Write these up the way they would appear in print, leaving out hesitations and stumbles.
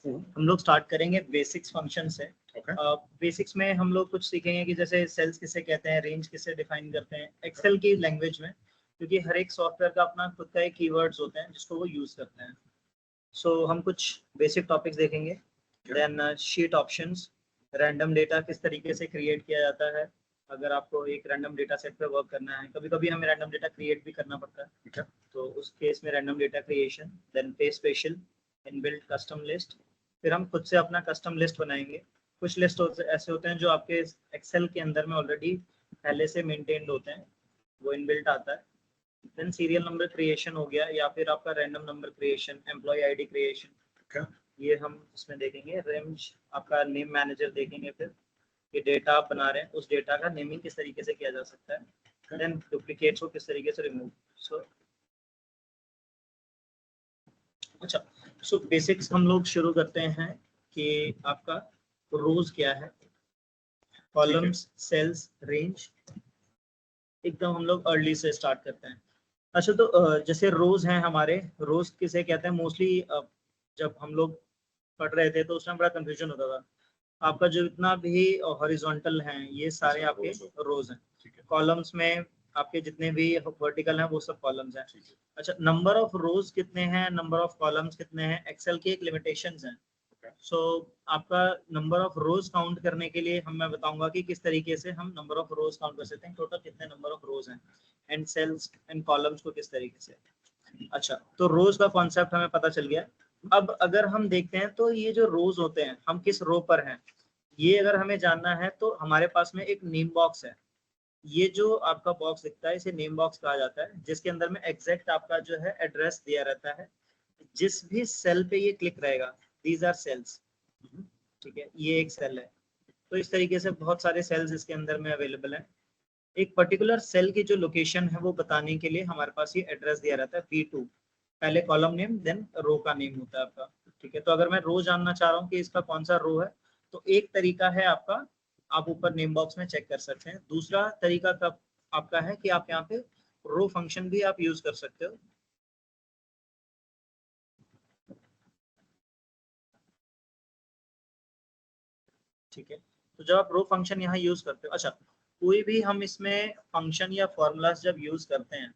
हम लोग स्टार्ट करेंगे बेसिक्स फंक्शन से। बेसिक्स में हम लोग कुछ सीखेंगे कि जैसे सेल्स किसे कहते हैं, रेंज किसे डिफाइन करते हैं एक्सेल की लैंग्वेज में, क्योंकि हर एक सॉफ्टवेयर का अपना खुद का एक कीवर्ड्स होते हैं जिसको वो यूज करते हैं। सो हम कुछ बेसिक टॉपिक्स देखेंगे। Then sheet options, random data किस तरीके से क्रिएट किया जाता है। अगर आपको एक रैंडम डेटा सेट पे वर्क करना है, कभी कभी हमें रैंडम डेटा क्रिएट भी करना पड़ता है, तो उस केस में रैंडम डेटा क्रिएशन। देन पे स्पेशल, इनबिल्ट कस्टम लिस्ट, फिर हम खुद से अपना कस्टम लिस्ट बनाएंगे। कुछ लिस्ट ऐसे होते हैं जो आपके एक्सेल के अंदर में ऑलरेडी पहले से मेंटेन्ड होते हैं, वो इनबिल्ट आता है। देन सीरियल नंबर क्रिएशन हो गया, या फिर आपका random number creation, employee ID creation, ये हम इसमें देखेंगे। रेंज आपका नेम मैनेजर देखेंगे, फिर ये डेटा आप बना रहे हैं उस डेटा का नेमिंग किस तरीके से किया जा सकता है। देन डुप्लीकेट्स को किस तरीके से रिमूव। अच्छा, सो बेसिक्स हम लोग शुरू करते हैं कि आपका रोज क्या है, कॉलम्स, सेल्स, रेंज, एकदम हम लोग अर्ली से स्टार्ट करते हैं। अच्छा, तो जैसे रोज हैं हमारे, रोज किसे कहते हैं मोस्टली जब हम लोग पढ़ रहे थे तो उसमें बड़ा कंफ्यूजन होता था। आपका जो इतना भी हॉरिजॉन्टल हैं ये सारे आपके रोज हैं। कॉलम्स में आपके जितने भी वर्टिकल हैं वो सब कॉलम्स हैं। अच्छा, नंबर ऑफ रोज कितने हैं, नंबर ऑफ कॉलम्स कितने हैं, एक्सेल की एक लिमिटेशंस हैं। सो आपका नंबर ऑफ रोज काउंट करने के लिए मैं बताऊंगा कि किस तरीके से हम नंबर ऑफ रोज काउंट कर सकते हैं, टोटल कितने नंबर ऑफ रोज हैं, एंड सेल्स एंड कॉलम्स को किस तरीके से। अच्छा, तो रोज का कॉन्सेप्ट हमें पता चल गया। अब अगर हम देखते हैं तो ये जो रोज होते हैं, हम किस रो पर हैं ये अगर हमें जानना है तो हमारे पास में एक नेम बॉक्स है। ये जो आपका बॉक्स दिखता है इसे नेम बॉक्स कहा जाता है, जिसके अंदर में एग्जैक्ट आपका जो है एड्रेस दिया रहता है। जिस भी सेल पे ये क्लिक रहेगा, दीज आर सेल्स, ठीक है, ये एक सेल है। तो इस तरीके से बहुत सारे सेल्स इसके अंदर में अवेलेबल हैं। एक पर्टिकुलर सेल की जो लोकेशन है वो बताने के लिए हमारे पास ये एड्रेस दिया रहता है B2, पहले कॉलम नेम देन रो का नेम होता है आपका। ठीक है, तो अगर मैं रो जानना चाह रहा हूँ कि इसका कौन सा रो है, तो एक तरीका है आपका, आप ऊपर नेम बॉक्स में चेक कर सकते हैं। दूसरा तरीका का आपका है कि आप यहाँ पे रो फंक्शन भी आप यूज कर सकते हो। ठीक है, तो जब आप रो फंक्शन यहाँ यूज करते हो, अच्छा, कोई भी हम इसमें फंक्शन या फॉर्मूलाज जब यूज करते हैं,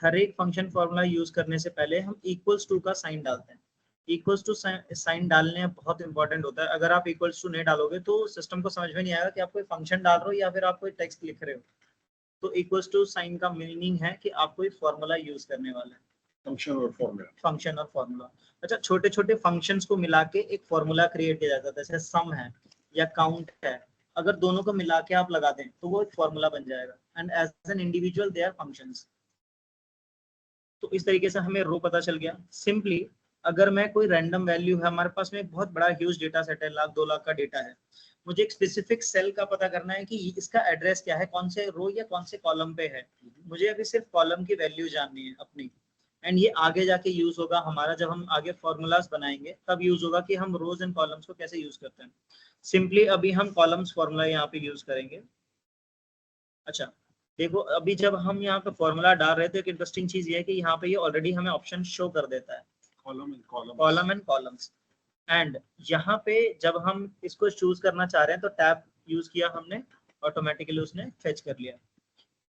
हर एक फंक्शन फॉर्मूला यूज करने से पहले हम इक्वल्स टू का साइन डालते हैं। इक्वल्स टू साइन डालने बहुत इंपॉर्टेंट होता है। अगर आप इक्वल्स टू नहीं डालोगे तो सिस्टम को समझ में नहीं आएगा कि आप कोई फंक्शन डाल रहे हो या फिर आप कोई टेक्स्ट लिख रहे हो। तो इक्वल्स टू साइन का मीनिंग है कि आप कोई फॉर्मूला यूज करने वाले हैं, फंक्शन और फॉर्मूला। अच्छा, छोटे छोटे फंक्शंस को मिला के एक फॉर्मूला क्रिएट किया जाता है, जैसे सम है या काउंट है। अगर दोनों को मिला के आप लगा दें तो वो एक फॉर्मूला बन जाएगा, and as an individual they are functions. तो इस तरीके से हमें रो पता चल गया। सिंपली अगर मैं कोई रैंडम वैल्यू है, हमारे पास में बहुत बड़ा ह्यूज डेटा सेट है, 1,00,000-2,00,000 का डेटा है, मुझे एक स्पेसिफिक सेल का पता करना है कि इसका एड्रेस क्या है, कौन से रो या कौन से कॉलम पे है। मुझे अभी सिर्फ कॉलम की वैल्यू जाननी है अपनी, एंड ये आगे जाके यूज होगा हमारा, जब हम आगे फॉर्मूलाज बनाएंगे तब यूज होगा कि हम रोज एंड कॉलम्स को कैसे यूज करते हैं। सिंपली अभी हम कॉलम्स फॉर्मूला यहाँ पे यूज करेंगे। अच्छा, देखो अभी जब हम यहाँ पे फॉर्मूला डाल रहे थे, एक इंटरेस्टिंग चीज ये है कि यहाँ पे ये ऑलरेडी हमें ऑप्शन शो कर देता है, कॉलम एंड कॉलम्स। एंड यहाँ पे जब हम इसको चूज करना चाह रहे हैं तो टैब यूज किया हमने, ऑटोमेटिकली उसने फेच कर लिया।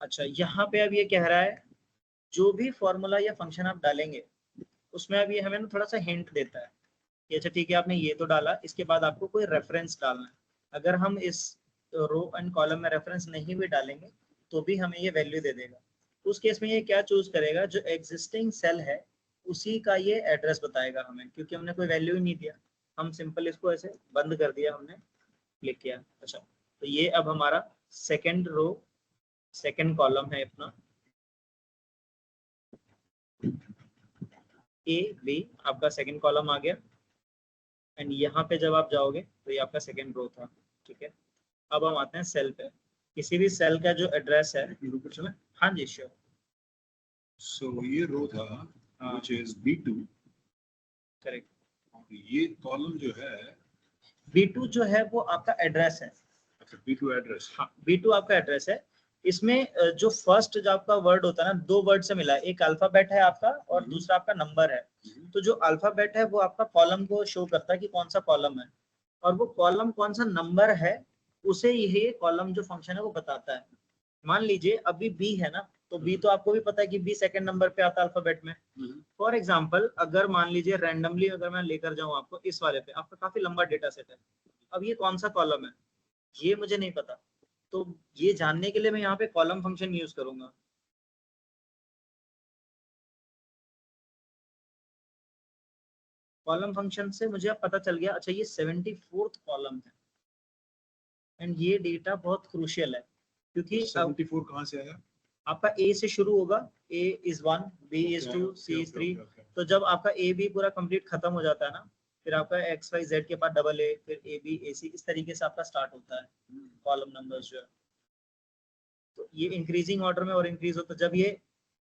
अच्छा, यहाँ पे अब ये कह रहा है जो भी फॉर्मूला या फंक्शन आप डालेंगे उसमें अब ये हमें ना थोड़ा सा हिंट देता है कि अच्छा ठीक है, आपने ये तो डाला, इसके बाद आपको कोई रेफरेंस डालना है। अगर हम इस रो एंड कॉलम में रेफरेंस नहीं भी डालेंगे तो भी हमें ये वैल्यू दे देगा। उस केस में ये क्या चूज करेगा, जो एग्जिस्टिंग सेल है उसी का ये एड्रेस बताएगा हमें, क्योंकि हमने कोई वैल्यू ही नहीं दिया, हम सिंपल इसको ऐसे बंद कर दिया, हमने क्लिक किया। अच्छा, तो ये अब हमारा सेकेंड रो, सेकेंड कॉलम है अपना ए बी, आपका सेकेंड कॉलम आ गया। एंड यहाँ पे जब आप जाओगे तो ये आपका सेकेंड रो था। ठीक है, अब हम आते हैं सेल पे। किसी भी सेल का जो एड्रेस है, हाँ जी श्योर। सो ये रो था which is B2, करेक्ट। और ये कॉलम जो है B2 जो है वो आपका एड्रेस है। अच्छा, B2 एड्रेस, हाँ, B2 आपका एड्रेस है। इसमें जो फर्स्ट जो आपका वर्ड होता है ना, दो वर्ड से मिला है, एक अल्फाबेट है आपका और दूसरा आपका नंबर है। तो जो अल्फाबेट है वो आपका कॉलम को शो करता है कि कौन सा कॉलम है, और वो कॉलम कौन सा नंबर है उसे यही कॉलम जो फंक्शन है वो बताता है। मान लीजिए अभी बी है ना, तो बी तो आपको भी पता है कि बी सेकंड नंबर पे आता है अल्फाबेट में। फॉर एग्जांपल अगर मान लीजिए रैंडमली अगर मैं लेकर जाऊं आपको इस वाले पे, आपका काफी लंबा डेटा सेट है, अब ये कौन सा कॉलम है ये मुझे नहीं पता, तो ये जानने के लिए मैं यहाँ पे कॉलम फंक्शन यूज करूंगा। कॉलम फंक्शन से मुझे अब पता चल गया, अच्छा ये 74th कॉलम है, एंड ये डेटा बहुत क्रूशियल है क्योंकि 74 कहाँ से आया? आपका ए से शुरू होगा, A is 1, B is 2, C is 3। तो जब आपका ए बी पूरा कंप्लीट खत्म हो जाता है ना, फिर आपका एक्स वाई जेड के बाद डबल ए, फिर ए बी ए सी, इस तरीके से आपका स्टार्ट होता है कॉलम नंबर्स जो है। तो ये इंक्रीजिंग ऑर्डर में और इंक्रीज होता है, जब ये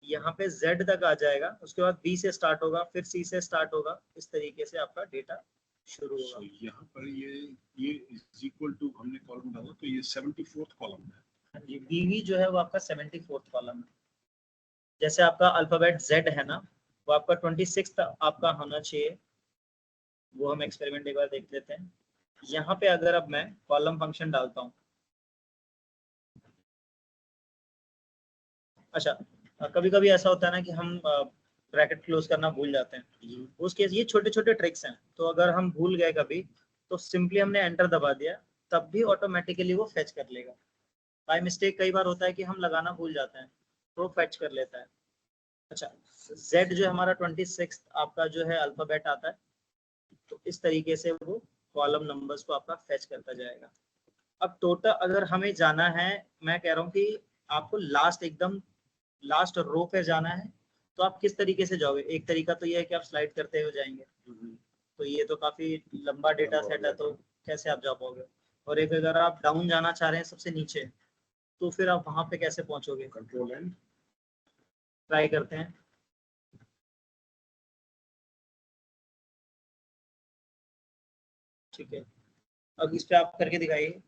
यहाँ पे Z तक आ जाएगा उसके बाद B से स्टार्ट होगा, फिर C से स्टार्ट होगा, इस तरीके से आपका डेटा शुरू होगा। So, यहाँ पर ये इज इक्वल टू हमने कॉलम डाला तो ये 74th कॉलम है। जी, BV जो है वो आपका 74th कॉलम है। जैसे आपका अल्फाबेट Z है ना, वो आपका 26th आपका होना चाहिए, वो हम एक्सपेरिमेंट एक बार देख लेते हैं। यहाँ पे अगर अब मैं कॉलम फंक्शन डालता हूँ, अच्छा कभी कभी ऐसा होता है ना कि हम ब्रैकेट क्लोज करना भूल जाते हैं, उस केस ये छोटे छोटे ट्रिक्स हैं, तो अगर हम भूल गए कभी तो सिंपली हमने एंटर दबा दिया, तब भी ऑटोमेटिकली वो फेच कर लेगा। बाय मिस्टेक कई बार होता है कि हम लगाना भूल जाते हैं तो फेच कर लेता है। अच्छा Z जो हमारा 26 आपका जो है अल्फाबेट आता है, तो इस तरीके से वो कॉलम नंबर्स को आपका फेच करता जाएगा। अब टोटल अगर हमें जाना है, मैं कह रहा हूँ कि आपको लास्ट एकदम लास्ट रो पे जाना है, तो आप किस तरीके से जाओगे? एक तरीका तो ये है कि आप स्लाइड करते हुए जाएंगे, तो ये तो काफी लंबा डेटा सेट है, तो कैसे आप जा पाओगे? और एक अगर आप डाउन जाना चाह रहे हैं सबसे नीचे, तो फिर आप वहां पे कैसे पहुंचोगे? कंट्रोल एंड ट्राई करते हैं। ठीक है, अब इस पे आप करके दिखाइए।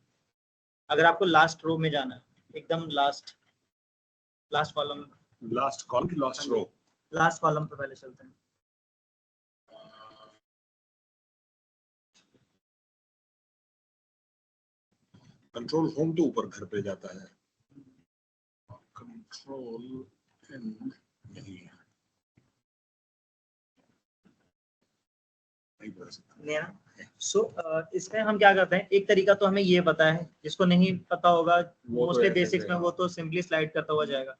अगर आपको लास्ट रो में जाना है, एकदम लास्ट कॉलम, लास्ट कॉलम की लास्ट रो, लास्ट कॉलम पे पहले चलते हैं। कंट्रोल होम तो ऊपर घर पे जाता है, कंट्रोल एंड नहीं है, नहीं ना सो इसमें हम क्या करते हैं, एक तरीका तो हमें ये पता है, जिसको नहीं पता होगा मोस्टली बेसिक्स में वो तो सिंपली स्लाइड करता हुआ जाएगा।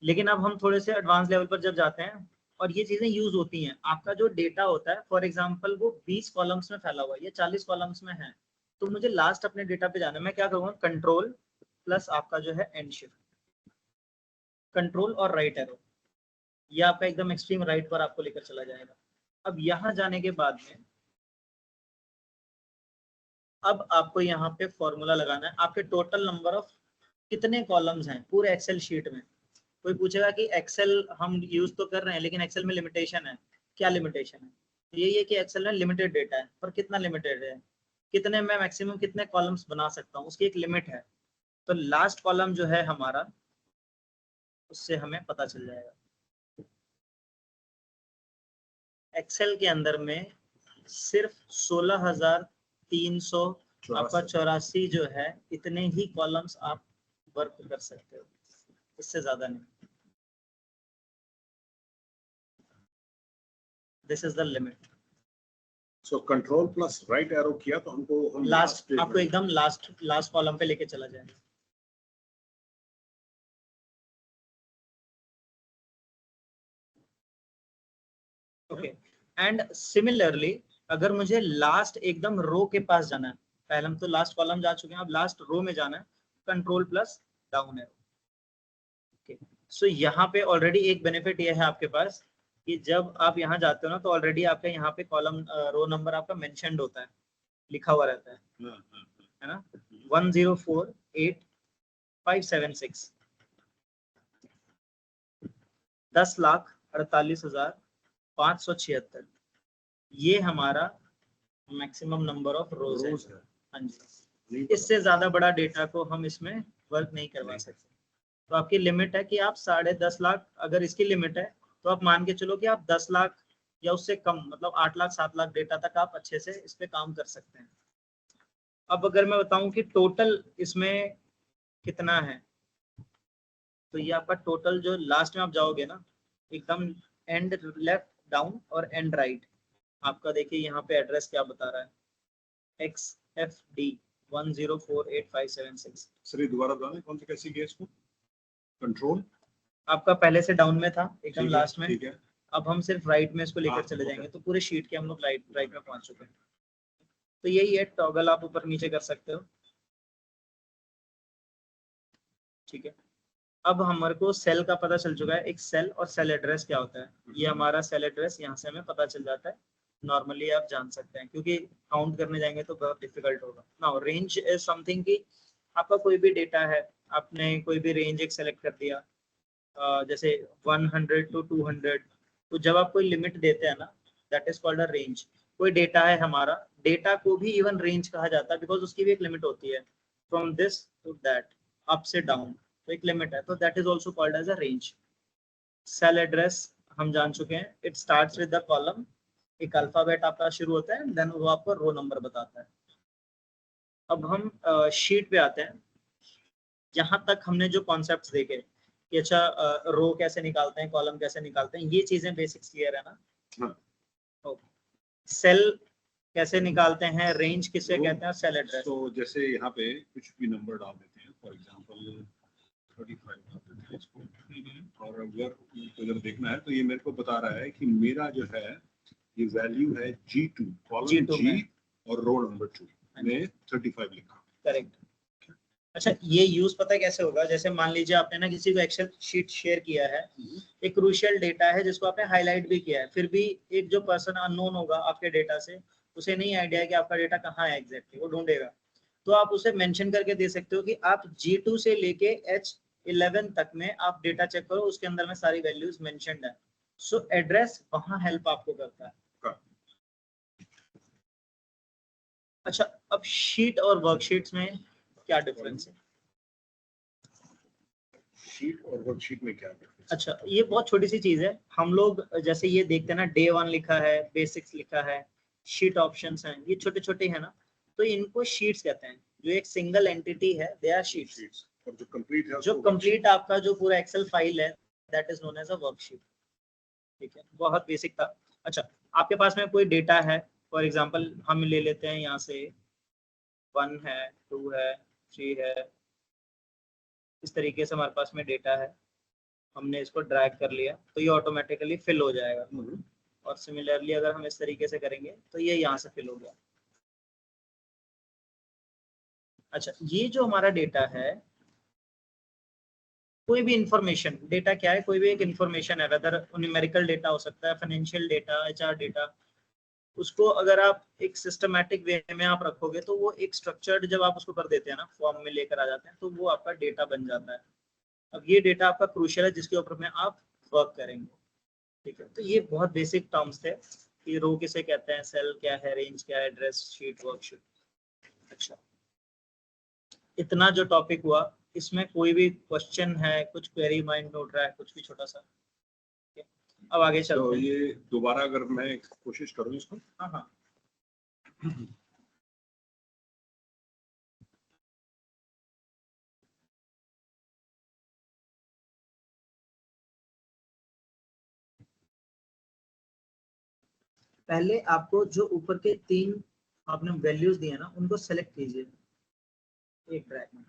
लेकिन अब हम थोड़े से एडवांस लेवल पर जब जाते हैं और ये चीजें यूज होती हैं, आपका जो डेटा होता है फॉर एग्जांपल वो 20 कॉलम्स में फैला हुआ है या 40 कॉलम्स में है, तो मुझे लास्ट अपने डेटा पे जाना है, मैं क्या करूँगा? कंट्रोल प्लस आपका जो है एंड शिफ्ट, कंट्रोल और राइट एरो, ये आपका एकदम एक्सट्रीम राइट पर आपको लेकर चला जाएगा। अब यहाँ जाने के बाद में अब आपको यहाँ पे फॉर्मूला लगाना है, आपके टोटल नंबर ऑफ कितने कॉलम्स हैं पूरे एक्सेल शीट में। कोई पूछेगा कि एक्सेल हम यूज तो कर रहे हैं लेकिन एक्सेल में लिमिटेशन है, क्या लिमिटेशन है? यही है कि एक्सेल में लिमिटेड डेटा है, पर कितना लिमिटेड है, कितने मैं मैक्सिमम कितने कॉलम्स बना सकता हूँ उसकी एक लिमिट है। तो लास्ट कॉलम जो है हमारा, उससे हमें पता चल जाएगा। एक्सेल के अंदर में सिर्फ 16,300 आपका 84 जो है, इतने ही कॉलम्स आप वर्क कर सकते हो, इससे ज्यादा नहीं। This is the limit. So control plus right arrow किया तो हमको हम लास्ट आपको एकदम लास्ट कॉलम पे लेके चला जाए। ओके, एंड सिमिलरली अगर मुझे लास्ट एकदम रो के पास जाना है, पहले हम तो लास्ट कॉलम जा चुके हैं, अब लास्ट रो में जाना है, control plus down arrow. Okay, so यहाँ पे ऑलरेडी एक बेनिफिट ये है आपके पास कि जब आप यहाँ जाते हो ना, तो ऑलरेडी आपके यहाँ पे कॉलम रो नंबर आपका मेंशन्ड होता है, लिखा हुआ रहता है ना, 1048576, 10,48,576, ये हमारा मैक्सिमम नंबर ऑफ रोज है। हाँ जी, इससे ज्यादा बड़ा डेटा को हम इसमें वर्क नहीं करवा सकते। तो आपकी लिमिट है कि आप 10.5 लाख, अगर इसकी लिमिट है तो आप मान के चलो कि आप 10 लाख या उससे कम, मतलब 8 लाख 7 लाख डेटा तक आप अच्छे से इस पे काम कर सकते हैं। अब अगर मैं बताऊं कि टोटल इसमें कितना है, तो ये आपका टोटल जो लास्ट में आप जाओगे ना, एकदम एंड लेफ्ट डाउन और एंड राइट, आपका देखिए यहाँ पे एड्रेस क्या बता रहा है, XFD 1048576। सर ये दोबारा बताना कौन सा कैसी गया इसको, कंट्रोल आपका पहले से डाउन में था एकदम लास्ट में, ठीक है। अब हम सिर्फ राइट में इसको लेकर चले जाएंगे, तो पूरे शीट के हम लोग राइट में पहुंच चुके हैं। तो यही है, टॉगल आप ऊपर नीचे कर सकते हो, ठीक है। अब हमारे को सेल का पता चल चुका है, एक सेल और सेल एड्रेस क्या होता है, ये हमारा सेल एड्रेस यहाँ से हमें पता चल जाता है। नॉर्मली आप जान सकते हैं, क्योंकि काउंट करने जाएंगे तो बहुत डिफिकल्ट होगा। नाउ रेंज इज समथिंग कि आपका कोई भी डेटा है, आपने कोई भी रेंज एक सेलेक्ट कर दिया, जैसे 100 to 200, तो जब आप कोई लिमिट देते हैं ना, that is called a range. कोई डेटा है हमारा, डेटा को भी इवन रेंज कहा जाता है, बिकॉज उसकी भी एक लिमिट होती है, from this to that, up से डाउन, तो एक लिमिट है, तो that is also called as a range. Cell address हम जान चुके हैं, it starts with the column, एक अल्फाबेट आपका शुरू होता है, देन वो आपको रो नंबर बताता है। अब हम शीट पे आते हैं। यहाँ तक हमने जो कॉन्सेप्ट्स देखे कि अच्छा रो कैसे निकालते हैं, कॉलम कैसे निकालते हैं, ये चीजें बेसिक्स क्लियर है ना। हाँ। सेल कैसे निकालते हैं, रेंज किसे कहते हैं, सेल एड्रेस। तो जैसे यहाँ पे कुछ भी नंबर डाल देते हैं, फॉर एग्जांपल 35 डाल देते हैं इसको, और अगर देखना है तो ये मेरे को बता रहा है कि मेरा जो है ये वैल्यू है G2, कॉलम G और रो नंबर 2 में 35 लिखा। करेक्ट। अच्छा, ये यूज पता है कैसे होगा, जैसे मान लीजिए आपने ना किसी को एक्सेल शीट शेयर किया है, एक क्रूशियल डेटा है जिसको आपने हाईलाइट भी किया है, फिर भी एक जो पर्सन अननोन होगा आपके डेटा से, उसे नहीं आइडिया है कि आपका डेटा कहाँ है एग्जैक्टली, वो ढूंढेगा, तो आप उसे मेंशन करके दे सकते हो कि आप G2 से लेके H11 तक में आप डेटा चेक करो, उसके अंदर में सारी वैल्यूज मेंशन्ड है। सो एड्रेस वहां हेल्प आपको करता है। अच्छा, अब शीट और वर्कशीट्स में क्या डिफरेंस है? शीट और वर्कशीट में क्या डिफरेंस? अच्छा, ये बहुत छोटी सी चीज है, हम लोग जैसे ये देखते हैं ना, डे 1 लिखा है, बेसिक्स लिखा है, शीट ऑप्शंस हैं, ये छोटे छोटे हैं ना, तो इनको शीट्स कहते हैं। जो एक सिंगल एंटिटी है, दे आर शीट्स। और जो कंप्लीट है, जो कंप्लीट आपका जो पूरा एक्सेल फाइल है, that is known as a worksheet. ठीक है, बहुत बेसिक था। अच्छा, आपके पास में कोई डेटा है, फॉर एग्जांपल हम ले लेते हैं यहाँ से 1 है, 2 है, 3 है, इस तरीके से हमारे पास में डेटा है, हमने इसको ड्रैग कर लिया तो ये ऑटोमेटिकली फिल हो जाएगा। और सिमिलरली अगर हम इस तरीके से करेंगे तो ये यहाँ से फिल हो गया। अच्छा, ये जो हमारा डेटा है, कोई भी इंफॉर्मेशन, डेटा क्या है, कोई भी एक इंफॉर्मेशन है, वेदर न्यूमेरिकल डेटा हो सकता है, फाइनेंशियल डेटा, HR डेटा, उसको अगर आप एक सिस्टमैटिक वे में आप रखोगे तो वो एक स्ट्रक्चर्ड, जब आप उसको कर देते हैं ना, फॉर्म में लेकर आ जाते हैं, तो वो आपका डेटा बन जाता है। अब ये डेटा आपका क्रूशियल है, जिसके ऊपर में आप वर्क करेंगे। ठीक है, तो ये बहुत बेसिक टर्म्स थे कि रो किसे कहते हैं, सेल क्या है, रेंज क्या है, एड्रेस, शीट, वर्कशीट। अच्छा, इतना जो टॉपिक हुआ, इसमें कोई भी क्वेश्चन है, कुछ क्वेरी माइंड में उठ रहा है, कुछ भी छोटा सा? अब आगे चलते तो हैं। ये दोबारा अगर मैं कोशिश करूं इसको, हाँ हाँ, पहले आपको जो ऊपर के 3 आपने वैल्यूज दिए ना, उनको सेलेक्ट कीजिए एक ट्रैक में।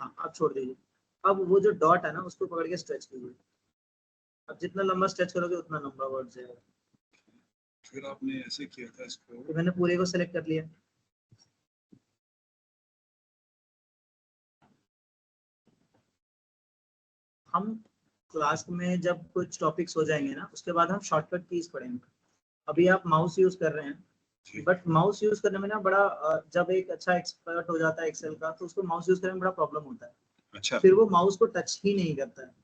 हाँ, आप छोड़ दीजिए। अब वो जो डॉट है ना, उसको पकड़ के स्ट्रेच कीजिए। अब जितना लंबा स्ट्रेच करोगे उतना लंबा वर्ड जाएगा। फिर आपने ऐसे किया था इसको, तो मैंने पूरे को सेलेक्ट कर लिया। हम क्लास में जब कुछ टॉपिक्स हो जाएंगे ना, उसके बाद हम शॉर्टकट कीज पढ़ेंगे। अभी आप माउस यूज कर रहे हैं, बट माउस यूज करने में ना बड़ा जब एक अच्छा एक्सपर्ट हो जाता है एक्सेल का, तो उसको माउस यूज करने में बड़ा प्रॉब्लम होता है। अच्छा, फिर वो माउस को टच ही नहीं करता है।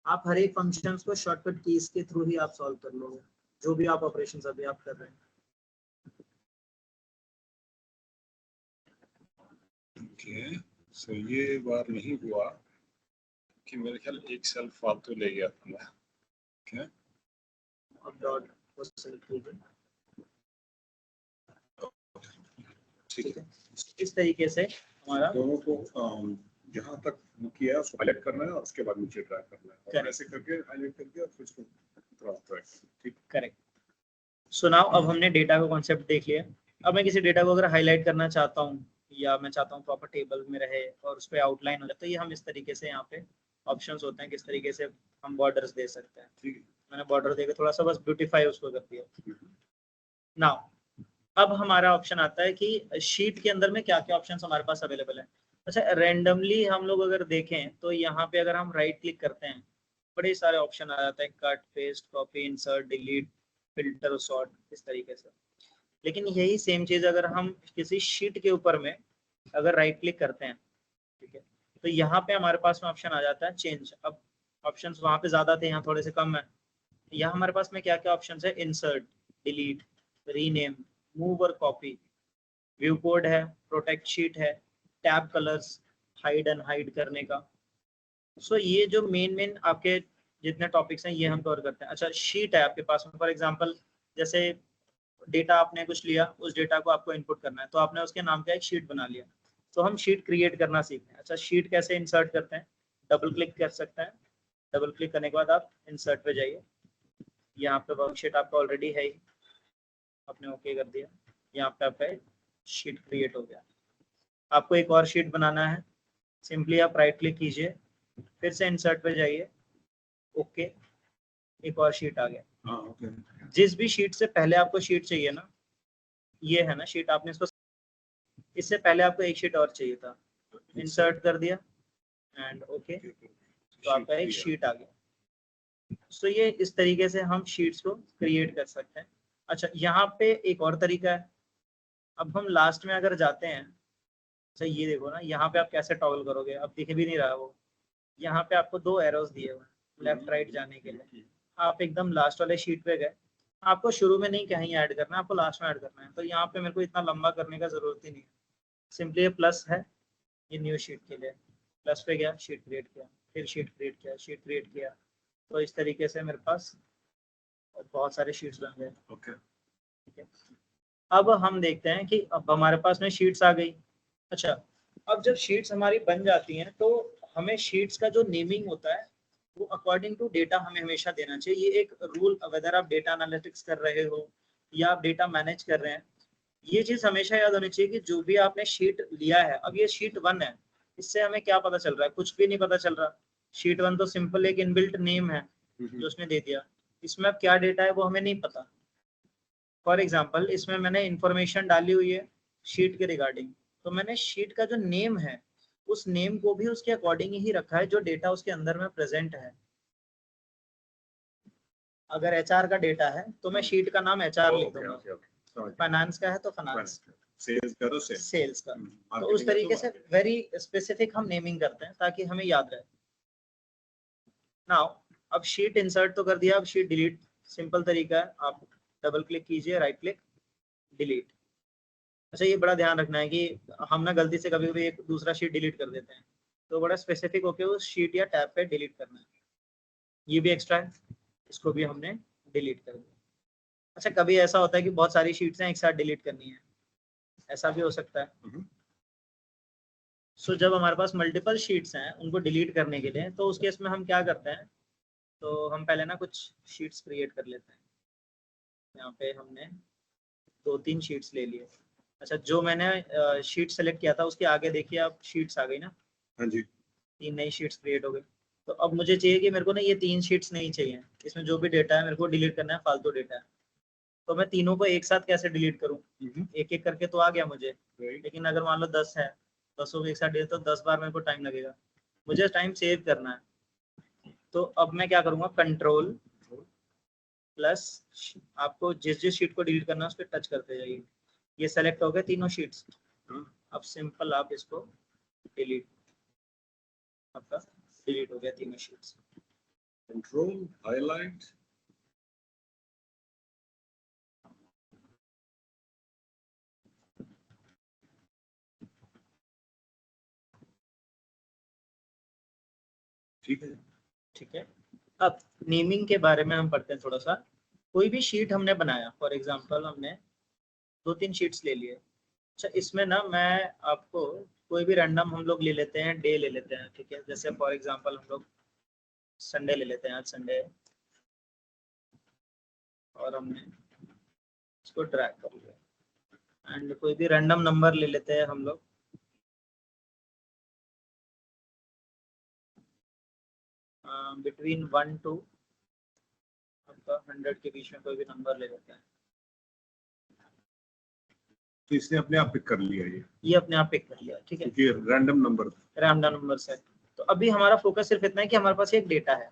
आप हर एक फंक्शंस को शॉर्टकट कीज के थ्रू ही आप सॉल्व कर लोगे, जो भी आप ऑपरेशंस अभी आप कर रहे हैं। ओके, सो ये बार नहीं हुआ कि मेरे ख्याल एक सेल फालतू ले गया था मैं। क्या अब डॉट को सेलेक्ट कीजिए, ठीक है। इस तरीके से हमारा दोनों को जहाँ तक किया उसको हाईलाइट करना है और उसके बाद नीचे ड्रैग करना है और Correct. ऐसे करके हाईलाइट करके और फिर उसको ड्रैग। ठीक। करेक्ट। सो नाउ अब हमने डेटा का कॉन्सेप्ट देख लिया। अब मैं किसी डेटा को अगर हाईलाइट करना चाहता हूँ या मैं चाहता हूँ प्रॉपर टेबल में रहे और उस पर आउटलाइन हो जाए, तो ये हम इस तरीके से यहाँ पे ऑप्शंस होते हैं किस तरीके से हम बॉर्डर्स दे सकते हैं। ठीक है। मैंने बॉर्डर देकर थोड़ा सा बस ब्यूटीफाई उसको कर दिया। नाउ अब हमारा ऑप्शन आता है कि शीट के अंदर में क्या क्या ऑप्शंस हमारे पास अवेलेबल है। अच्छा, रैंडमली हम लोग अगर देखें तो यहाँ पे अगर हम राइट क्लिक करते हैं बड़े सारे ऑप्शन आ जाते हैं, cut, paste, copy, insert, delete, filter, sort, इस तरीके से। लेकिन यही सेम चीज अगर हम किसी शीट के ऊपर में अगर राइट क्लिक करते हैं, ठीक है, तो यहाँ पे हमारे पास में ऑप्शन आ जाता है चेंज। अब ऑप्शंस वहां पे ज्यादा थे, यहाँ थोड़े से कम है। यहाँ हमारे पास में क्या क्या ऑप्शंस है, इंसर्ट, डिलीट, रीनेम, मूव और कॉपी, व्यू कोड है, प्रोटेक्ट शीट है, टैब कलर्स, हाइड अनहाइड करने का। सो ये जो मेन आपके जितने टॉपिक्स हैं ये हम कवर करते हैं। अच्छा, शीट है आपके पास में, फॉर एग्जांपल जैसे डेटा आपने कुछ लिया, उस डेटा को आपको इनपुट करना है, तो आपने उसके नाम का एक शीट बना लिया, तो हम शीट क्रिएट करना सीखते हैं। अच्छा, शीट कैसे इंसर्ट करते हैं, डबल क्लिक कर सकते हैं। डबल क्लिक करने के बाद आप इंसर्ट पे जाइए, यहाँ पे वर्कशीट आपका ऑलरेडी है ही, आपने ओके कर दिया, यहाँ पे आपका शीट क्रिएट हो गया। आपको एक और शीट बनाना है, सिंपली आप राइट क्लिक कीजिए, फिर से इंसर्ट पे जाइए, ओके, एक और शीट आ गया। ओके। जिस भी शीट से पहले आपको शीट चाहिए ना, ये है ना शीट, आपने इसको, इससे पहले आपको एक शीट और चाहिए था, इंसर्ट कर दिया एंड ओके, तो आपका एक शीट आ गया। सो ये इस तरीके से हम शीट्स को क्रिएट कर सकते हैं। अच्छा, यहाँ पे एक और तरीका है। अब हम लास्ट में अगर जाते हैं, अच्छा ये देखो ना, यहाँ पे आप कैसे टॉगल करोगे, अब दिख भी नहीं रहा वो। यहाँ पे आपको दो एरोस दिए हुए हैं लेफ्ट राइट जाने के लिए। आप एकदम लास्ट वाले शीट पे गए, आपको शुरू में नहीं कहीं ऐड करना है, आपको लास्ट में ऐड करना है। तो यहाँ पे मेरे को इतना लंबा करने का जरूरत ही नहीं है, सिंपली ये प्लस है, ये न्यू शीट के लिए प्लस पे गया, शीट क्रिएट किया, फिर शीट क्रिएट किया, शीट क्रिएट किया। तो इस तरीके से मेरे पास बहुत सारे शीट्स बन गए। ओके। ठीक है, अब हम देखते हैं कि अब हमारे पास में शीट्स आ गई। अच्छा, अब जब शीट्स हमारी बन जाती हैं तो हमें शीट्स का जो नेमिंग होता है वो अकॉर्डिंग टू डेटा हमें हमेशा देना चाहिए। ये एक रूल, वेदर आप डेटा एनालिटिक्स कर रहे हो या आप डेटा मैनेज कर रहे हैं, ये चीज हमेशा याद होनी चाहिए कि जो भी आपने शीट लिया है, अब ये शीट 1 है, इससे हमें क्या पता चल रहा है, कुछ भी नहीं पता चल रहा। शीट 1 तो सिंपल एक इनबिल्ट नेम है जो उसने दे दिया, इसमें अब क्या डेटा है वो हमें नहीं पता। फॉर एग्जाम्पल इसमें मैंने इंफॉर्मेशन डाली हुई है शीट के रिगार्डिंग, तो मैंने शीट का जो नेम है उस नेम को भी उसके अकॉर्डिंग ही रखा है जो डेटा उसके अंदर में प्रेजेंट है। अगर एचआर का डेटा है तो मैं शीट का नाम एचआर लिख दूंगा, फाइनेंस का है तो फाइनेंस, सेल्स करो सेल्स का। तो उस तरीके से वेरी स्पेसिफिक हम नेमिंग करते हैं ताकि हमें याद रहे। नाउ अब शीट इंसर्ट तो कर दिया, अब शीट डिलीट सिंपल तरीका है, आप डबल क्लिक कीजिए, राइट क्लिक, डिलीट। अच्छा, ये बड़ा ध्यान रखना है कि हम ना गलती से कभी कभी एक दूसरा शीट डिलीट कर देते हैं, तो बड़ा स्पेसिफिक होके उस शीट या टैब पे डिलीट करना है। ये भी एक्स्ट्रा है, इसको भी हमने डिलीट कर दिया। अच्छा, कभी ऐसा होता है कि बहुत सारी शीट्स हैं एक साथ डिलीट करनी है, ऐसा भी हो सकता है। सो जब हमारे पास मल्टीपल शीट्स हैं उनको डिलीट करने के लिए, तो उस केस में हम क्या करते हैं, तो हम पहले ना कुछ शीट्स क्रिएट कर लेते हैं। यहाँ पे हमने 2-3 शीट्स ले लिए। अच्छा, जो मैंने शीट सेलेक्ट किया था उसके आगे देखिए आप शीट्स आ गई ना। हाँ जी। 3 नई शीट्स क्रिएट हो गई। तो अब मुझे चाहिए कि मेरे को ना ये 3 शीट्स नहीं चाहिए, इसमें जो भी डेटा है मेरे को डिलीट करना है, फालतू डेटा है। तो मैं तीनों को एक साथ कैसे डिलीट करूँ, एक एक करके तो आ गया मुझे, लेकिन अगर मान लो 10 है, 10 को एक साथ डिलीट, तो 10 बार मेरे को टाइम लगेगा, मुझे टाइम सेव करना है। तो अब मैं क्या करूँगा, कंट्रोल प्लस, आपको जिस जिस शीट को डिलीट करना है उस पर टच करते जाइए। ये सेलेक्ट हो गए तीनों शीट्स। अब सिंपल आप इसको डिलीट, आपका डिलीट हो गया तीनों शीट्स। कंट्रोल हाईलाइट ठीक है। ठीक है, अब नेमिंग के बारे में हम पढ़ते हैं थोड़ा सा। कोई भी शीट हमने बनाया, फॉर एग्जांपल हमने 2-3 शीट्स ले लिए। अच्छा, इसमें ना मैं आपको कोई भी रैंडम हम लोग ले लेते हैं, डे ले लेते हैं, ठीक है। जैसे फॉर एग्जांपल हम लोग संडे ले लेते हैं, आज संडे है, और हमने इसको ड्रैग कर लिया। एंड कोई भी रैंडम नंबर ले लेते हैं हम लोग, बिटवीन 1 to आपका 100 के बीच में कोई भी नंबर ले लेते हैं। तो इसने अपने आप पिक कर लिया ये अपने आप पिक कर लिया, ठीक है, क्योंकि रैंडम नंबर से। तो अभी हमारा फोकस सिर्फ इतना है कि हमारे पास एक डेटा है,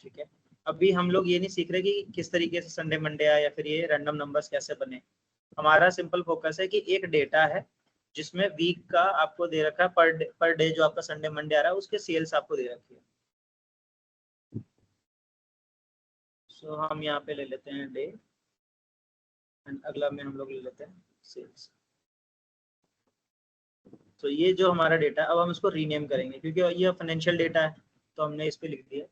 ठीक है। अभी हम लोग ये नहीं सीख रहे कि किस तरीके से संडे मंडे आया या फिर ये रैंडम नंबर्स कैसे बने। हमारा सिंपल फोकस है कि एक डेटा है जिसमें वीक का आपको दे रखा है, पर डे जो आपका संडे मंडे आ रहा है उसके सेल्स आपको दे रखी है। सो हम यहाँ पे ले लेते हैं डे, एंड अगला में हम लोग ले लेते हैं सेल्स। तो ये जो हमारा डेटा, अब हम इसको रीनेम करेंगे क्योंकि ये फाइनेंशियल डेटा है, तो हमने इस पे लिख दिया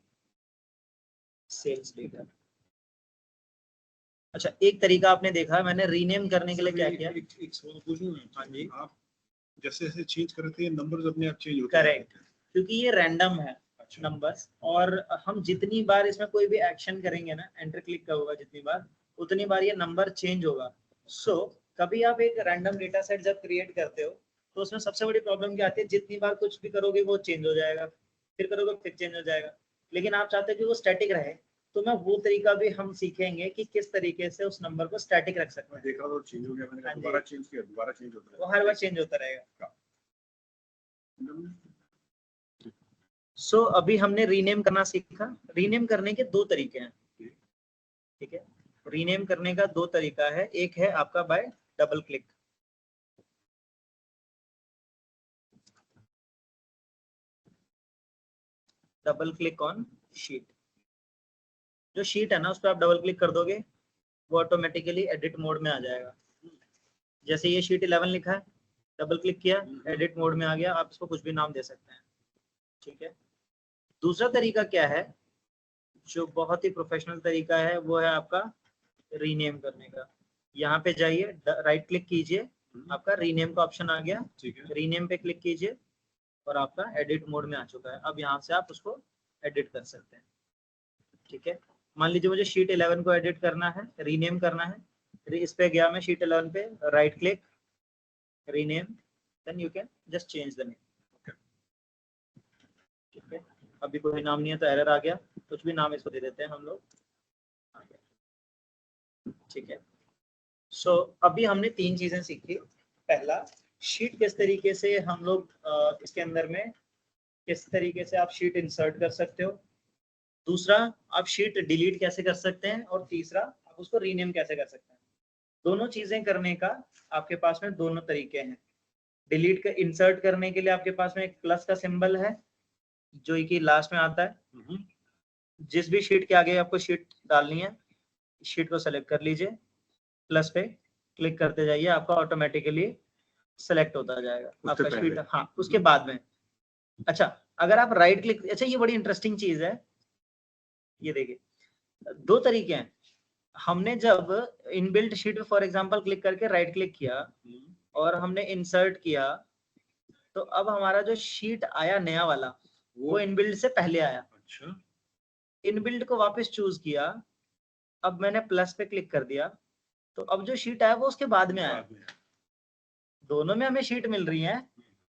सेल्स डेटा। अच्छा, एक तरीका आपने देखा, मैंने रीनेम करने के लिए क्या किया। एक सवाल पूछूं? हाँ जी, आप जैसे जैसे चेंज करते हैं नंबर्स अपने आप चेंज होते हैं। करेक्ट, क्योंकि ये रैंडम है नंबर्स, और हम जितनी बार इसमें कोई भी एक्शन करेंगे ना, एंटर क्लिक का होगा जितनी बार, उतनी बार ये नंबर चेंज होगा। सो कभी आप एक रैंडम डेटा सेट जब क्रिएट करते हो तो उसमें सबसे बड़ी प्रॉब्लम क्या आती है, जितनी बार कुछ भी करोगे वो चेंज हो जाएगा, फिर करोगे फिर चेंज हो जाएगा। लेकिन आप चाहते हो कि वो स्टैटिक रहे, तो मैं वो तरीका भी हम सीखेंगे कि किस तरीके से उस नंबर को स्टैटिक रख सकते हैं। देखा तो चेंज हो गया, मैंने कहा दोबारा चेंज किया, दोबारा चेंज होता है, वो हर बार चेंज होता रहेगा। सो अभी हमने रीनेम करना सीखा। रीनेम करने के 2 तरीके हैं, ठीक है। रीनेम करने का 2 तरीका है, एक है आपका bye double click. Double click on sheet, जो शीट है ना उस पर आप डबल क्लिक कर दोगे, वो ऑटोमेटिकली एडिट मोड में आ जाएगा। जैसे ये शीट 11 लिखा है, डबल क्लिक किया, एडिट मोड में आ गया, आप इसको कुछ भी नाम दे सकते हैं, ठीक है। दूसरा तरीका क्या है, जो बहुत ही प्रोफेशनल तरीका है, वो है आपका रीनेम करने का। यहाँ पे जाइए, राइट क्लिक कीजिए, आपका रीनेम का ऑप्शन आ गया, रीनेम पे क्लिक कीजिए और आपका एडिट मोड में आ चुका है। अब यहाँ से आप उसको एडिट कर सकते हैं, ठीक है। मान लीजिए मुझे शीट 11 को एडिट करना है, रीनेम करना है, इस पे गया मैं शीट 11 पे, right click, rename, then you can just change the name, ठीक है। अभी कोई नाम नहीं है तो एरर आ गया, कुछ भी नाम इसको दे देते हैं हम लोग, ठीक है। सो अभी हमने 3 चीजें सीखी। पहला, शीट किस तरीके से हम लोग इसके अंदर में किस तरीके से आप शीट इंसर्ट कर सकते हो। दूसरा, आप शीट डिलीट कैसे कर सकते हैं, और तीसरा, आप उसको रीनेम कैसे कर सकते हैं। दोनों चीजें करने का आपके पास में दोनों तरीके हैं। डिलीट का इंसर्ट करने के लिए आपके पास में एक प्लस का सिंबल है जो कि लास्ट में आता है। जिस भी शीट के आगे आपको शीट डालनी है, शीट को सेलेक्ट कर लीजिए, प्लस पे क्लिक करते जाइए, आपका ऑटोमेटिकली सेलेक्ट होता जाएगा आपका शीट। हाँ, उसके बाद में, अच्छा, अगर आप राइट क्लिक, अच्छा ये बड़ी इंटरेस्टिंग चीज है, ये देखिए 2 तरीके हैं। हमने जब इनबिल्ट शीट पे फॉर एग्जांपल क्लिक करके राइट क्लिक किया और हमने इंसर्ट किया, तो अब हमारा जो शीट आया नया वाला, वो इनबिल्ट से पहले आया। अच्छा, इनबिल्ट को वापस चूज किया, अब मैंने प्लस पे क्लिक कर दिया, तो अब जो शीट आया वो उसके बाद में आया। दोनों में हमें शीट मिल रही है,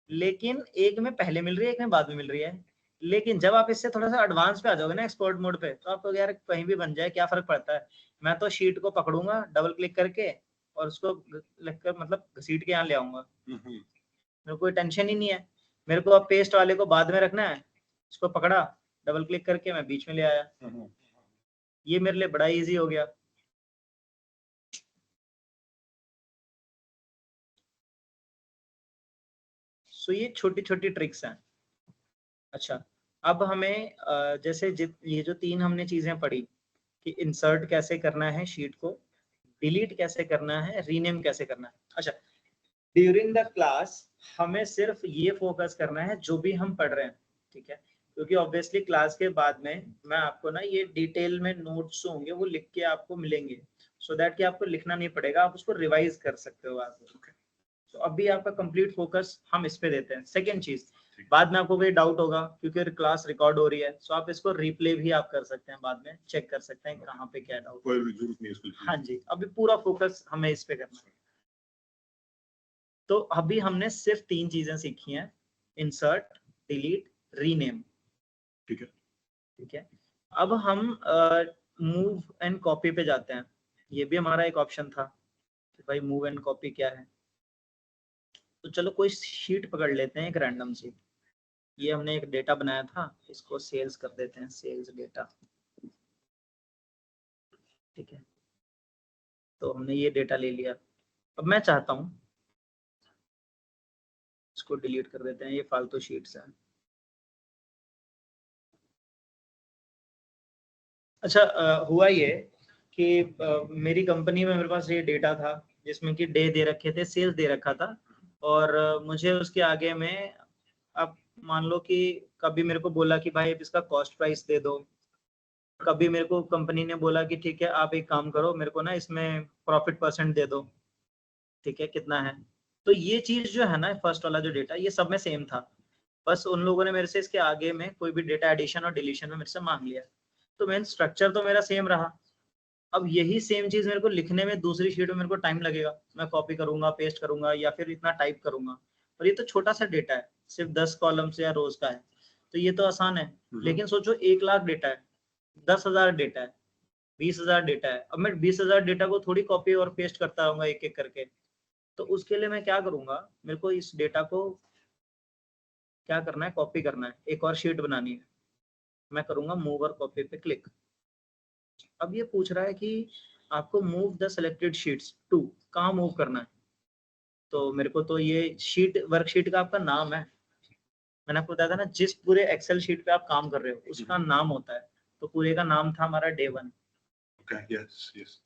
लेकिन एक में पहले मिल रही है, एक में बाद में मिल रही है। लेकिन जब आप इससे थोड़ा सा एडवांस पे आ जाओगे ना, एक्सपोर्ट मोड पे, तो आपको यार कहीं भी बन जाए क्या फर्क पड़ता है। मैं तो शीट को पकड़ूंगा डबल क्लिक करके और उसको लगकर मतलब घसीट के यहाँ ले आऊंगा, मेरे को कोई टेंशन ही नहीं है। मेरे को अब पेस्ट वाले को बाद में रखना है, इसको पकड़ा, डबल क्लिक करके मैं बीच में ले आया, ये मेरे लिए बड़ा इजी हो गया। सो ये छोटी छोटी ट्रिक्स हैं। अच्छा, अब हमें जैसे ये जो 3 हमने चीजें पढ़ी कि इंसर्ट कैसे करना है शीट को, डिलीट कैसे करना है, रीनेम कैसे करना है। अच्छा, ड्यूरिंग द क्लास हमें सिर्फ ये फोकस करना है जो भी हम पढ़ रहे हैं, ठीक है। क्योंकि ऑब्वियसली क्लास के बाद में मैं आपको ना ये डिटेल में नोट्स होंगे वो लिख के आपको मिलेंगे, सो दैट कि आपको लिखना नहीं पड़ेगा, आप उसको रिवाइज कर सकते हो आप। तो अभी आपका कंप्लीट फोकस हम इस पे देते हैं। सेकेंड चीज, बाद में आपको कोई डाउट होगा क्योंकि क्लास रिकॉर्ड हो रही है, सो आप इसको रिप्ले भी आप कर सकते हैं, बाद में चेक कर सकते हैं कहाँ पे क्या डाउट। कोई भी जरूरत नहीं इसको। हाँ जी, अभी पूरा फोकस हमें इस पे करना है। तो अभी हमने सिर्फ 3 चीजें सीखी हैं, इंसर्ट, डिलीट, रीनेम। ठीक है, ठीक है, अब हम मूव एंड कॉपी पे जाते हैं। ये भी हमारा एक ऑप्शन था कि भाई मूव एंड कॉपी क्या है। तो चलो कोई शीट पकड़ लेते हैं एक रैंडम सी। ये हमने एक डेटा बनाया था, इसको सेल्स कर देते हैं, सेल्स डेटा। ठीक है, तो हमने ये डेटा ले लिया। अब मैं चाहता हूँ इसको डिलीट कर देते हैं, ये फालतू शीट्स है। अच्छा, हुआ ये कि मेरी कंपनी में मेरे पास ये डेटा था जिसमें कि डे दे रखे थे, सेल्स दे रखा था, और मुझे उसके आगे में अब मान लो कि कभी मेरे को बोला कि भाई इसका कॉस्ट प्राइस दे दो, कभी मेरे को कंपनी ने बोला कि ठीक है आप एक काम करो, मेरे को ना इसमें प्रॉफिट परसेंट दे दो। ठीक है, कितना है। तो ये चीज जो है ना, फर्स्ट वाला जो डेटा, ये सब में सेम था, बस उन लोगों ने मेरे से इसके आगे में कोई भी डेटा एडिशन और डिलीशन में मेरे से मांग लिया। तो मेन स्ट्रक्चर तो मेरा सेम रहा। अब यही सेम चीज मेरे को लिखने में दूसरी शीट में मेरे को टाइम लगेगा, मैं कॉपी करूंगा, पेस्ट करूंगा, या फिर इतना टाइप करूंगा। और ये तो छोटा सा डेटा है, सिर्फ 10 कॉलम्स या रोज का है, तो ये तो आसान है। लेकिन सोचो 1 लाख डेटा है, 10,000 डेटा है, 20,000 डेटा है। अब मैं 20,000 डेटा को थोड़ी कॉपी और पेस्ट करता रहूंगा एक एक करके। तो उसके लिए मैं क्या करूंगा, मेरे को इस डेटा को क्या करना है, कॉपी करना है, एक और शीट बनानी है। मैं करूंगा मूव और कॉपी पे क्लिक। अब ये पूछ रहा है कि आपको move the selected sheets to, कहाँ मूव करना है। तो मेरे को तो ये शीट, वर्कशीट का आपका नाम है, मैंने आपको बताया था ना, जिस पूरे एक्सेल शीट पे आप काम कर रहे हो उसका नाम होता है। तो पूरे का नाम था हमारा डे 1। यस यस,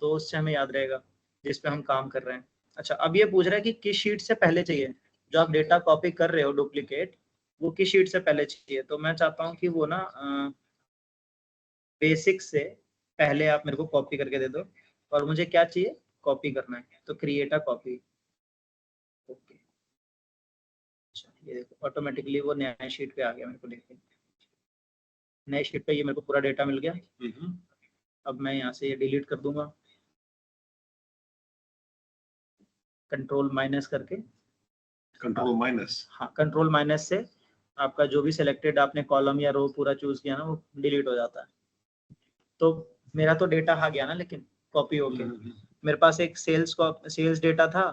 तो उससे हमें याद रहेगा जिस पे हम काम कर रहे हैं। अच्छा, अब ये पूछ रहा है कि किस शीट से पहले चाहिए, जो आप डेटा कॉपी कर रहे हो डुप्लीकेट, वो किस शीट से पहले चाहिए। तो मैं चाहता हूँ कि वो ना बेसिक से पहले आप मेरे को कॉपी करके दे दो, और मुझे क्या चाहिए, कॉपी करना है, तो क्रिएट अ कॉपी। ओके, अच्छा ये देखो ऑटोमेटिकली वो नया शीट पे आ गया, मेरे को देखिए नए शीट पे ये मेरे को पूरा डेटा मिल गया। अब मैं यहाँ से ये डिलीट कर दूंगा, कंट्रोल माइनस करके। कंट्रोल माइनस, हाँ, कंट्रोल माइनस से आपका जो भी सिलेक्टेड आपने कॉलम या रो पूरा चूज किया ना, वो डिलीट हो जाता है। तो मेरा तो डेटा आ गया ना, लेकिन कॉपी होके मेरे पास एक सेल्स डेटा था,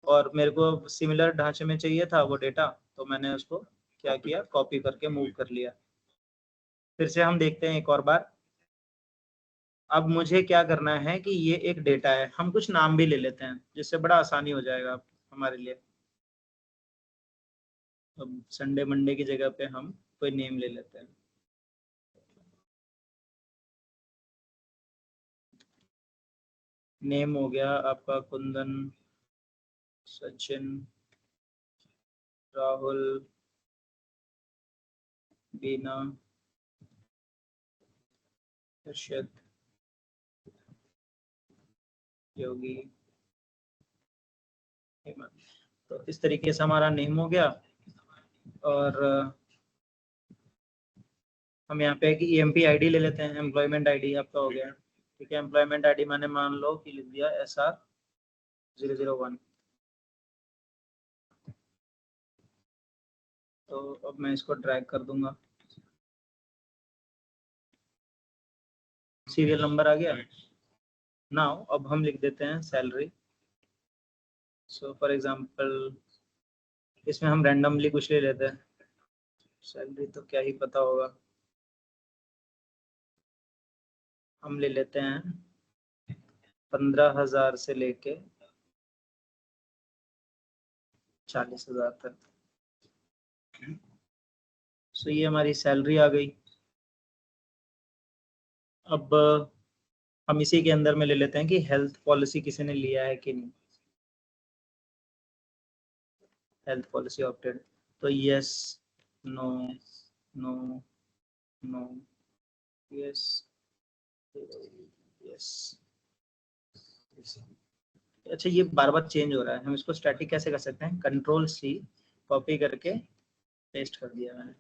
और मेरे को सिमिलर ढांचे में चाहिए था वो डेटा, तो मैंने उसको क्या किया, कॉपी करके मूव कर लिया। फिर से हम देखते हैं एक और बार। अब मुझे क्या करना है कि ये एक डेटा है, हम कुछ नाम भी ले लेते हैं जिससे बड़ा आसानी हो जाएगा हमारे लिए। अब संडे मंडे की जगह पे हम कोई नेम ले लेते हैं। नेम हो गया आपका कुंदन, सचिन, राहुल, बीना, हर्षद, योगी, हेमंत। तो इस तरीके से हमारा नेम हो गया। और हम यहाँ पे कि EMP ID ले लेते हैं, एम्प्लॉयमेंट ID आपका हो गया। ठीक है, एम्प्लॉयमेंट ID मैंने मान लो कि लिख दिया SR001। तो अब मैं इसको ड्रैग कर दूंगा, सीरियल नंबर आ गया। नाउ अब हम लिख देते हैं सैलरी। सो फॉर एग्जांपल इसमें हम रैंडमली कुछ ले लेते हैं, सैलरी तो क्या ही पता होगा, हम ले लेते हैं 15,000 से लेके 40,000 तक। सो ये हमारी सैलरी आ गई। अब हम इसी के अंदर में ले लेते हैं कि हेल्थ पॉलिसी किसी ने लिया है कि नहीं, हेल्थ पॉलिसी ऑप्टेड, तो yes, no, no no yes yes. अच्छा ये बार बार चेंज हो रहा है, हम इसको स्टैटिक कैसे कर सकते हैं? कंट्रोल सी कॉपी करके पेस्ट कर दिया मैंने,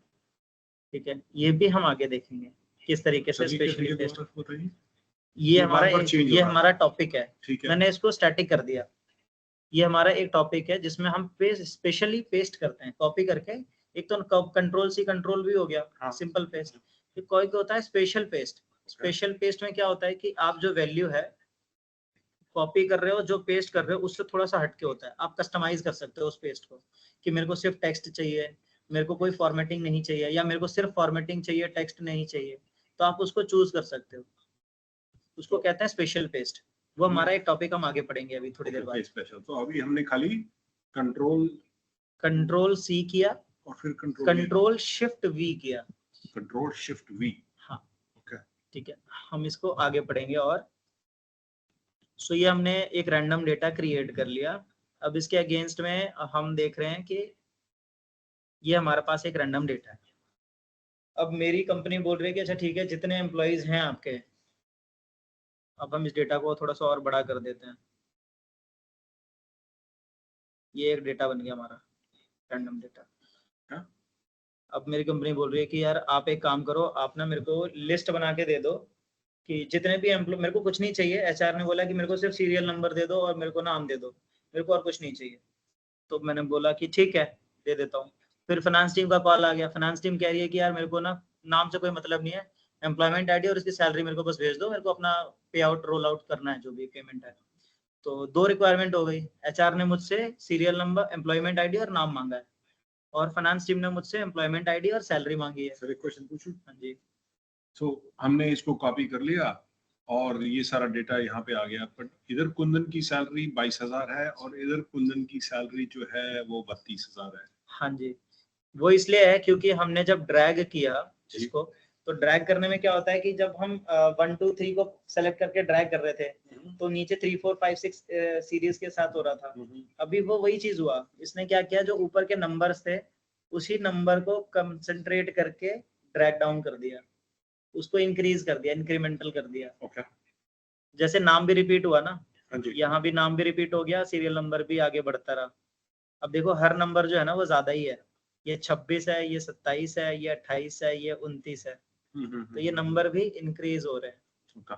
ठीक है। ये भी हम आगे देखेंगे किस तरीके से स्पेशली पेस्ट। ये हमारा ये हमारा टॉपिक है, मैंने इसको स्टैटिक कर दिया। ये हमारा एक टॉपिक है जिसमें हम स्पेशली पेस्ट करते हैं कॉपी करके। एक तो कंट्रोल सी कंट्रोल भी हो गया, हाँ। Simple paste. कोई को होता है स्पेशल पेस्ट। स्पेशल पेस्ट में क्या होता है कि आप जो वैल्यू है कॉपी कर रहे हो, जो पेस्ट कर रहे हो उससे थोड़ा सा हटके होता है। आप कस्टमाइज कर सकते हो उस पेस्ट को कि मेरे को सिर्फ टेक्स्ट चाहिए, मेरे को कोई फॉर्मेटिंग नहीं चाहिए, या मेरे को सिर्फ फॉर्मेटिंग चाहिए टेक्स्ट नहीं चाहिए, तो आप उसको चूज कर सकते हो। उसको कहते हैं स्पेशल पेस्ट। वो हमारा एक टॉपिक हम आगे पढ़ेंगे अभी थोड़ी देर बाद। स्पेशल तो अभी हमने खाली कंट्रोल सी किया और फिर कंट्रोल शिफ्ट वी किया। कंट्रोल शिफ्ट वी, हाँ ओके ठीक है, हम इसको आगे पढ़ेंगे। और सो ये हमने एक रैंडम डेटा क्रिएट कर लिया। अब इसके अगेंस्ट में हम देख रहे हैं कि ये हमारे पास एक रैंडम डेटा है। अब मेरी कंपनी बोल रही है कि अच्छा ठीक है, जितने एम्प्लॉइज हैं आपके, अब हम इस डेटा को थोड़ा सा और बड़ा कर देते हैं। ये एक डेटा बन गया हमारा रैंडम डेटा। अब मेरी कंपनी बोल रही है कि यार आप एक काम करो, आप ना मेरे को लिस्ट बना के दे दो कि जितने भी एम्प्लॉय, मेरे को कुछ नहीं चाहिए। एचआर ने बोला कि मेरे को सिर्फ सीरियल नंबर दे दो और मेरे को नाम दे दो, मेरे को और कुछ नहीं चाहिए। तो मैंने बोला कि ठीक है दे देता हूँ। फिर फाइनेंस टीम का कॉल आ गया। फाइनेंस टीम कह रही है कि यार मेरे को ना नाम से कोई मतलब नहीं है, एम्प्लॉयमेंट आईडी और इसकी सैलरी मेरे को बस भेज दो, मेरे को अपना पे आउट रोल आउट करना है जो भी पेमेंट है। तो दो रिक्वायरमेंट हो गई। एचआर ने मुझसे सीरियल नंबर, एम्प्लॉयमेंट आईडी और नाम मांगा है, और फाइनेंस टीम ने मुझसे एम्प्लॉयमेंट आईडी और सैलरी मांगी है। सर एक क्वेश्चन पूछूं? हाँ जी। तो हमने इसको कॉपी कर लिया और ये सारा डेटा यहाँ पे आ गया, बट इधर कुंदन की सैलरी 22,000 है और इधर कुंदन की सैलरी जो है वो 32,000 है। हाँ जी, वो इसलिए है क्योंकि हमने जब ड्रैग किया इसको, तो ड्रैग करने में क्या होता है कि जब हम 1 2 3 को सेलेक्ट करके ड्रैग कर रहे थे तो नीचे 3 4 5 6 सीरीज के साथ हो रहा था। अभी वो वही चीज हुआ। इसने क्या किया, जो ऊपर के नंबर्स थे उसी नंबर को कंसंट्रेट करके ड्रैग डाउन कर दिया, उसको इंक्रीज कर दिया, इंक्रीमेंटल कर दिया। okay. जैसे नाम भी रिपीट हुआ ना, यहाँ भी नाम भी रिपीट हो गया, सीरियल नंबर भी आगे बढ़ता रहा। अब देखो हर नंबर जो है ना वो ज्यादा ही है। ये 26 है, ये 27 है, ये 28 है, ये 29 है। तो ये नंबर भी इंक्रीज हो रहे हैं।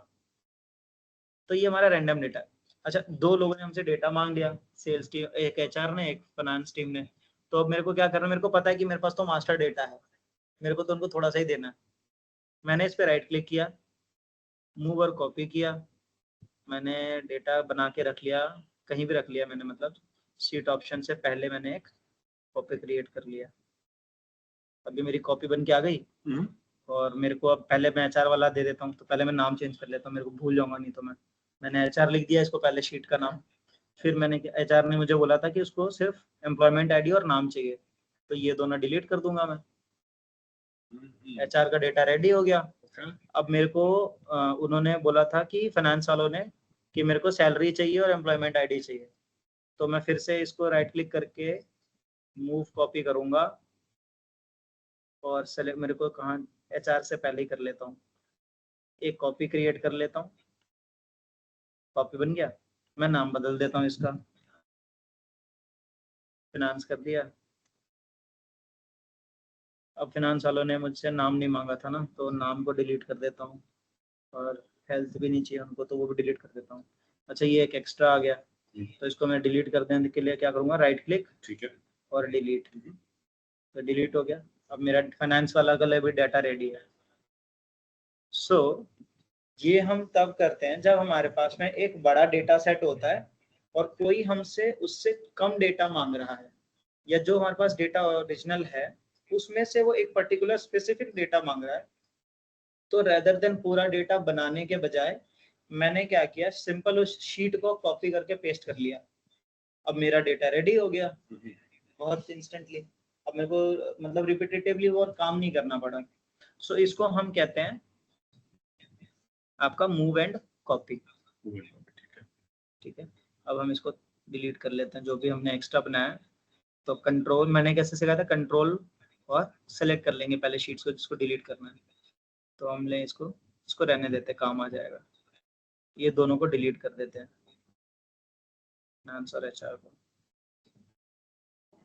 तो ये हमारा रैंडम डेटा। अच्छा, दो लोगों ने हमसे डेटा मांग लिया, सेल्स टीम, एक एचआर ने, एक फाइनेंस टीम ने। तो अब मेरे को क्या करना है, मेरे को पता है कि मेरे पास तो मास्टर डेटा है, मेरे को तो उनको थोड़ा सा ही देना है। मैंने इस पे राइट क्लिक किया, मूव और कॉपी किया, मैंने डेटा बना के रख लिया, कहीं भी रख लिया मैंने, मतलब शीट ऑप्शन से पहले मैंने एक कॉपी क्रिएट कर लिया। अभी मेरी कॉपी बन के आ गई। और मेरे को अब पहले मैं एचआर वाला दे देता हूँ, तो पहले मैं नाम चेंज कर लेता हूँ, मेरे को भूल जाऊंगा नहीं तो। मैंने एचआर लिख दिया इसको पहले, शीट का नाम। फिर मैंने, एचआर ने मुझे बोला था कि उसको सिर्फ एम्प्लॉयमेंट आईडी और नाम चाहिए, तो ये दोनों डिलीट कर दूंगा मैं। एचआर का डेटा रेडी हो गया। अब मेरे को उन्होंने बोला था कि फाइनेंस वालों ने कि मेरे को सैलरी चाहिए और एम्प्लॉयमेंट आईडी चाहिए। तो मैं फिर से इसको राइट क्लिक करके मूव कॉपी करूंगा और सेलेक्ट, मेरे को कहाँ, एचआर से पहले ही कर लेता हूँ, एक कॉपी क्रिएट कर लेता हूँ। कॉपी बन गया, मैं नाम बदल देता हूँ इसका, फाइनेंस कर दिया। अब फाइनेंस वालों ने मुझसे नाम नहीं मांगा था ना, तो नाम को डिलीट कर देता हूँ, और हेल्थ भी नहीं चाहिए उनको तो वो भी डिलीट कर देता हूँ। अच्छा, ये एक एक्स्ट्रा आ गया, तो इसको मैं डिलीट कर देने के लिए क्या करूँगा, राइट क्लिक, ठीक है, और डिलीट। तो डिलीट हो गया। अब मेरा फाइनेंस वाला का भी डाटा रेडी है। सो ये हम तब करते हैं जब हमारे पास में एक बड़ा डेटा सेट होता है और कोई हमसे उससे कम डेटा मांग रहा है, या जो हमारे पास डेटा ओरिजिनल है उसमें से वो एक पर्टिकुलर स्पेसिफिक डेटा मांग रहा है। तो रेदर देन पूरा डेटा बनाने के बजाय मैंने क्या किया, सिंपल उस शीट को कॉपी करके पेस्ट कर लिया। अब मेरा डेटा रेडी हो गया बहुत इंस्टेंटली। अब मेरे को मतलब रिपीटेटिवली और काम नहीं करना पड़ा। सो इसको हम कहते हैं आपका मूव एंड कॉपी। ठीक है, अब हम इसको डिलीट कर लेते हैं जो भी हमने एक्स्ट्रा बनाया। तो कंट्रोल, मैंने कैसे सिखाया था, कंट्रोल और सेलेक्ट कर लेंगे पहले शीट्स को जिसको डिलीट करना है। तो हम ले इसको रहने देते, काम आ जाएगा। ये दोनों को डिलीट कर देते हैं, आंसर HR को।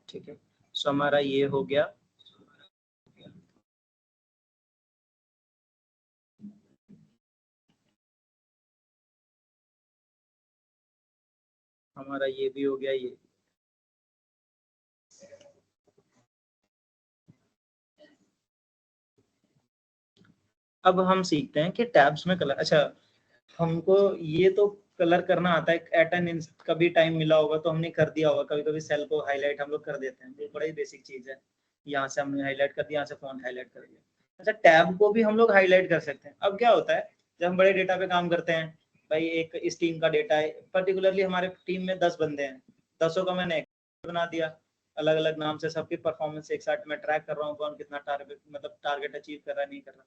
ठीक है, सो हमारा ये हो गया। हमारा ये भी हो गया ये। अब हम सीखते हैं कि टैब्स में कलर। अच्छा, हमको ये तो कलर करना आता है एट एन कभी टाइम मिला होगा तो हमने कर दिया होगा, कभी कभी सेल को हाईलाइट हम लोग कर देते हैं, ये बड़ा ही बेसिक चीज है। यहाँ से हमने हाईलाइट कर दिया, यहाँ से फॉन्ट हाईलाइट कर दिया। अच्छा, टैब को भी हम लोग हाईलाइट कर सकते हैं। अब क्या होता है जब हम बड़े डेटा पे काम करते हैं, भाई एक इस टीम का डेटा है, पर्टिकुलरली हमारे टीम में 10 बंदे हैं, 10 का मैंने बना दिया अलग अलग नाम से, सबकी परफॉर्मेंस एक साथ में ट्रैक कर रहा हूँ, कौन कितना टारगेट अचीव कर रहा है नहीं कर रहा।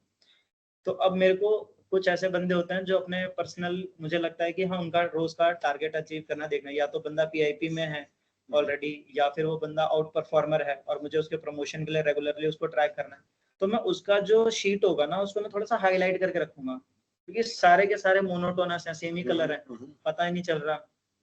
तो अब मेरे को कुछ ऐसे बंदे होते हैं जो अपने पर्सनल, मुझे लगता है कि हाँ उनका रोज का टारगेट अचीव करना देखना, या तो बंदा PIP में है ऑलरेडी, या फिर वो बंदा आउट परफॉर्मर है और मुझे उसके प्रमोशन के लिए रेगुलरली उसको ट्रैक करना है। तो मैं उसका जो शीट होगा ना उसको मैं थोड़ा सा हाईलाइट करके रखूंगा, क्योंकि सारे के सारे मोनोटोनस है, सेम ही कलर है, पता ही नहीं चल रहा।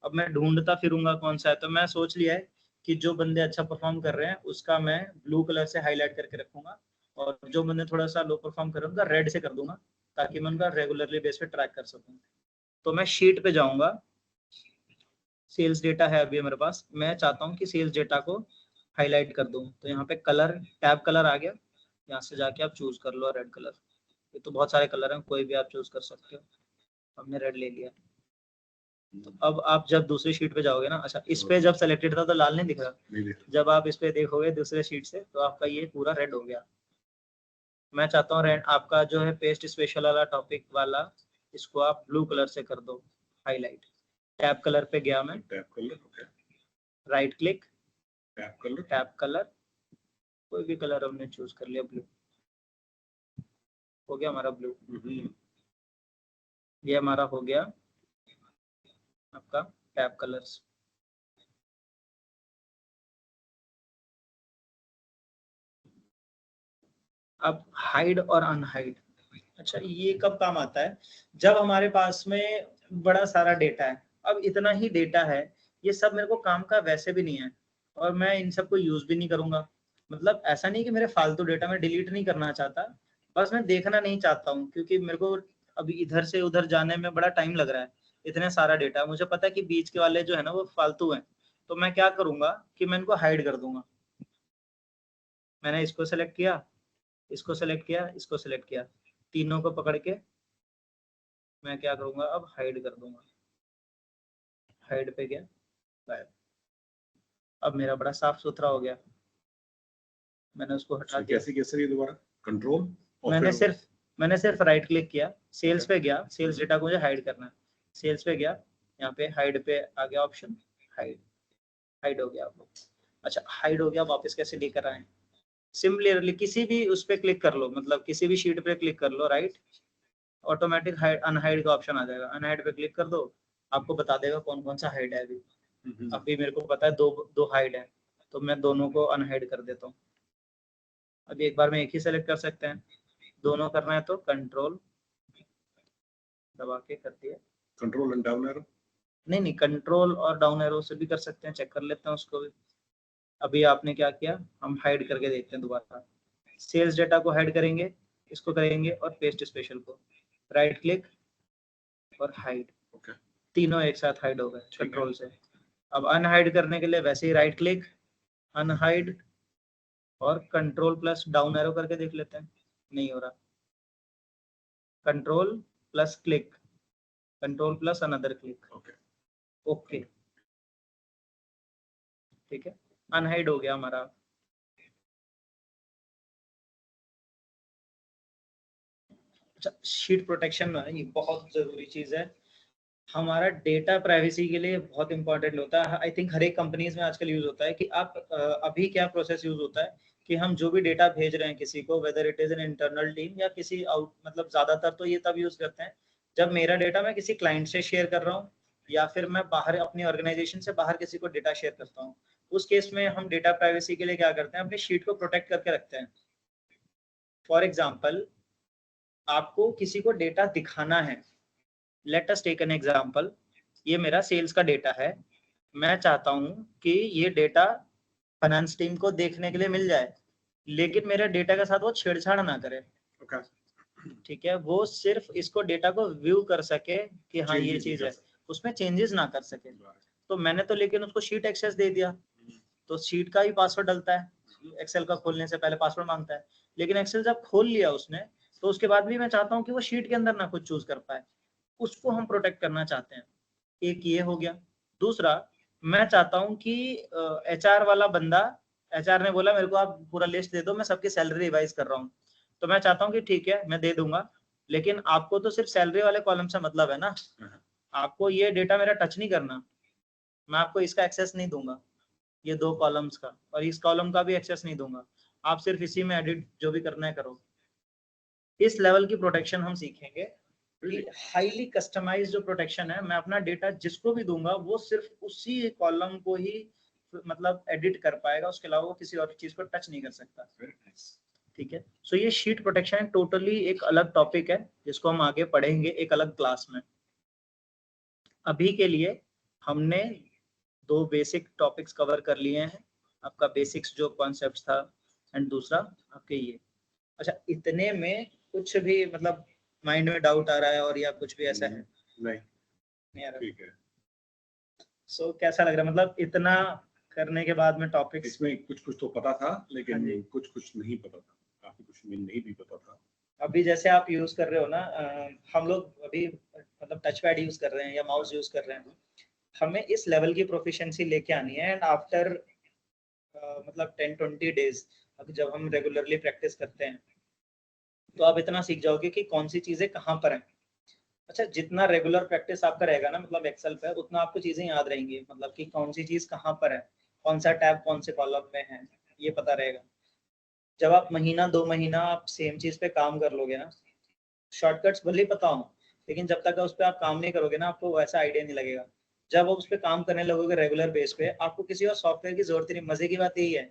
अब मैं ढूंढता फिरूंगा कौन सा है, तो मैं सोच लिया है कि जो बंदे अच्छा परफॉर्म कर रहे हैं उसका मैं ब्लू कलर से हाईलाइट करके रखूंगा, और जो मैंने थोड़ा सा लो परफॉर्म कर रहा हूँ उनका रेड से कर दूंगा, ताकि मैं उनका रेगुलरली बेस पे ट्रैक कर सकूं। तो मैं शीट पे जाऊंगा, सेल्स डेटा है अभी मेरे पास, मैं चाहता हूँ कि सेल्स डेटा को हाईलाइट कर दूं, तो यहाँ पे कलर, टैब कलर आ गया, यहाँ से जाके आप चूज कर लो रेड कलर। ये तो बहुत सारे कलर हैं, कोई भी आप चूज कर सकते हो। हमने रेड ले लिया। तो अब आप जब दूसरी शीट पे जाओगे ना, अच्छा इस पे जब सेलेक्टेड था तो लाल नहीं दिख रहा, जब आप इस पे देखोगे दूसरे शीट से तो आपका ये पूरा रेड हो गया। मैं चाहता हूँ रेड, आपका जो है पेस्ट स्पेशल वाला टॉपिक वाला, इसको आप ब्लू कलर से कर दो हाईलाइट। टैब कलर पे गया मैं, tab colour, okay, right click, tab colour, tab colour, कोई भी कलर हमने चूज कर लिया, ब्लू हो गया हमारा ब्लू। ये हमारा हो गया आपका टैब कलर्स। अब हाइड और अनहाइड। अच्छा, ये कब काम आता है, जब हमारे पास में बड़ा सारा डेटा है। अब इतना ही डेटा है, ये सब मेरे को काम का वैसे भी नहीं है, और मैं इन सबको यूज भी नहीं करूंगा। मतलब ऐसा नहीं कि मेरे फालतू डेटा में डिलीट नहीं करना चाहता, बस मैं देखना नहीं चाहता हूँ, क्योंकि मेरे को अभी इधर से उधर जाने में बड़ा टाइम लग रहा है। इतने सारा डेटा, मुझे पता है कि बीच के वाले जो है ना वो फालतू है, तो मैं क्या करूंगा कि मैं इनको हाइड कर दूंगा। मैंने इसको सेलेक्ट किया, इसको सेलेक्ट किया, इसको सेलेक्ट किया, तीनों को पकड़ के मैं क्या करूंगा अब हाइड कर दूंगा। हाइड पे गया, गायब। अब मेरा बड़ा साफ सुथरा हो गया, मैंने उसको हटा दिया। कैसे दोबारा कंट्रोल, मैंने सिर्फ राइट क्लिक किया, सेल्स पे गया, सेल्स डेटा को मुझे हाइड करना है, सेल्स पे गया, यहाँ पे हाइड पे आ गया ऑप्शन, हाइड, हाइड हो गया आप लोग। अच्छा, हाइड हो गया, वापस कैसे लेकर आए? सिमिलरली किसी भी उस पे क्लिक कर लो, मतलब किसी भी शीट पे क्लिक कर लो, राइट, ऑटोमेटिक हाइड अनहाइड का ऑप्शन आ जाएगा, अनहाइड पे क्लिक कर दो, आपको बता देगा कौन कौन सा हाइड है। अभी मेरे को पता है दो हाइड है, तो मैं दोनों को अनहाइड कर देता हूँ। अभी एक बार में एक ही सेलेक्ट कर सकते हैं, दोनों करना है तो कंट्रोल दबा के कर दिया। कंट्रोल एंड डाउन एरो, नहीं, कंट्रोल और डाउन एरो से भी कर सकते हैं, चेक कर लेते हैं उसको भी। अभी आपने क्या किया, हम हाइड करके देखते हैं दोबारा। सेल्स डेटा को हाइड करेंगे, इसको करेंगे, और पेस्ट स्पेशल को राइट क्लिक और हाइड, तीनों एक साथ हाइड हो गए कंट्रोल से। अब अनहाइड करने के लिए वैसे ही राइट क्लिक, अनहाइड, और कंट्रोल प्लस डाउन एरो करके देख लेते हैं, नहीं हो रहा। Control plus click, control plus another click, okay, ठीक है, अनहाइड हो गया हमारा। अच्छा, शीट प्रोटेक्शन ये बहुत जरूरी चीज है, हमारा डेटा प्राइवेसी के लिए बहुत इंपॉर्टेंट होता है। आई थिंक हर एक कंपनीज में आजकल यूज होता है कि आप अभी क्या प्रोसेस यूज होता है कि हम जो भी डेटा भेज रहे हैं किसी को, weather it is an internal team या किसी आउट, मतलब ज्यादातर तो ये तब यूज करते हैं जब मेरा डेटा मैं किसी क्लाइंट से शेयर कर रहा हूँ, या फिर मैं बाहर अपनी ऑर्गेनाइजेशन से बाहर किसी को डेटा शेयर करता हूँ। उस केस में हम डेटा प्राइवेसी के लिए क्या करते हैं, अपनी शीट को प्रोटेक्ट करके रखते हैं। फॉर एग्जाम्पल, आपको किसी को डेटा दिखाना है, let us take an example, ये मेरा सेल्स का डेटा है, मैं चाहता हूँ कि ये डेटा फाइनेंस टीम को देखने के लिए मिल जाए, लेकिन मेरे डेटा के साथ वो छेड़छाड़ ना करे। ठीक है, वो सिर्फ इसको डेटा को व्यू कर सके कि हाँ ये चीज है, उसमें चेंजेस ना कर सके। तो मैंने तो लेकिन उसको शीट एक्सेस दे दिया, तो शीट का ही पासवर्ड डलता है, एक्सेल का खोलने से पहले पासवर्ड मांगता है, लेकिन एक्सेल जब खोल लिया उसने, तो उसके बाद भी मैं चाहता हूँ कि वो शीट के अंदर ना कुछ चूज कर पाए, उसको हम प्रोटेक्ट करना चाहते हैं। एक ये हो गया। दूसरा, मैं चाहता हूँ कि HR वाला बंदा, HR ने बोला मेरे को आप पूरा लिस्ट दे दो, मैं सबकी सैलरी रिवाइज कर रहा हूँ, तो मैं चाहता हूँ कि ठीक है मैं दे दूंगा, लेकिन आपको तो सिर्फ सैलरी वाले कॉलम से मतलब है ना, आपको ये डेटा मेरा टच नहीं करना, मैं आपको इसका एक्सेस नहीं दूंगा, ये 2 कॉलम्स का, और इस कॉलम का भी एक्सेस नहीं दूंगा, आप सिर्फ इसी में एडिट जो भी करना है करो। इस लेवल की प्रोटेक्शन हम सीखेंगे कि हाईली कस्टमाइज जो प्रोटेक्शन है, मैं अपना डेटा जिसको भी दूंगा वो सिर्फ उसी कॉलम को ही मतलब एडिट कर पाएगा, उसके अलावा वो किसी और चीज को टच नहीं कर सकता। ठीक है, सो ये शीट प्रोटेक्शन टोटली एक अलग टॉपिक है जिसको हम आगे पढ़ेंगे एक अलग क्लास में। अभी के लिए हमने 2 बेसिक टॉपिक्स कवर कर लिए हैं, आपका बेसिक्स जो कॉन्सेप्ट था, एंड दूसरा आपके ये। अच्छा, इतने में कुछ भी मतलब माइंड में डाउट आ रहा है और या कुछ भी ऐसा है? नहीं आ रहा। ठीक है। सो कैसा लग रहा है, मतलब इतना करने के बाद में टॉपिक्स? इसमें कुछ तो पता था, लेकिन कुछ नहीं पता था, काफी कुछ नहीं भी पता था। अभी जैसे आप यूज कर रहे हो ना, हम लोग अभी मतलब टच पैड यूज कर रहे हैं या माउस यूज कर रहे हैं, हमें इस लेवल की प्रोफिशिएंसी लेके आनी है, एंड आफ्टर मतलब 10-20 डेज जब हम रेगुलरली प्रैक्टिस करते हैं, तो आप इतना सीख जाओगे कि कौन सी चीजें कहाँ पर हैं। अच्छा, जितना रेगुलर प्रैक्टिस आपका रहेगा ना, मतलब एक्सेल पे, उतना आपको चीजें याद रहेंगी, मतलब कि कौन सी चीज कहाँ पर है, कौन सा टैब कौन से कॉलम में है, ये पता रहेगा। जब आप महीना 2 महीना आप सेम चीज पे काम कर लोगे ना, शॉर्टकट्स भले ही पता हो, लेकिन जब तक उस पर आप काम नहीं करोगे ना, आपको वैसा आइडिया नहीं लगेगा। जब आप उस पर काम करने लगोगे रेगुलर बेस पे, आपको किसी और सॉफ्टवेयर की जरूरत नहीं। मजे की बात यही है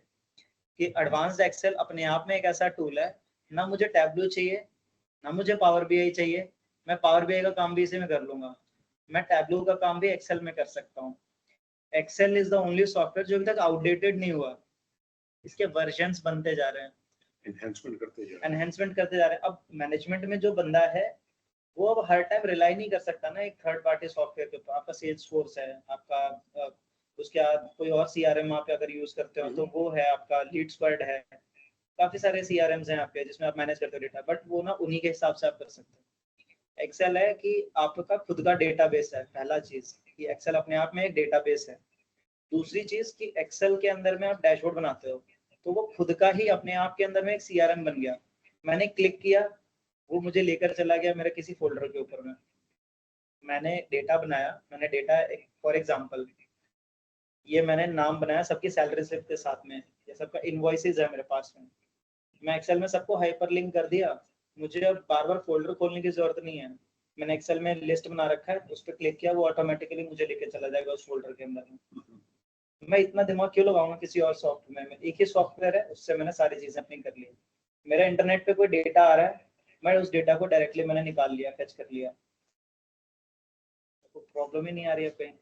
कि एडवांस्ड एक्सेल अपने आप में एक ऐसा टूल है, ना मुझे टैब्लू चाहिए, ना मुझे पावर बीआई चाहिए, मैं पावर बीआई का काम भी इसी में कर लूंगा, मैं टैब्लू का काम भी एक्सेल में कर सकता हूँ। Excel is the only software जो अभी तक आउटडेटेड नहीं हुआ, इसके वर्जन्स बनते जा रहे हैं, एनहेंसमेंट करते जा रहे हैं। अब मैनेजमेंट में जो बंदा है, वो अब हर टाइम रिलाई नहीं कर सकता ना एक थर्ड पार्टी सॉफ्टवेयर के ऊपर। आपका सेल्स फोर्स है, आपका उसके बाद कोई और CRM आप अगर यूज करते हो तो वो है, आपका लीड स्क्वाड है, काफी सारे CRMs हैं आपके जिसमें आप मैनेज करते हो डेटा, बट वो ना उन्हीं के हिसाब से आप कर सकते हो। एक्सेल है कि आपका खुद का डेटाबेस है, पहला चीज कि एक्सेल अपने आप में एक डेटाबेस है। दूसरी चीज कि एक्सेल के अंदर में आप डैशबोर्ड बनाते हो, तो वो खुद का ही अपने आप के अंदर में एक CRM बन गया। मैंने क्लिक किया, वो मुझे लेकर चला गया मेरे किसी फोल्डर के ऊपर में, मैंने डेटा बनाया, मैंने डेटा फॉर एग्जांपल ये मैंने नाम बनाया सबकी सैलरी स्लिप के साथ में, ये सबका इनवॉइसेस है मेरे पास में, मैं एक्सेल में सबको हाइपरलिंक कर दिया, मुझे अब बार बार फोल्डर खोलने की जरूरत नहीं है। मैंने एक्सेल में लिस्ट बना रखा है, उस पर क्लिक किया, वो ऑटोमेटिकली मुझे लेके चला जाएगा उस फोल्डर के अंदर में। मैं इतना दिमाग क्यों लगाऊंगा किसी और सॉफ्टवेयर में, एक ही सॉफ्टवेयर है, उससे मैंने सारी चीजें अपनी कर ली। मेरा इंटरनेट पे कोई डेटा आ रहा है, मैं उस डेटा को डायरेक्टली मैंने निकाल लिया, फेच कर लिया, तो प्रॉब्लम ही नहीं आ रही है कहीं।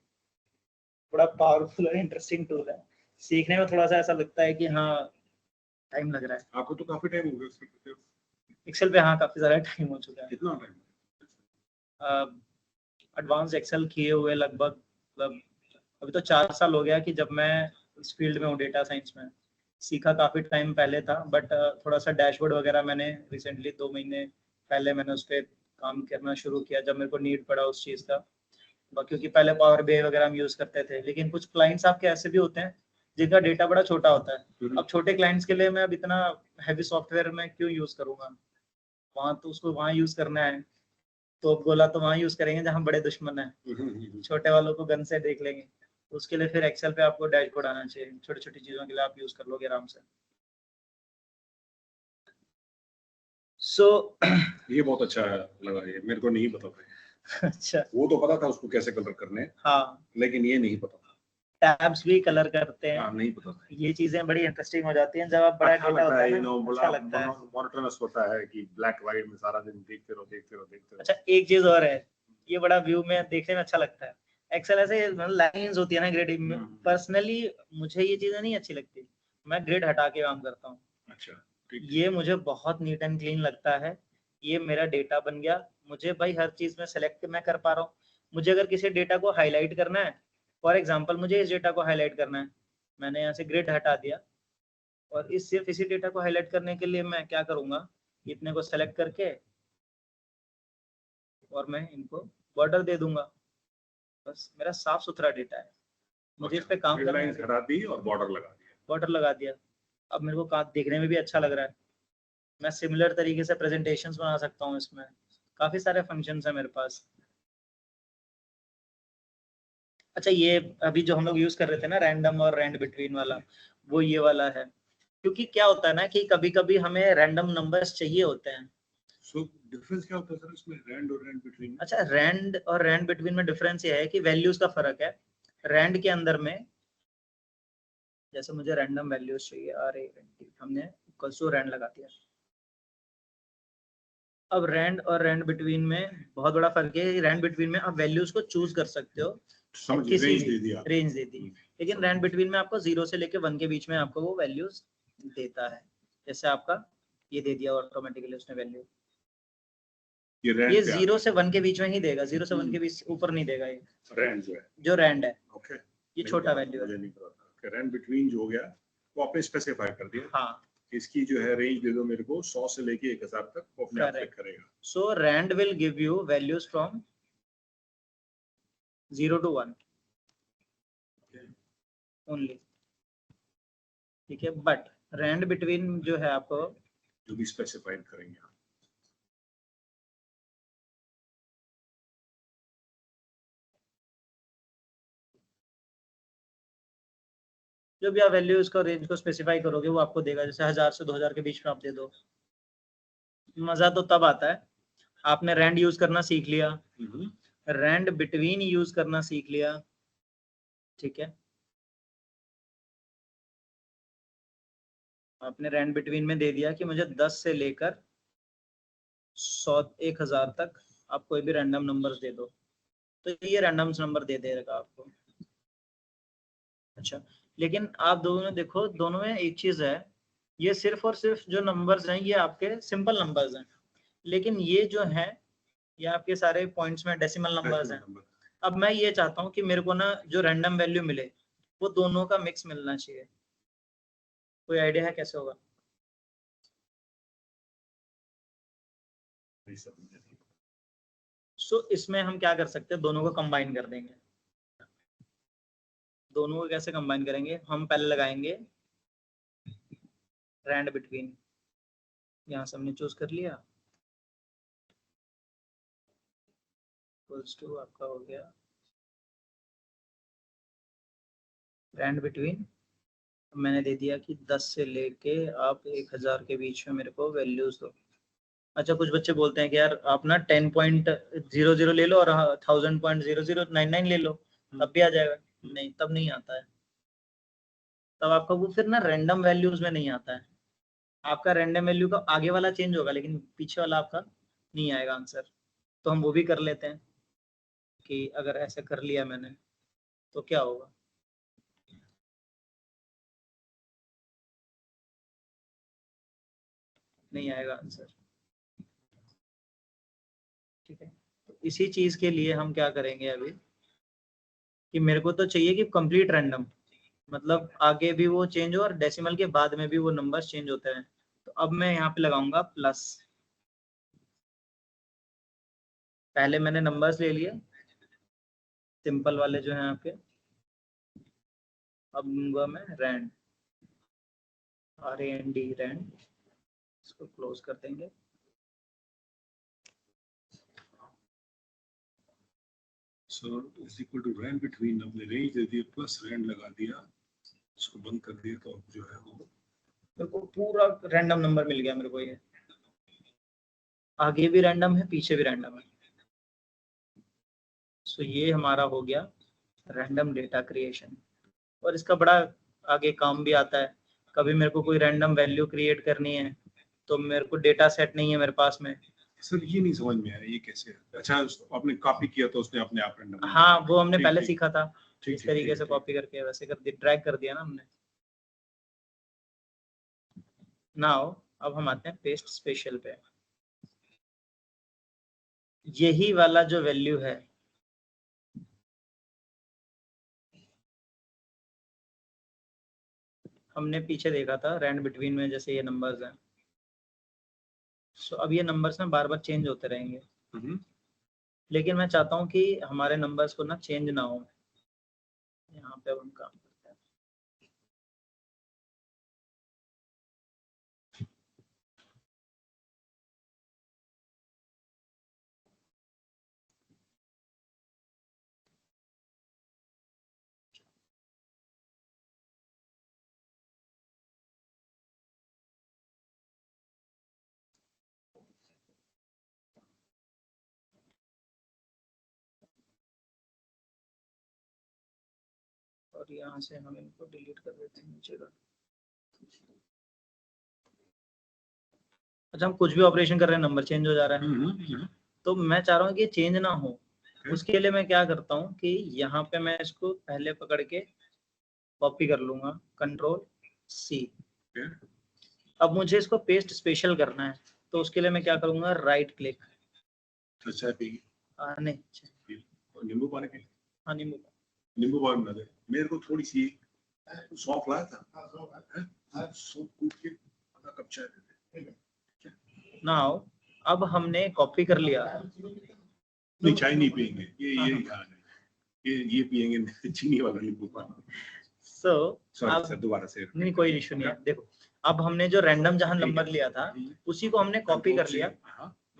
बड़ा पावरफुल और इंटरेस्टिंग टूल है, सीखने में थोड़ा सा ऐसा लगता है कि हाँ टाइम लग रहा है। आपको तो काफी टाइम हो गया एक्सेल पे? हाँ, काफी सारा टाइम हो चुका है। कितना टाइम? एडवांस एक्सेल किए हुए लगभग मतलब अभी तो 4 साल हो गया कि जब मैं इस फील्ड में हूँ, डेटा साइंस में। सीखा काफी टाइम पहले था, बट थोड़ा सा डैशबोर्ड वगैरह मैंने रिसेंटली 2 महीने पहले मैंने उस पर काम करना शुरू किया जब मेरे को नीड पड़ा उस चीज़ का। क्योंकि पहले पावर बीआई वगैरह हम यूज करते थे, लेकिन कुछ क्लाइंट्स आपके ऐसे भी होते हैं जिनका डेटा बड़ा छोटा होता है। अब छोटे क्लाइंट्स के लिए मैं अब इतना हैवी सॉफ्टवेयर में क्यों यूज करूंगा, वहां तो उसको वहां यूज करना है, तो बोला तो वहां यूज करेंगे जहां बड़े दुश्मन है, छोटे वालों को गन से देख लेंगे। तो उसके लिए फिर एक्सेल पे आपको डैशबोर्ड आना चाहिए, छोटी छोटी चीजों के लिए आप यूज कर लोगे आराम से। सो ये बहुत अच्छा लगा, ये मेरे को नहीं पता था। अच्छा, वो तो पता था उसको कैसे कलर करने हैं, हाँ, लेकिन ये नहीं पता था। टैब्स भी कलर करते हैं। नहीं पता था। ये चीजें बड़ी इंटरेस्टिंग हो जाती हैं जब आप बड़ा अच्छा डेटा होता है ना, बड़ा अच्छा लगता है। मोनोटोनस होता है कि ब्लैक व्हाइट में सारा दिन देखते रहो। अच्छा एक चीज और है, ये बड़ा व्यू में देखने में अच्छा लगता है। एक्सेल ऐसे लाइंस होती है ना ग्रिड में, पर्सनली मुझे ये चीजें नहीं अच्छी लगती, मैं ग्रिड हटा के काम करता हूँ। अच्छा ठीक। ये मुझे बहुत नीट एंड क्लीन लगता है, ये मेरा डेटा बन गया, मुझे भाई हर चीज में सेलेक्ट मैं कर पा रहा हूँ। मुझे अगर किसी डेटा को हाईलाइट करना है, फॉर एग्जांपल मुझे इस डेटा को हाईलाइट करना है, मैंने यहाँ से ग्रिड हटा दिया और सिर्फ इसी डेटा को हाईलाइट करने के लिए मैं क्या करूंगा, इतने को सेलेक्ट करके और मैं इनको बॉर्डर दे दूंगा, बस मेरा साफ सुथरा डेटा है। मुझे इस पे काम करना है, हटा दी और बॉर्डर लगा दिया, अब मेरे को काम देखने में भी अच्छा लग रहा है। मैं सिमिलर तरीके से प्रेजेंटेशंस बना सकता हूँ, इसमें काफी सारे फंक्शंस है मेरे पास। अच्छा ये अभी जो हम लोग यूज कर रहे थे ना रैंडम और रैंड बिटवीन वाला, वो ये वाला है, क्योंकि क्या होता है ना कि कभी कभी हमें रैंडम नंबर्स चाहिए होते हैं। सो डिफरेंस क्या होता है सर इसमें रैंड और रैंड बिटवीन? अच्छा रैंड और रैंड बिटवीन में डिफरेंस ये है कि वैल्यूज का फर्क है। रैंड के अंदर में जैसे मुझे रैंडम वैल्यूज चाहिए, अरे हमने इक्वल टू रैंड लगा दिया। अब रैंड और रैंड बिटवीन में बहुत बड़ा फर्क है, रैंड बिटवीन में आप वैल्यूज को चूज कर सकते हो, किसी भी रेंज दे दी, लेकिन रैंड बिटवीन में आपको 0 से लेके 1 के बीच में आपको वो वैल्यूज देता है। जैसे आपका ये दे दिया ऑटोमेटिकली उसने वैल्यू, ये 0 से 1 के बीच में ही देगा, 0 से 1 के बीच ऊपर नहीं देगा। ये रैंड जो रैंड है ओके, ये छोटा वैल्यू है। रैंड बिटवीन जो हो गया वो आपने स्पेसिफाई कर दिया। हाँ इसकी जो है रेंज दे दो मेरे को 100 से लेके 1000 तक, वो अपने आप चेक करेगा। So rand will give you values from 0 to 1 only, ठीक है। बट रैंड बिटवीन जो है आपको जो भी स्पेसिफाइड करेंगे आप, जो भी आप वैल्यू उसका रेंज को स्पेसिफाई करोगे वो आपको देगा। जैसे 1000 से 2000 के बीच में आप दे दो। मजा तो तब आता है आपने रैंड यूज करना सीख लिया, रैंड बिटवीन यूज करना सीख लिया, ठीक है। आपने रैंड बिटवीन में दे दिया कि मुझे 10 से लेकर 100 1000 तक आप कोई भी रैंडम नंबर्स दे दो, तो ये रैंडम नंबर दे देगा आपको। अच्छा लेकिन आप दोनों देखो, दोनों में एक चीज है, ये सिर्फ और सिर्फ जो नंबर्स हैं ये आपके सिंपल नंबर्स हैं, लेकिन ये जो है ये आपके सारे पॉइंट्स में डेसिमल नंबर्स हैं। अब मैं ये चाहता हूँ कि मेरे को ना जो रैंडम वैल्यू मिले वो दोनों का मिक्स मिलना चाहिए। कोई आइडिया है कैसे होगा? सो इसमें हम क्या कर सकते हैं, दोनों को कंबाइन कर देंगे। दोनों को कैसे कंबाइन करेंगे, हम पहले लगाएंगे रैंड बिटवीन, यहाँ से हमने चूज कर लिया, इक्वल्स टू आपका हो गया रैंड बिटवीन। मैंने दे दिया कि 10 से लेके आप 1000 के बीच में मेरे को वैल्यूज दो। अच्छा कुछ बच्चे बोलते हैं कि यार आप ना 10.00 ले लो और 1000.0099 ले लो, तब भी आ जाएगा। नहीं तब नहीं आता है, तब आपका वो फिर ना रैंडम वैल्यूज में नहीं आता है। आपका रैंडम वैल्यू का आगे वाला चेंज होगा लेकिन पीछे वाला आपका नहीं आएगा आंसर। तो हम वो भी कर लेते हैं कि अगर ऐसे कर लिया मैंने तो क्या होगा, नहीं आएगा आंसर, ठीक है। तो इसी चीज के लिए हम क्या करेंगे अभी कि मेरे को तो चाहिए कि कंप्लीट रैंडम, मतलब आगे भी वो चेंज हो और डेसिमल के बाद में भी वो नंबर्स चेंज होते हैं। तो अब मैं यहाँ पे लगाऊंगा प्लस, पहले मैंने नंबर्स ले लिए सिंपल वाले जो हैं आपके, अब लूंगा मैं रैंड, RAND रैंड, इसको क्लोज कर देंगे। So is equal to rand between, हमने रेंज दे दी प्लस रैंड लगा दिया, इसको बंद कर दिया तो जो है वो मेरे को पूरा रैंडम नंबर मिल गया। मेरे को ये आगे भी रैंडम है पीछे भी रैंडम है। सो ये हमारा हो गया रैंडम डेटा क्रिएशन। और इसका बड़ा आगे काम भी आता है। कभी मेरे को कोई रैंडम वैल्यू क्रिएट करनी है तो मेरे को डेटा सेट नहीं है मेरे पास में। सर ये नहीं समझ में आया, ये कैसे? अच्छा आपने कॉपी किया तो उसने अपने आप रैंडम। हाँ वो हमने ठीक, पहले ठीक, सीखा था, ठीक, इस ठीक, तरीके ठीक, से ठीक। कॉपी करके वैसे कर दिया, ड्रैग कर दिया ना हमने। नाउ अब हम आते हैं पेस्ट स्पेशल पे। यही वाला जो वैल्यू है हमने पीछे देखा था रैंड बिटवीन में, जैसे ये नंबर्स हैं। सो अब ये नंबर्स ना बार बार चेंज होते रहेंगे, लेकिन मैं चाहता हूँ कि हमारे नंबर्स को ना चेंज ना हो। यहाँ पे अब हम काम करते हैं। और यहाँ से हम इनको डिलीट कर देते हैं नीचे का। अच्छा हम कुछ भी ऑपरेशन कर रहे हैं नंबर चेंज हो जा रहा है, तो मैं चाह रहा हूँ कि चेंज ना हो। उसके लिए मैं क्या करता हूँ कि यहाँ पे मैं इसको पहले पकड़ के कॉपी कर लूंगा, कंट्रोल सी। अब मुझे इसको पेस्ट स्पेशल करना है, तो उसके लिए मैं क्या करूंगा, राइट क्लिक। नहीं नींबू पानी पी। हाँ नींबू पानी बना दे मेरे को, थोड़ी सी सौंफ लाया था, सौंफ कूट के आधा कप चाय दे दे। नाउ अब हमने कॉपी कर लिया। नहीं चाय नहीं पियेंगे, ये पियेंगे चीनी वाला नींबू पानी। सॉरी दोबारा से। नहीं कोई इशू नहीं है। देखो अब हमने जो रैंडम जहां नंबर लिया था उसी को हमने कॉपी कर लिया,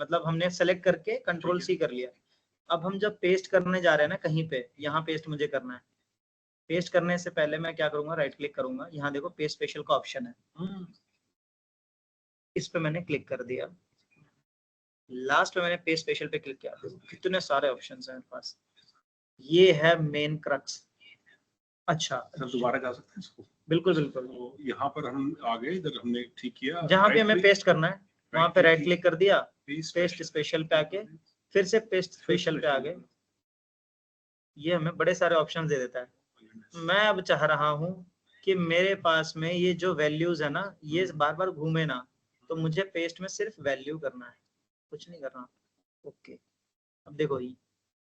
मतलब हमने सेलेक्ट करके कंट्रोल सी कर लिया। अब हम जब पेस्ट करने जा रहे हैं ना कहीं पे, यहाँ पेस्ट मुझे करना है। पेस्ट करने से पहले मैं क्या करूंगा, राइट क्लिक करूंगा, यहाँ देखो पेस्ट स्पेशल का ऑप्शन है, इस पे मैंने क्लिक कर दिया। लास्ट में मैंने पेस्ट स्पेशल पे क्लिक किया। देखो कितने सारे ऑप्शंस हैं मेरे पास, ये है मेन क्रक्स। अच्छा सर दोबारा जा सकते हैं इसको? बिल्कुल बिल्कुल। तो यहाँ पर हम आ गए, इधर हमने ठीक किया, जहाँ पे हमें पेस्ट करना है वहाँ पे राइट क्लिक कर दिया, पेस्ट स्पेशल पे आके फिर से पेस्ट स्पेशल पे आ गए। ये हमें बड़े सारे ऑप्शन दे देता है। मैं अब चाह रहा हूँ कि मेरे पास में ये जो वैल्यूज है ना ये बार बार घूमे ना, तो मुझे पेस्ट में सिर्फ वैल्यू करना है, कुछ नहीं करना। ओके अब देखो ये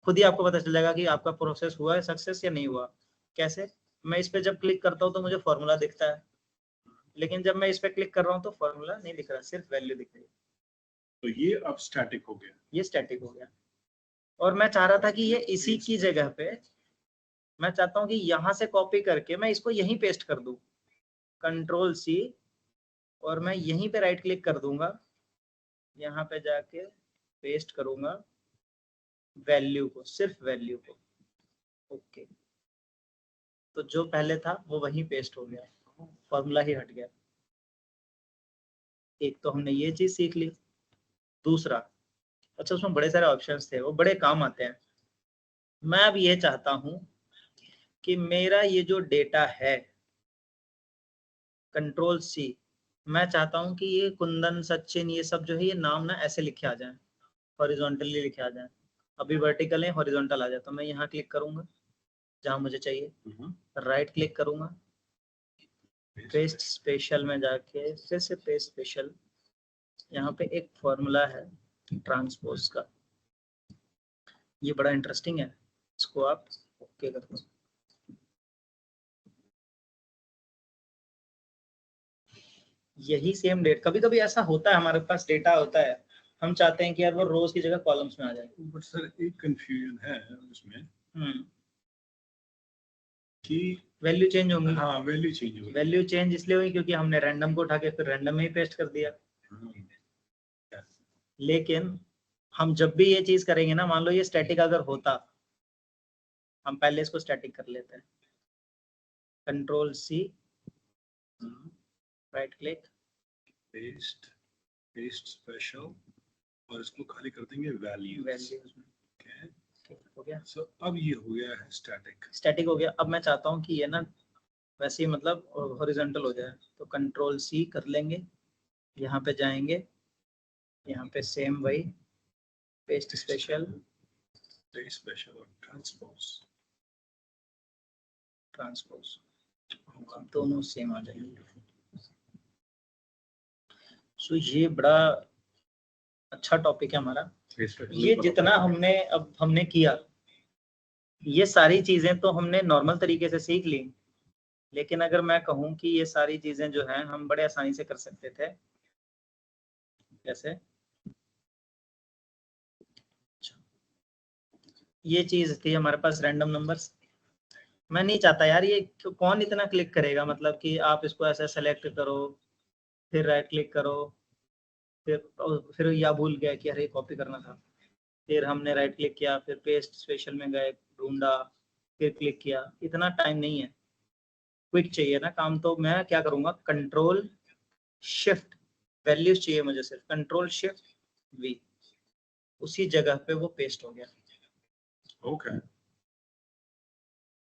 खुद ही आपको पता चल जाएगा कि आपका प्रोसेस हुआ है सक्सेस या नहीं हुआ। कैसे, मैं इस पे जब क्लिक करता हूँ तो मुझे फॉर्मूला दिखता है, लेकिन जब मैं इस पे क्लिक कर रहा हूँ तो फॉर्मूला नहीं दिख रहा, सिर्फ वैल्यू दिख रही है। तो ये अब स्टैटिक हो गया, ये स्टैटिक हो गया। और मैं चाह रहा था कि ये इसी की जगह पे मैं चाहता हूँ कि यहाँ से कॉपी करके मैं इसको यहीं पेस्ट कर दूं, कंट्रोल सी, और मैं यहीं पे राइट क्लिक कर दूंगा, यहाँ पे जाके पेस्ट करूंगा वैल्यू को, सिर्फ वैल्यू को। ओके तो जो पहले था वो वहीं पेस्ट हो गया, फॉर्मूला ही हट गया। एक तो हमने ये चीज सीख ली। दूसरा, अच्छा उसमें बड़े सारे ऑप्शंस थे, वो बड़े काम आते हैं। मैं अब ये चाहता हूं कि मेरा ये जो डेटा है, कंट्रोल सी, मैं चाहता हूं कि ये कुंदन सचिन ये सब जो है ये नाम ना ऐसे लिखे आ जाए, हॉरिजॉन्टली लिखे आ जाए। अभी वर्टिकल है, हॉरिजॉन्टल आ जाए, तो मैं यहाँ क्लिक करूंगा जहां मुझे चाहिए, राइट क्लिक करूंगा, पेस्ट स्पेशल में जाके फिर से पेस्ट स्पेशल। यहाँ पे एक फॉर्मूला है ट्रांसपोज का, ये बड़ा इंटरेस्टिंग है, इसको आप ओके कर दो। यही सेम डेट, कभी कभी ऐसा होता है हमारे पास डेटा होता है, हम चाहते हैं कि यार वो रोज की जगह कॉलम्स में आ जाए। बट सर एक कंफ्यूजन है उसमें कि वैल्यू चेंज होंगी। हाँ वैल्यू चेंज होगी। वैल्यू चेंज इसलिए हुई क्योंकि हमने रैंडम को उठा के फिर रैंडम में ही पेस्ट कर दिया। लेकिन हम जब भी ये चीज करेंगे ना, मान लो ये स्टैटिक अगर होता, हम पहले इसको स्टैटिक कर लेते हैं, control C, right click, paste special, और इसको खाली कर देंगे वैल्यूज। हो गया। सो अब ये हो गया है स्टैटिक। स्टैटिक हो गया। अब मैं चाहता हूँ कि ये ना वैसे ही मतलब हॉरिजॉन्टल हो जाए। तो कंट्रोल सी कर लेंगे, यहाँ पे जाएंगे, यहाँ पे सेम वही पेस्ट स्पेशल स्पेशल और ट्रांसपोज दोनों सेम आ जाएंगे। सो ये बड़ा अच्छा टॉपिक है हमारा। ये जितना हमने किया, ये सारी चीजें तो हमने नॉर्मल तरीके से सीख ली, लेकिन अगर मैं कहूँ कि ये सारी चीजें जो हैं हम बड़े आसानी से कर सकते थे। कैसे? ये चीज थी हमारे पास रैंडम नंबर्स। मैं नहीं चाहता यार, ये कौन इतना क्लिक करेगा, मतलब कि आप इसको ऐसे सेलेक्ट करो, फिर राइट क्लिक करो, फिर या भूल गया कि अरे कॉपी करना था, फिर हमने राइट क्लिक किया, फिर पेस्ट स्पेशल में गए, ढूंढा, फिर क्लिक किया। इतना टाइम नहीं है, क्विक चाहिए ना काम। तो मैं क्या करूंगा, कंट्रोल शिफ्ट, वैल्यूज चाहिए मुझे सिर्फ, कंट्रोल शिफ्ट वी, उसी जगह पे वो पेस्ट हो गया। ओके।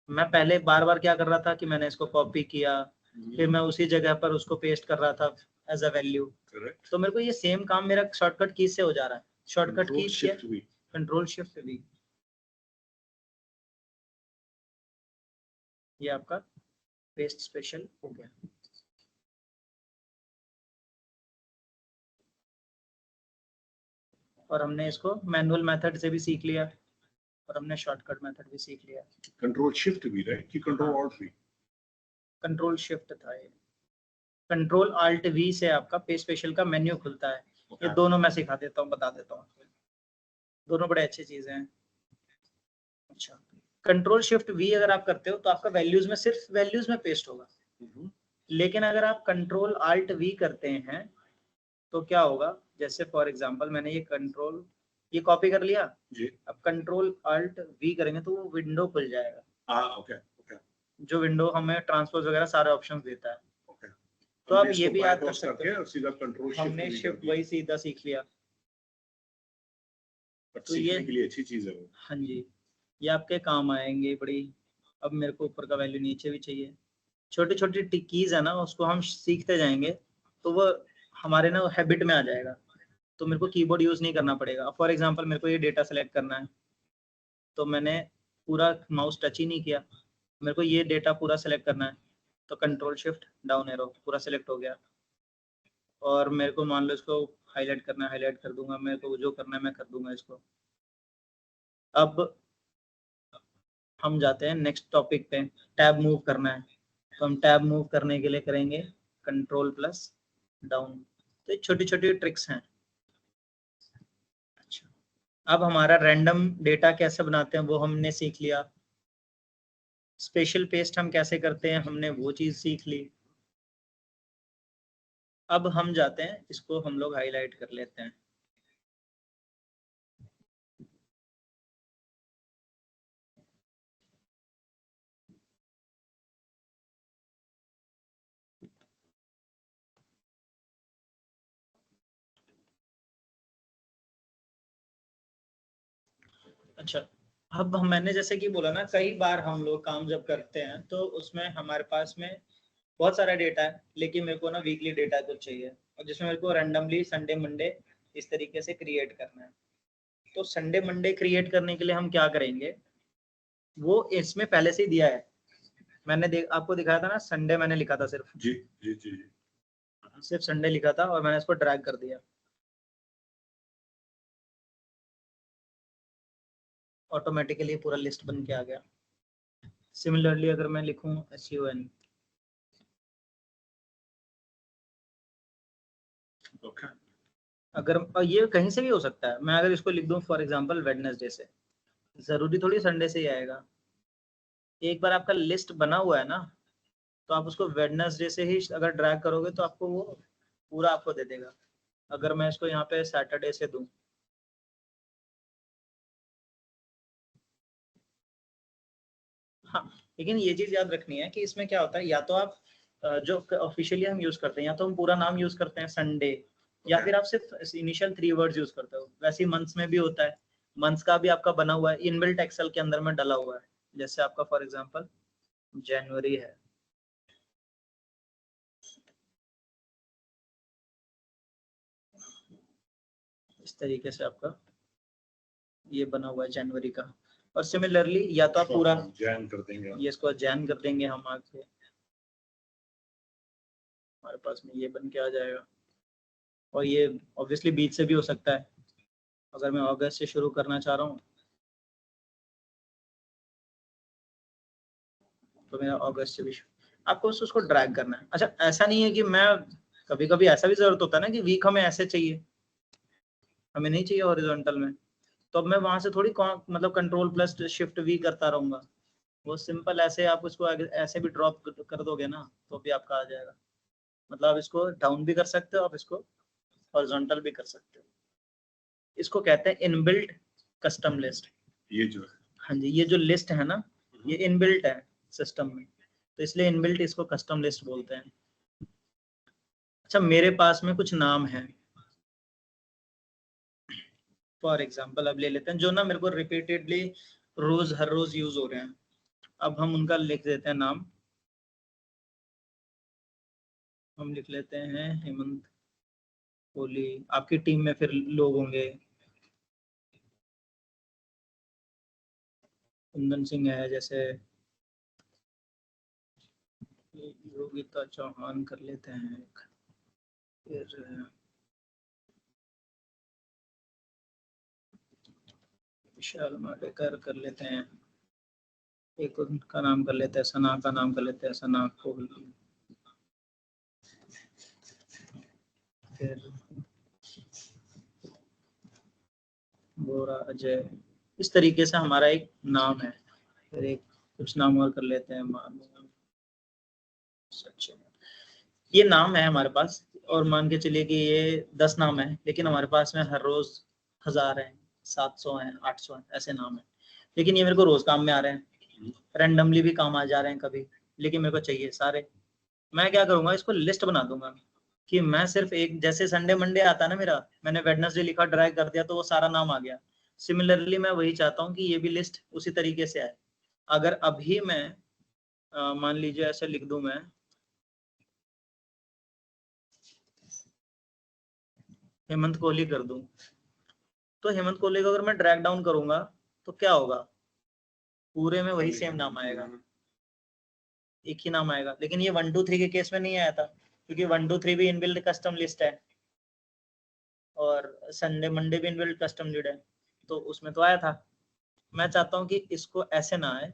मैं पहले बार बार क्या कर रहा था कि मैंने इसको कॉपी किया, फिर मैं उसी जगह पर उसको पेस्ट कर रहा था एज अ वैल्यू। तो मेरे को ये सेम काम मेरा शॉर्टकट की से हो जा रहा है। शॉर्टकट की कंट्रोल शिफ्ट वी, ये आपका पेस्ट स्पेशल हो गया। और हमने इसको मैनुअल मेथड से भी सीख लिया, और हमने शॉर्टकट मेथड भी सीख लिया। कंट्रोल शिफ्ट वी राइट कि control alt we? Control shift था ये। कंट्रोल आल्ट वी से आपका पेस्ट स्पेशल का मेन्यू खुलता है। ये दोनों मैं सिखा देता हूँ, बता देता हूँ, दोनों बड़े अच्छी चीजें हैं। अच्छा, कंट्रोल शिफ्ट वी अगर आप करते हो तो आपका वैल्यूज में सिर्फ वैल्यूज में पेस्ट होगा। लेकिन अगर आप कंट्रोल आल्ट वी करते हैं तो क्या होगा, जैसे फॉर एग्जांपल मैंने ये कॉपी कर लिया जी। अब कंट्रोल आल्ट वी करेंगे तो वो विंडो खुल जाएगा। Okay okay. जो विंडो हमें ट्रांसपोज वगैरह सारे ऑप्शंस देता है। ओके। तो आप ये भी याद कर सकते हो, सीधा कंट्रोल हमने शिफ्ट वही सीधा सीख लिया। तो ये के लिए अच्छी चीज है। हाँ जी, ये आपके काम आएंगे बड़ी। अब मेरे को ऊपर का वैल्यू नीचे भी चाहिए। छोटी छोटी कीज है ना, उसको हम सीखते जाएंगे तो वो हमारे ना हैबिट में आ जाएगा। तो मेरे को कीबोर्ड यूज नहीं करना पड़ेगा। फॉर एग्जांपल मेरे को ये डेटा सेलेक्ट करना है, तो मैंने पूरा माउस टच ही नहीं किया, मेरे को ये डेटा पूरा सेलेक्ट करना है, तो कंट्रोल शिफ्ट डाउन एरो पूरा सेलेक्ट हो गया। और मेरे को मान लो इसको हाईलाइट करना है, हाईलाइट कर दूंगा, मेरे को जो करना है मैं कर दूंगा इसको। अब हम जाते हैं नेक्स्ट टॉपिक पे, टैब मूव करना है। तो हम टैब मूव करने के लिए करेंगे कंट्रोल प्लस डाउन। तो छोटी छोटी ट्रिक्स हैं। अच्छा, अब हमारा रैंडम डेटा कैसे बनाते हैं वो हमने सीख लिया। स्पेशल पेस्ट हम कैसे करते हैं हमने वो चीज सीख ली। अब हम जाते हैं, इसको हम लोग हाईलाइट कर लेते हैं। अच्छा, अब मैंने जैसे कि बोला ना, कई बार हम लोग काम जब करते हैं तो उसमें हमारे पास में बहुत सारा डेटा है, लेकिन मेरे को ना वीकली डेटा कुछ चाहिए, और जिसमें मेरे को रैंडमली संडे मंडे इस तरीके से क्रिएट करना है। तो संडे मंडे क्रिएट करने के लिए हम क्या करेंगे, वो इसमें पहले से ही दिया है। मैंने आपको दिखाया था ना, संडे मैंने लिखा था सिर्फ। जी जी जी जी, सिर्फ संडे लिखा था और मैंने इसको ड्रैग कर दिया, ऑटोमेटिकली पूरा लिस्ट बन के आ गया। सिमिलरली अगर मैं लिखूं SUN, ओके, अगर ये कहीं से भी हो सकता है, मैं अगर इसको लिख दूं फॉर एग्जांपल वेडनेसडे से, जरूरी थोड़ी संडे से ही आएगा। एक बार आपका लिस्ट बना हुआ है ना, तो आप उसको वेडनेसडे से ही अगर ड्रैग करोगे तो आपको वो पूरा आपको दे देगा। अगर मैं इसको यहाँ पे सैटरडे से दूं, हाँ, लेकिन ये चीज याद रखनी है कि इसमें क्या होता है, या तो आप जो ऑफिशियली हम यूज करते हैं, या तो हम पूरा नाम यूज करते हैं संडे, या फिर आप सिर्फ इनिशियल 3 वर्ड्स यूज करते हो। वैसे ही मंथ्स में भी होता है, मंथ्स का भी आपका बना हुआ है, इनबिल्ट एक्सेल के अंदर में डला हुआ है। जैसे आपका फॉर एग्जांपल जनवरी है, इस तरीके से आपका ये बना हुआ है जनवरी का। और सिमिलरली या तो आप पूरा जैन कर देंगे, ये इसको जैन कर देंगे हम आगे, हमारे पास में ये बन के आ जाएगा। और ये ऑब्वियसली बीच से भी हो सकता है, अगर मैं अगस्त से शुरू करना चाह रहा हूँ तो मेरा अगस्त से भी आपको उसको ड्रैग करना है। अच्छा, ऐसा नहीं है कि मैं कभी कभी ऐसा भी जरूरत होता है ना कि वीक हमें ऐसे चाहिए, हमें नहीं चाहिए हॉरिजॉन्टल में, तो अब मैं वहां से थोड़ी मतलब कंट्रोल प्लस शिफ्ट वी करता रहूंगा। वो सिंपल ऐसे आप उसको ऐसे भी ड्रॉप कर दोगे ना तो भी आपका आ जाएगा। मतलब आप इसको डाउन भी कर सकते हो, आप इसको हॉरिजॉन्टल भी कर सकते हो। इसको कहते हैं इनबिल्ट कस्टम लिस्ट। ये जो है, हाँ जी, ये जो लिस्ट है ना ये इनबिल्ट है सिस्टम में, तो इसलिए इनबिल्ट इसको कस्टम लिस्ट बोलते हैं। अच्छा, मेरे पास में कुछ नाम है, फॉर एग्जाम्पल अब ले लेते हैं जो ना मेरे को रिपीटेडली रोज हर रोज यूज हो रहे हैं। अब हम उनका लिख देते हैं नाम। हम लिख लेते हैं हेमंत कोहली। आपकी टीम में फिर लोग होंगे, कुंदन सिंह है जैसे, योगिता चौहान कर लेते हैं, फिर विशाल माडेकर कर लेते हैं, एक उनका नाम कर लेते हैं, सना का नाम कर लेते हैं, सना कोहली। फिर बोरा अजय, इस तरीके से हमारा एक नाम है। फिर एक कुछ नाम और कर लेते हैं, मानो सचिन। ये नाम है हमारे पास, और मान के चलिए कि ये 10 नाम है, लेकिन हमारे पास में हर रोज 1000 है, 700 है, 800 है, ऐसे नाम है। लेकिन ये मेरे को रोज काम में आ रहे हैं, रैंडमली भी काम आ जा रहे हैं कभी, लेकिन मेरे को चाहिए सारे। मैं क्या करूंगा, इसको लिस्ट बना दूंगा कि मैं सिर्फ एक, जैसे संडे मंडे आता है ना मेरा, मैंने वेडनेसडे लिखा, ड्रैग कर दिया तो वो सारा नाम आ गया। सिमिलरली मैं वही चाहता हूँ कि ये भी लिस्ट उसी तरीके से आए। अगर अभी मैं मान लीजिए ऐसे लिख दूं मैं, हेमंत कोहली कर दूं, तो हेमंत कोहली को अगर मैं ड्रैग डाउन करूंगा तो क्या होगा, पूरे में वही सेम नाम आएगा, एक ही नाम आएगा। लेकिन ये 1 2 3 के केस में नहीं आया था, क्योंकि 1 2 3 भी इनबिल्ट कस्टम लिस्ट है और संडे मंडे भी इनबिल्ट कस्टम लीड है, तो उसमें तो आया था। मैं चाहता हूँ कि इसको ऐसे ना आए,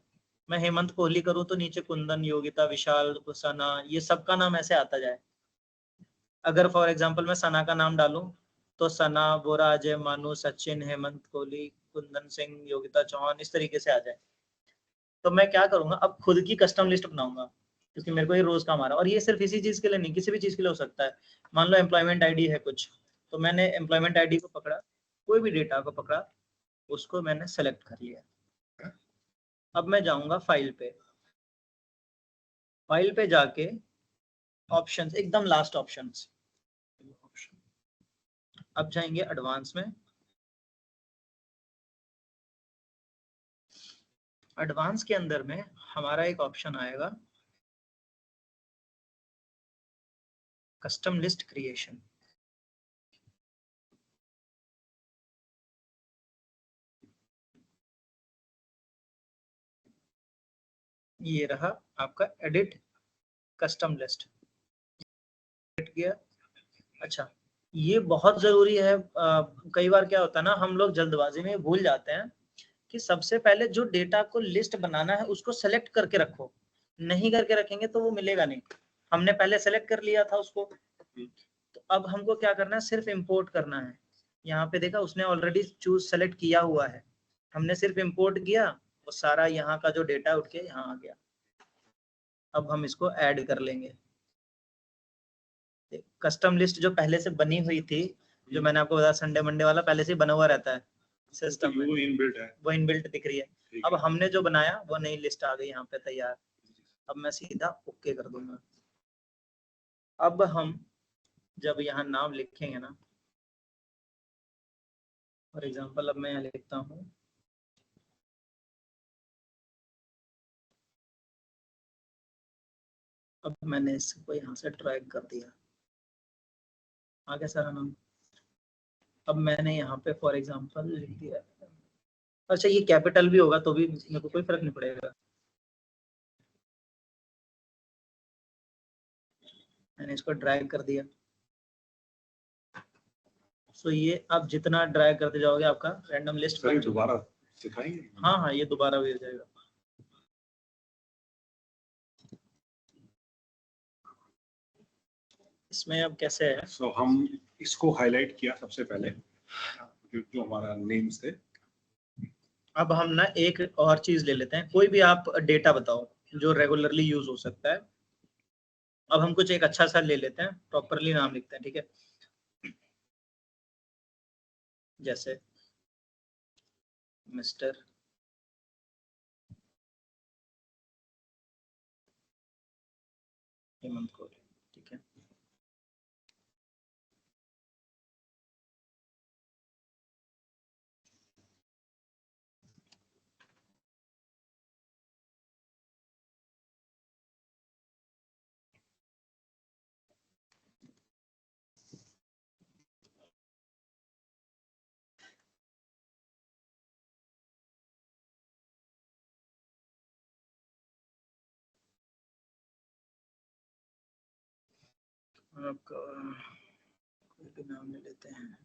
मैं हेमंत कोहली करूँ तो नीचे कुंदन, योगिता, विशाल, सना, ये सबका नाम ऐसे आता जाए। अगर फॉर एग्जांपल मैं सना का नाम डालूं तो सना, बोरा, अजय, मानू, सचिन, हेमंत कोहली, कुंदन सिंह, योगिता चौहान, इस तरीके से आ जाए। तो मैं क्या करूंगा, अब खुद की कस्टम लिस्ट बनाऊंगा, क्योंकि मेरे को ये रोज काम आ रहा है। और ये सिर्फ इसी चीज के लिए नहीं, किसी भी चीज के लिए हो सकता है। मान लो एम्प्लॉयमेंट आईडी है कुछ, तो मैंने एम्प्लॉयमेंट आईडी को पकड़ा, कोई भी डेटा को पकड़ा, उसको मैंने सेलेक्ट कर लिया। अब मैं जाऊंगा फाइल पे, फाइल पे जाके ऑप्शंस, एकदम लास्ट ऑप्शंस, अब जाएंगे एडवांस में। एडवांस के अंदर में हमारा एक ऑप्शन आएगा कस्टम लिस्ट क्रिएशन। ये रहा आपका एडिट कस्टम लिस्ट, एडिट किया। अच्छा, ये बहुत जरूरी है। कई बार क्या होता है ना, हम लोग जल्दबाजी में भूल जाते हैं कि सबसे पहले जो डेटा को लिस्ट बनाना है उसको सेलेक्ट करके रखो। नहीं करके रखेंगे तो वो मिलेगा नहीं। हमने पहले सेलेक्ट कर लिया था उसको, तो अब हमको क्या करना है, सिर्फ इंपोर्ट करना है। यहाँ पे देखा उसने ऑलरेडी चूज सेलेक्ट किया हुआ है, हमने सिर्फ इंपोर्ट किया, वो सारा यहाँ का जो डेटा उठ के यहाँ आ गया। अब हम इसको ऐड कर लेंगे। कस्टम लिस्ट जो पहले से बनी हुई थी, जो मैंने आपको बताया संडे मंडे वाला पहले से बना हुआ रहता है सिस्टम में, वो इनबिल्ट है, वो इनबिल्ट दिख रही है। अब हमने जो बनाया वो नई लिस्ट आ गई यहाँ पे तैयार। अब मैं सीधा ओके कर दूंगा। अब हम जब यहाँ नाम लिखेंगे ना, फॉर एग्जांपल अब मैं यहाँ लिखता हूँ, अब मैंने इसको यहाँ से ड्रैग कर दिया, आ गया सारा नाम। अब मैंने यहाँ पे फॉर एग्जांपल लिख दिया, अच्छा ये कैपिटल भी होगा तो भी मेरे को कोई फर्क नहीं पड़ेगा। मैंने इसको ड्रैग कर दिया। सो ये आप जितना ड्रैग करते जाओगे आपका रैंडम लिस्ट बन दोबारा सिखाएंगे। हाँ हाँ, ये दोबारा भी हो जाएगा। इसमें अब कैसे है, सो हम इसको हाईलाइट किया सबसे पहले, जो हमारा नेम्स थे। अब हम ना एक और चीज ले लेते हैं, कोई भी आप डेटा बताओ जो रेगुलरली यूज हो सकता है। अब हम कुछ एक अच्छा सा ले लेते हैं, प्रॉपरली नाम लिखते हैं, ठीक है। जैसे मिस्टर हेमंत कोहली, ठीक है। आपका कोई भी नाम ले लेते हैं।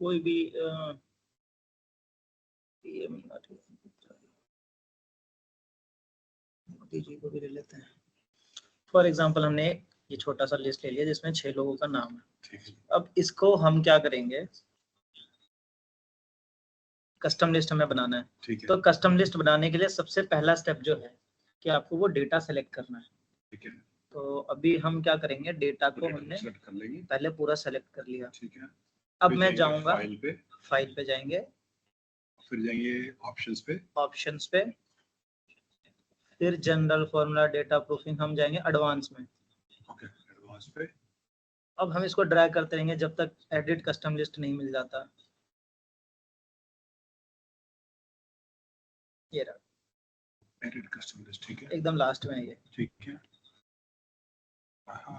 कोई भी मोदी जी को भी ले लेते हैं। फॉर एग्जाम्पल हमने ये छोटा सा लिस्ट ले लिया जिसमें 6 लोगों का नाम है। अब इसको हम क्या करेंगे, कस्टम लिस्ट हमें बनाना है। तो कस्टम लिस्ट बनाने के लिए सबसे पहला स्टेप जो है कि आपको वो डेटा सेलेक्ट करना है। ठीक है। तो अभी हम क्या करेंगे, डेटा को हमने पहले पूरा सेलेक्ट कर लिया। ठीक है। अब मैं जाऊंगा फाइल पे जाएंगे, फिर जाएंगे ऑप्शंस पे, फिर जनरल फॉर्मूला डेटा प्रूफिंग, हम जाएंगे एडवांस में। ओके, एडवांस पे। अब हम इसको ड्रैग करते रहेंगे जब तक एडिट कस्टम लिस्ट नहीं मिल जाता। ये रहा एडिट कस्टम लिस्ट, ठीक है। एकदम लास्ट में ये, ठीक है।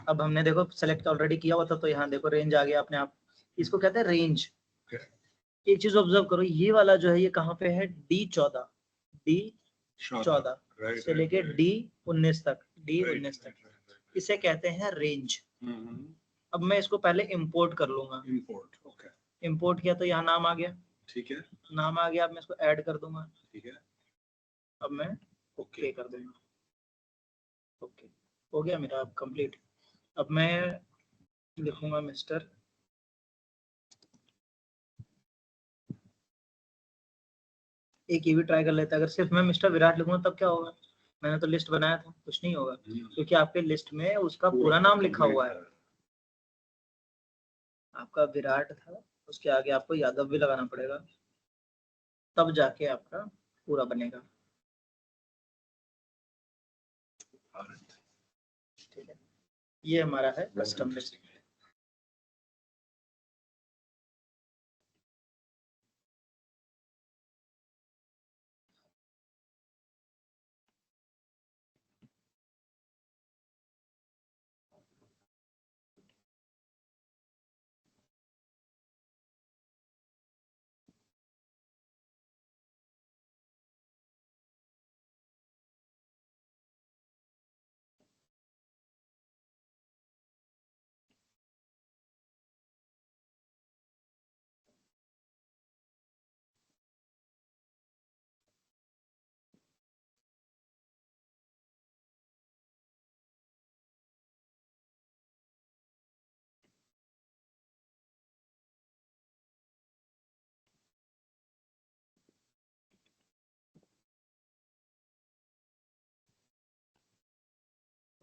अब हमने देखो सेलेक्ट ऑलरेडी किया हुआ था तो यहाँ देखो रेंज आ गया अपने आप। इसको कहते हैं रेंज। एक चीज ऑब्जर्व करो, ये वाला जो है ये कहाँ पे है, D14, D14 से लेके D19 तक, D19 तक, इसे कहते हैं रेंज। अब मैं इसको पहले इंपोर्ट कर लूंगा। इंपोर्ट किया तो यहाँ नाम आ गया। ठीक है, नाम आ गया। अब मैं इसको ऐड कर दूंगा। ठीक है। अब मैं ओके कर दूंगा। ओके हो गया मेरा अब कंप्लीट। अब मैं लिखूंगा मिस्टर, एक ये भी ट्राई कर लेते हैं, अगर सिर्फ मैं मिस्टर विराट लिखूंगा तब क्या होगा, मैंने तो लिस्ट बनाया था, कुछ नहीं होगा क्योंकि आपके लिस्ट में उसका पूरा नाम लिखा हुआ है। आपका विराट था, उसके आगे आपको यादव भी लगाना पड़ेगा, तब जाके आपका पूरा बनेगा। ठीक है, ये हमारा है कस्टम लिस्ट।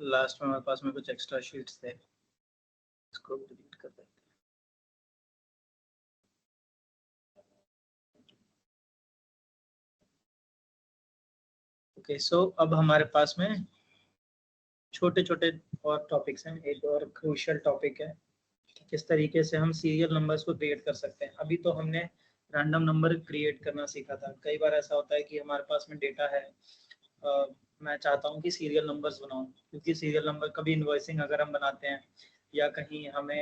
लास्ट में हमारे पास में कुछ एक्स्ट्रा शीट्स थे, इसको डिलीट कर देते हैं। ओके, सो अब हमारे पास में छोटे छोटे और टॉपिक्स हैं। एक और क्रूशियल टॉपिक है कि किस तरीके से हम सीरियल नंबर्स को क्रिएट कर सकते हैं। अभी तो हमने रैंडम नंबर क्रिएट करना सीखा था। कई बार ऐसा होता है कि हमारे पास में डेटा है, मैं चाहता हूँ कि सीरियल नंबर्स बनाऊं, क्योंकि सीरियल नंबर कभी इन्वॉइसिंग अगर हम बनाते हैं या कहीं हमें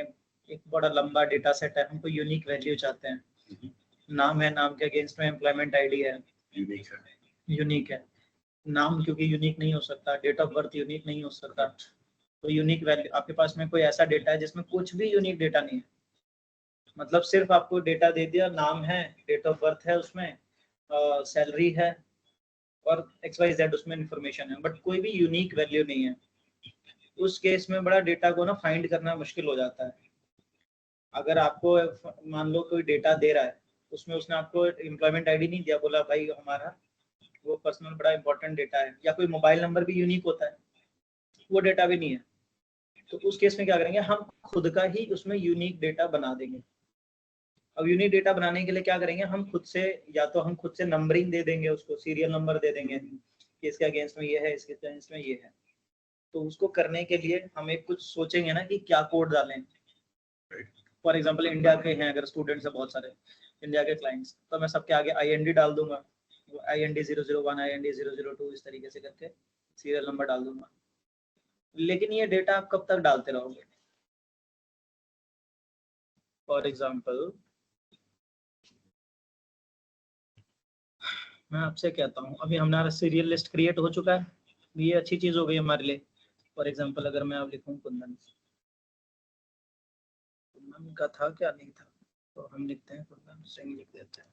एक बड़ा लंबा डेटा सेट है, हमको यूनिक वैल्यू चाहते हैं। नाम है, नाम के अगेंस्ट में एम्प्लॉयमेंट आईडी है, यूनिक है। नाम क्योंकि यूनिक नहीं हो सकता, डेट ऑफ बर्थ यूनिक नहीं हो सकता, तो यूनिक वैल्यू आपके पास में कोई ऐसा डेटा है जिसमें कुछ भी यूनिक डेटा नहीं है, मतलब सिर्फ आपको डेटा दे दिया, नाम है, डेट ऑफ बर्थ है, उसमें सैलरी है और XYZ उसमें इंफॉर्मेशन है, बट कोई भी यूनिक वैल्यू नहीं है। उस केस में बड़ा डेटा को ना फाइंड करना मुश्किल हो जाता है। अगर आपको मान लो कोई डेटा दे रहा है, उसमें उसने आपको एम्प्लॉयमेंट आईडी नहीं दिया, बोला भाई हमारा वो पर्सनल बड़ा इंपॉर्टेंट डेटा है, या कोई मोबाइल नंबर भी यूनिक होता है, वो डेटा भी नहीं है, तो उस केस में क्या करेंगे, हम खुद का ही उसमें यूनिक डेटा बना देंगे। अब यूनिक डेटा बनाने के लिए क्या करेंगे, हम खुद से, या तो हम खुद से नंबरिंग दे देंगे, उसको सीरियल नंबर दे देंगे कि इसके अगेंस्ट में ये है, इसके अगेंस्ट में ये है। तो उसको करने के लिए हम एक कुछ सोचेंगे ना कि क्या कोड डालें। फॉर एग्जाम्पल इंडिया के हैं अगर स्टूडेंट्स है बहुत सारे इंडिया के क्लाइंट्स, तो मैं सबके आगे IND डाल दूंगा, IND 001, IND 002 इस तरीके से करके सीरियल नंबर डाल दूंगा। लेकिन ये डेटा आप कब तक डालते रहोगे? फॉर एग्जाम्पल मैं आपसे कहता हूँ, अभी हमारा सीरियल लिस्ट क्रिएट हो चुका है, ये अच्छी चीज हो गई हमारे लिए। फॉर एग्जाम्पल अगर मैं अब लिखूँ कुंदन, कुंदन का था क्या, नहीं था, तो हम लिखते हैं कुंदन सिंह लिख देते हैं।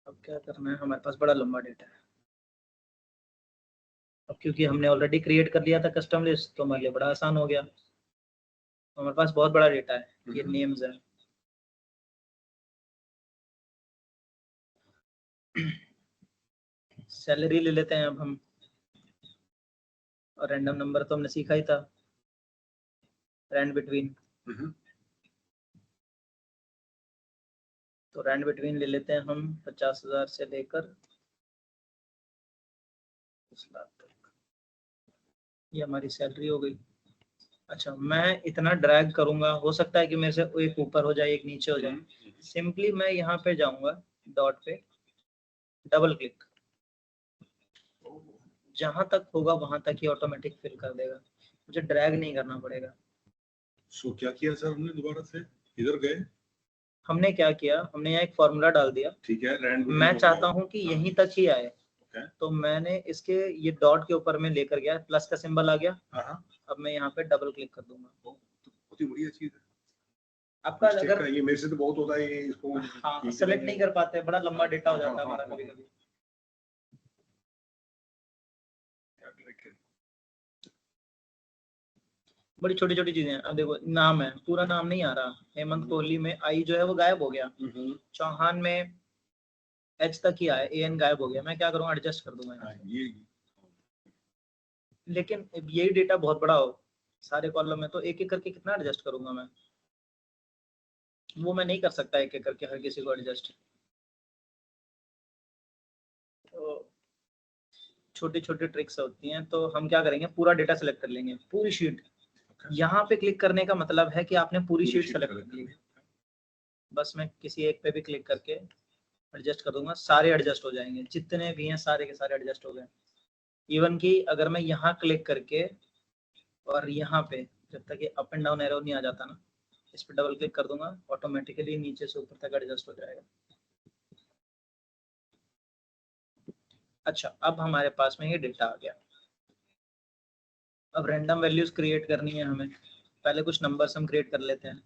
अब क्या करना है, हमारे पास बड़ा लंबा डेटा है। अब क्योंकि हमने ऑलरेडी क्रिएट कर लिया था कस्टम लिस्ट, तो हमारे लिए बड़ा आसान हो गया। तो हमारे पास बहुत बड़ा डेटा है, ये नेम्स है। सैलरी ले लेते हैं अब हम, और रैंडम नंबर तो हमने सीखा ही था, रैंड बिटवीन। तो रैंड बिटवीन ले लेते हैं हम 50,000 से लेकर 10 लाख तक। ये हमारी सैलरी हो गई। अच्छा, मैं इतना ड्रैग करूंगा, हो सकता है कि मेरे से एक ऊपर हो जाए, एक नीचे हो जाए। सिंपली मैं यहाँ पे जाऊंगा, डॉट पे डबल क्लिक, जहां तक होगा वहां तक ही ऑटोमेटिक फिल कर देगा, मुझे ड्रैग नहीं करना पड़ेगा। सो क्या किया सर हमने, दोबारा से इधर गए, हमने क्या किया, हमने यहाँ एक फॉर्मूला डाल दिया, ठीक है, रैंड मैं चाहता हूँ कि यहीं तक ही आए, okay. तो मैंने इसके ये डॉट के ऊपर में लेकर गया, प्लस का सिंबल आ गया। अब मैं यहाँ पे डबल क्लिक कर दूंगा। बहुत ही बढ़िया चीज है आपका अगर ये मेरे से तो बहुत होता है इसको, हाँ सेलेक्ट नहीं कर पाते, बड़ा लंबा डेटा हो जाता है हमारा कभी कभी। बड़ी छोटी छोटी चीजें हैं। अब देखो नाम है, पूरा नाम नहीं आ रहा, हेमंत कोहली में आई जो है वो गायब हो गया, चौहान में H तक ही आया, AN गायब हो गया, मैं क्या करूँगा, एडजस्ट कर दूंगा। लेकिन यही डेटा बहुत बड़ा हो सारे कॉलम में, तो एक एक करके कितना एडजस्ट करूंगा मैं, वो मैं नहीं कर सकता एक एक करके हर किसी को एडजस्ट। तो छोटी छोटी ट्रिक्स होती हैं। तो हम क्या करेंगे, पूरा डेटा सेलेक्ट कर लेंगे, पूरी शीट। यहाँ पे क्लिक करने का मतलब है कि आपने पूरी शीट सेलेक्ट कर ली। बस मैं किसी एक पे भी क्लिक करके एडजस्ट कर दूंगा, सारे एडजस्ट हो जाएंगे, जितने भी हैं सारे के सारे एडजस्ट हो गए। इवन कि अगर मैं यहाँ क्लिक करके और यहाँ पे, जब तक ये अप एंड डाउन एरो नहीं आ जाता ना, इस पर डबल क्लिक कर दूंगा, ऑटोमेटिकली नीचे से ऊपर तक एडजस्ट हो जाएगा। अच्छा, अब हमारे पास में ये डेटा आ गया। अब रैंडम वैल्यूज क्रिएट करनी है हमें, पहले कुछ नंबर्स हम क्रिएट कर लेते हैं।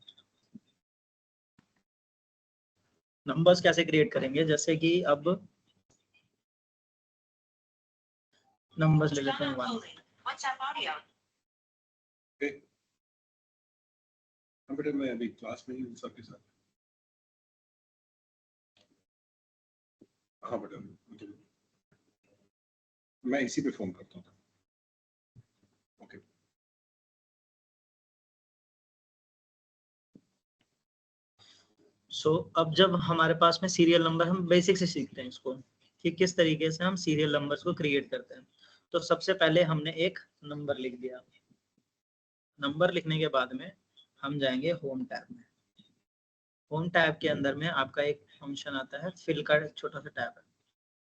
नंबर्स कैसे क्रिएट करेंगे, जैसे कि अब नंबर्स ले लेते हैं 1। बेटा मैं अभी क्लास में ही हूँ सबके साथ। हाँ बेटा, मैं इसी पे फोन करता हूँ। ओके। सो अब जब हमारे पास में सीरियल नंबर, हम बेसिक से सीखते हैं इसको कि किस तरीके से हम सीरियल नंबर्स को क्रिएट करते हैं। तो सबसे पहले हमने एक नंबर लिख दिया। नंबर लिखने के बाद में हम जाएंगे होम टैब में। होम टैब के अंदर में आपका एक फंक्शन आता है फिल का, एक छोटा सा टैब है।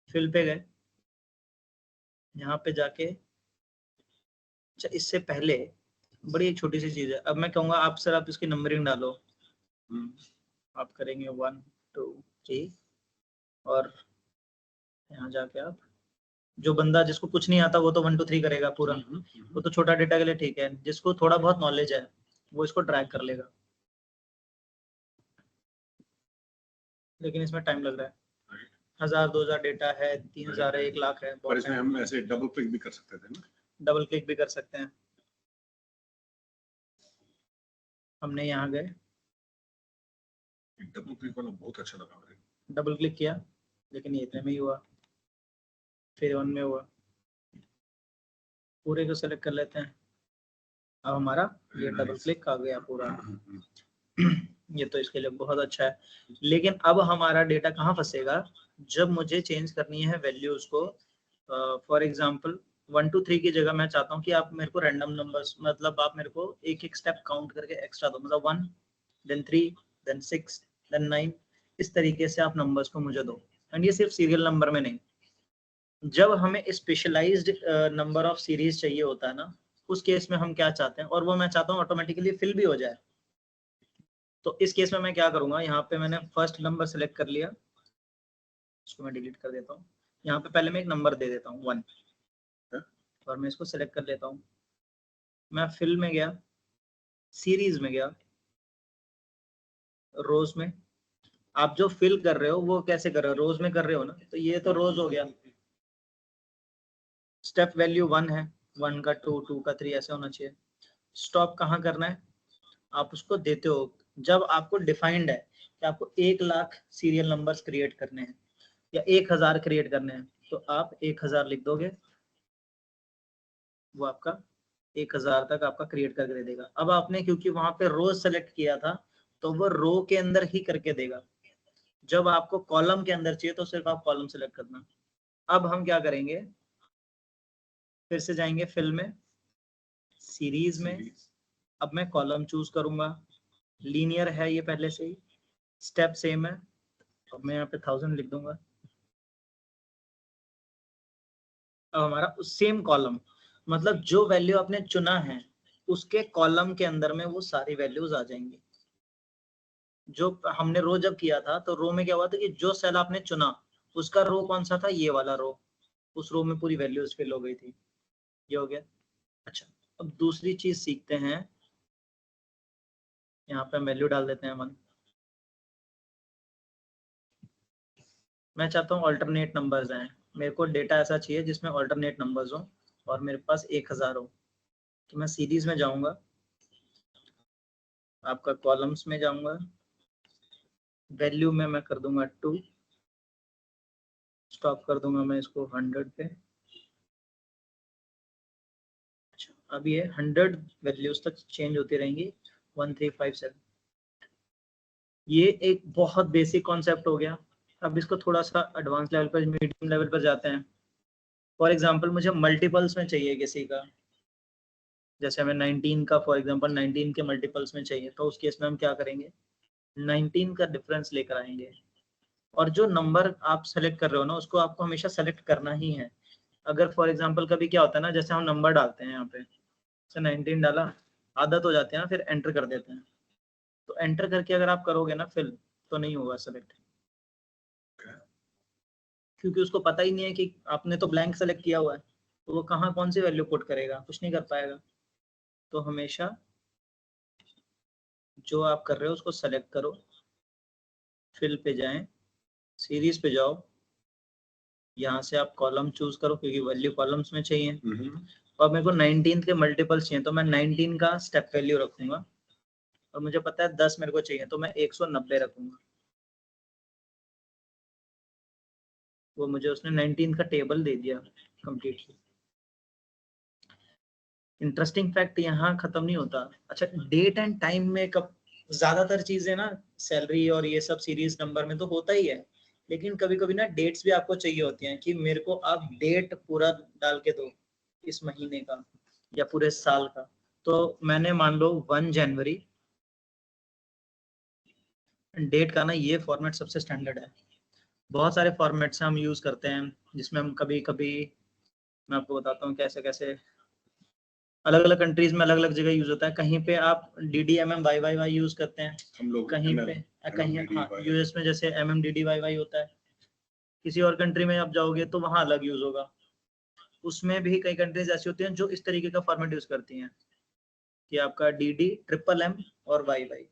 फिल पे गए, यहाँ पे जाके, अच्छा इससे पहले बड़ी एक छोटी सी चीज है। अब मैं कहूँगा आप सर आप इसकी नंबरिंग डालो। आप करेंगे 1 2 3 और यहाँ जाके आप, जो बंदा जिसको कुछ नहीं आता वो तो 1 2 3 करेगा पूरा, वो तो छोटा डेटा के लिए ठीक है। जिसको थोड़ा बहुत नॉलेज है वो इसको ड्रैग कर लेगा, लेकिन इसमें टाइम लग रहा है। 1000 2000 डेटा है, 3000 है, 1 लाख है, पर इसमें हम ऐसे डबल क्लिक भी कर सकते थे ना? डबल क्लिक भी कर सकते हैं। हमने यहाँ गए, डबल क्लिक वाला बहुत अच्छा लगा मुझे। डबल क्लिक किया, लेकिन ये इतने में ही हुआ, फिर 1 में हुआ। पूरे को सेलेक्ट कर लेते हैं। अब हमारा ये डबल क्लिक आ गया पूरा। ये तो इसके लिए बहुत अच्छा है। लेकिन अब हमारा डेटा कहाँ फंसेगा, जब मुझे चेंज करनी है वैल्यूज को। फॉर एग्जांपल 1 2 3 की जगह मैं चाहता हूँ कि आप मेरे को रैंडम नंबर्स, मतलब आप मेरे को एक एक स्टेप काउंट करके एक्स्ट्रा दो, मतलब 1 देन 3 देन 6 देन 9, इस तरीके से आप नंबर्स को मुझे दो। एंड ये सिर्फ सीरियल नंबर में नहीं, जब हमें स्पेशलाइज्ड नंबर ऑफ सीरीज चाहिए होता है ना, उस केस में हम क्या चाहते हैं, और वो मैं चाहता हूँ ऑटोमेटिकली फिल भी हो जाए। तो इस केस में मैं क्या करूंगा, यहाँ पे मैंने फर्स्ट नंबर सेलेक्ट कर लिया, इसको मैं डिलीट कर देता हूँ। यहाँ पे पहले मैं एक नंबर दे देता हूँ 1 और मैं इसको सेलेक्ट कर लेता हूँ। मैं फिल में गया, सीरीज में गया, रोज में। आप जो फिल कर रहे हो वो कैसे कर रहे हो, रोज में कर रहे हो ना, तो ये तो रोज हो गया। स्टेप वैल्यू 1 है, 1 का 2 2 का 3 ऐसे होना चाहिए। स्टॉप कहाँ करना है, आप उसको देते हो जब आपको डिफाइंड है कि आपको 1 लाख सीरियल नंबर्स क्रिएट करने हैं या 1000 क्रिएट करने हैं, तो आप 1000 लिख दोगे, वो आपका 1000 तक आपका क्रिएट करके दे देगा। अब आपने क्योंकि वहां पे रोज सेलेक्ट किया था, तो वो रो के अंदर ही करके देगा। जब आपको कॉलम के अंदर चाहिए तो सिर्फ आप कॉलम सेलेक्ट करना। अब हम क्या करेंगे, फिर से जाएंगे फिल में, सीरीज में। अब मैं कॉलम चूज करूंगा, लीनियर है ये पहले से ही, स्टेप सेम है। अब मैं यहाँ पे 1000 लिख दूंगा। अब हमारा सेम कॉलम, मतलब जो वैल्यू आपने चुना है उसके कॉलम के अंदर में वो सारी वैल्यूज आ जाएंगी। जो हमने रो जब किया था तो रो में क्या हुआ था कि जो सेल आपने चुना उसका रो कौन सा था, ये वाला रो, उस रो में पूरी वैल्यूज फिल हो गई थी। ये हो गया। अच्छा, अब दूसरी चीज सीखते हैं। यहाँ पे वैल्यू डाल देते हैं 1। मैं चाहता हूँ ऑल्टरनेट नंबर्स आए, मेरे को डेटा ऐसा चाहिए जिसमें ऑल्टरनेट नंबर्स हो और मेरे पास 1000 हो। तो मैं सीरीज में जाऊंगा, आपका कॉलम्स में जाऊंगा, वैल्यू में मैं कर दूंगा 2, स्टॉप कर दूंगा मैं इसको 100 पे। अच्छा, अब ये 100 वैल्यूज तक चेंज होती रहेंगी, 1 3 5 7। ये एक बहुत बेसिक कॉन्सेप्ट हो गया। अब इसको थोड़ा सा एडवांस लेवल पर, मीडियम लेवल पर जाते हैं। फॉर एग्जांपल मुझे मल्टीपल्स में चाहिए किसी का, जैसे हमें 19 का फॉर एग्जांपल 19 के मल्टीपल्स में चाहिए, तो उस केस में हम क्या करेंगे, 19 का डिफरेंस लेकर आएंगे। और जो नंबर आप सेलेक्ट कर रहे हो ना, उसको आपको हमेशा सेलेक्ट करना ही है। अगर फॉर एग्जांपल कभी क्या होता है ना, जैसे हम नंबर डालते हैं यहाँ पे, जैसे 19 डाला, आदत हो जाती है ना, फिर एंटर कर देते हैं। तो एंटर करके अगर आप करोगे ना फिल, तो नहीं होगा सेलेक्ट, क्योंकि उसको पता ही नहीं है कि आपने तो ब्लैंक सेलेक्ट किया हुआ है, तो वो कहाँ कौन सी वैल्यू पुट करेगा, कुछ नहीं कर पाएगा। तो हमेशा जो आप कर रहे हो उसको सेलेक्ट करो, फिल पे जाएं, सीरीज पे जाओ, यहाँ से आप कॉलम चूज करो क्योंकि वैल्यू कॉलम्स में चाहिए। और मेरे को 19 के मल्टीपल्स चाहिए, तो मैं 19 का स्टेप वैल्यू रखूंगा और मुझे पता है 10 मेरे को चाहिए, तो मैं 190 रखूंगा। वो मुझे उसने 19 का टेबल दे दिया कंप्लीटली। इंटरेस्टिंग फैक्ट यहाँ खत्म नहीं होता। अच्छा, डेट एंड टाइम में कब ज्यादातर चीजें ना सैलरी और ये सब सीरीज नंबर में तो होता ही है, लेकिन कभी कभी ना डेट्स भी आपको चाहिए होती हैं कि मेरे को आप डेट पूरा डाल के दो इस महीने का या पूरे साल का। तो मैंने मान लो 1 जनवरी, डेट का ना ये फॉर्मेट सबसे स्टैंडर्ड है। बहुत सारे फॉर्मेट्स हम यूज करते हैं जिसमें हम कभी कभी, मैं आपको बताता हूँ कैसे कैसे अलग अलग कंट्रीज में अलग अलग जगह यूज होता है। कहीं पे आप DDMMYYY यूज करते हैं, हम लोग कहीं पे कहीं हाँ यूएस में जैसे MMDDYY होता है, किसी और कंट्री में आप जाओगे तो वहाँ अलग यूज होगा। उसमें भी कई कंट्रीज ऐसी होती हैं जो इस तरीके का फॉर्मेट यूज करती हैं कि आपका DD, और YY।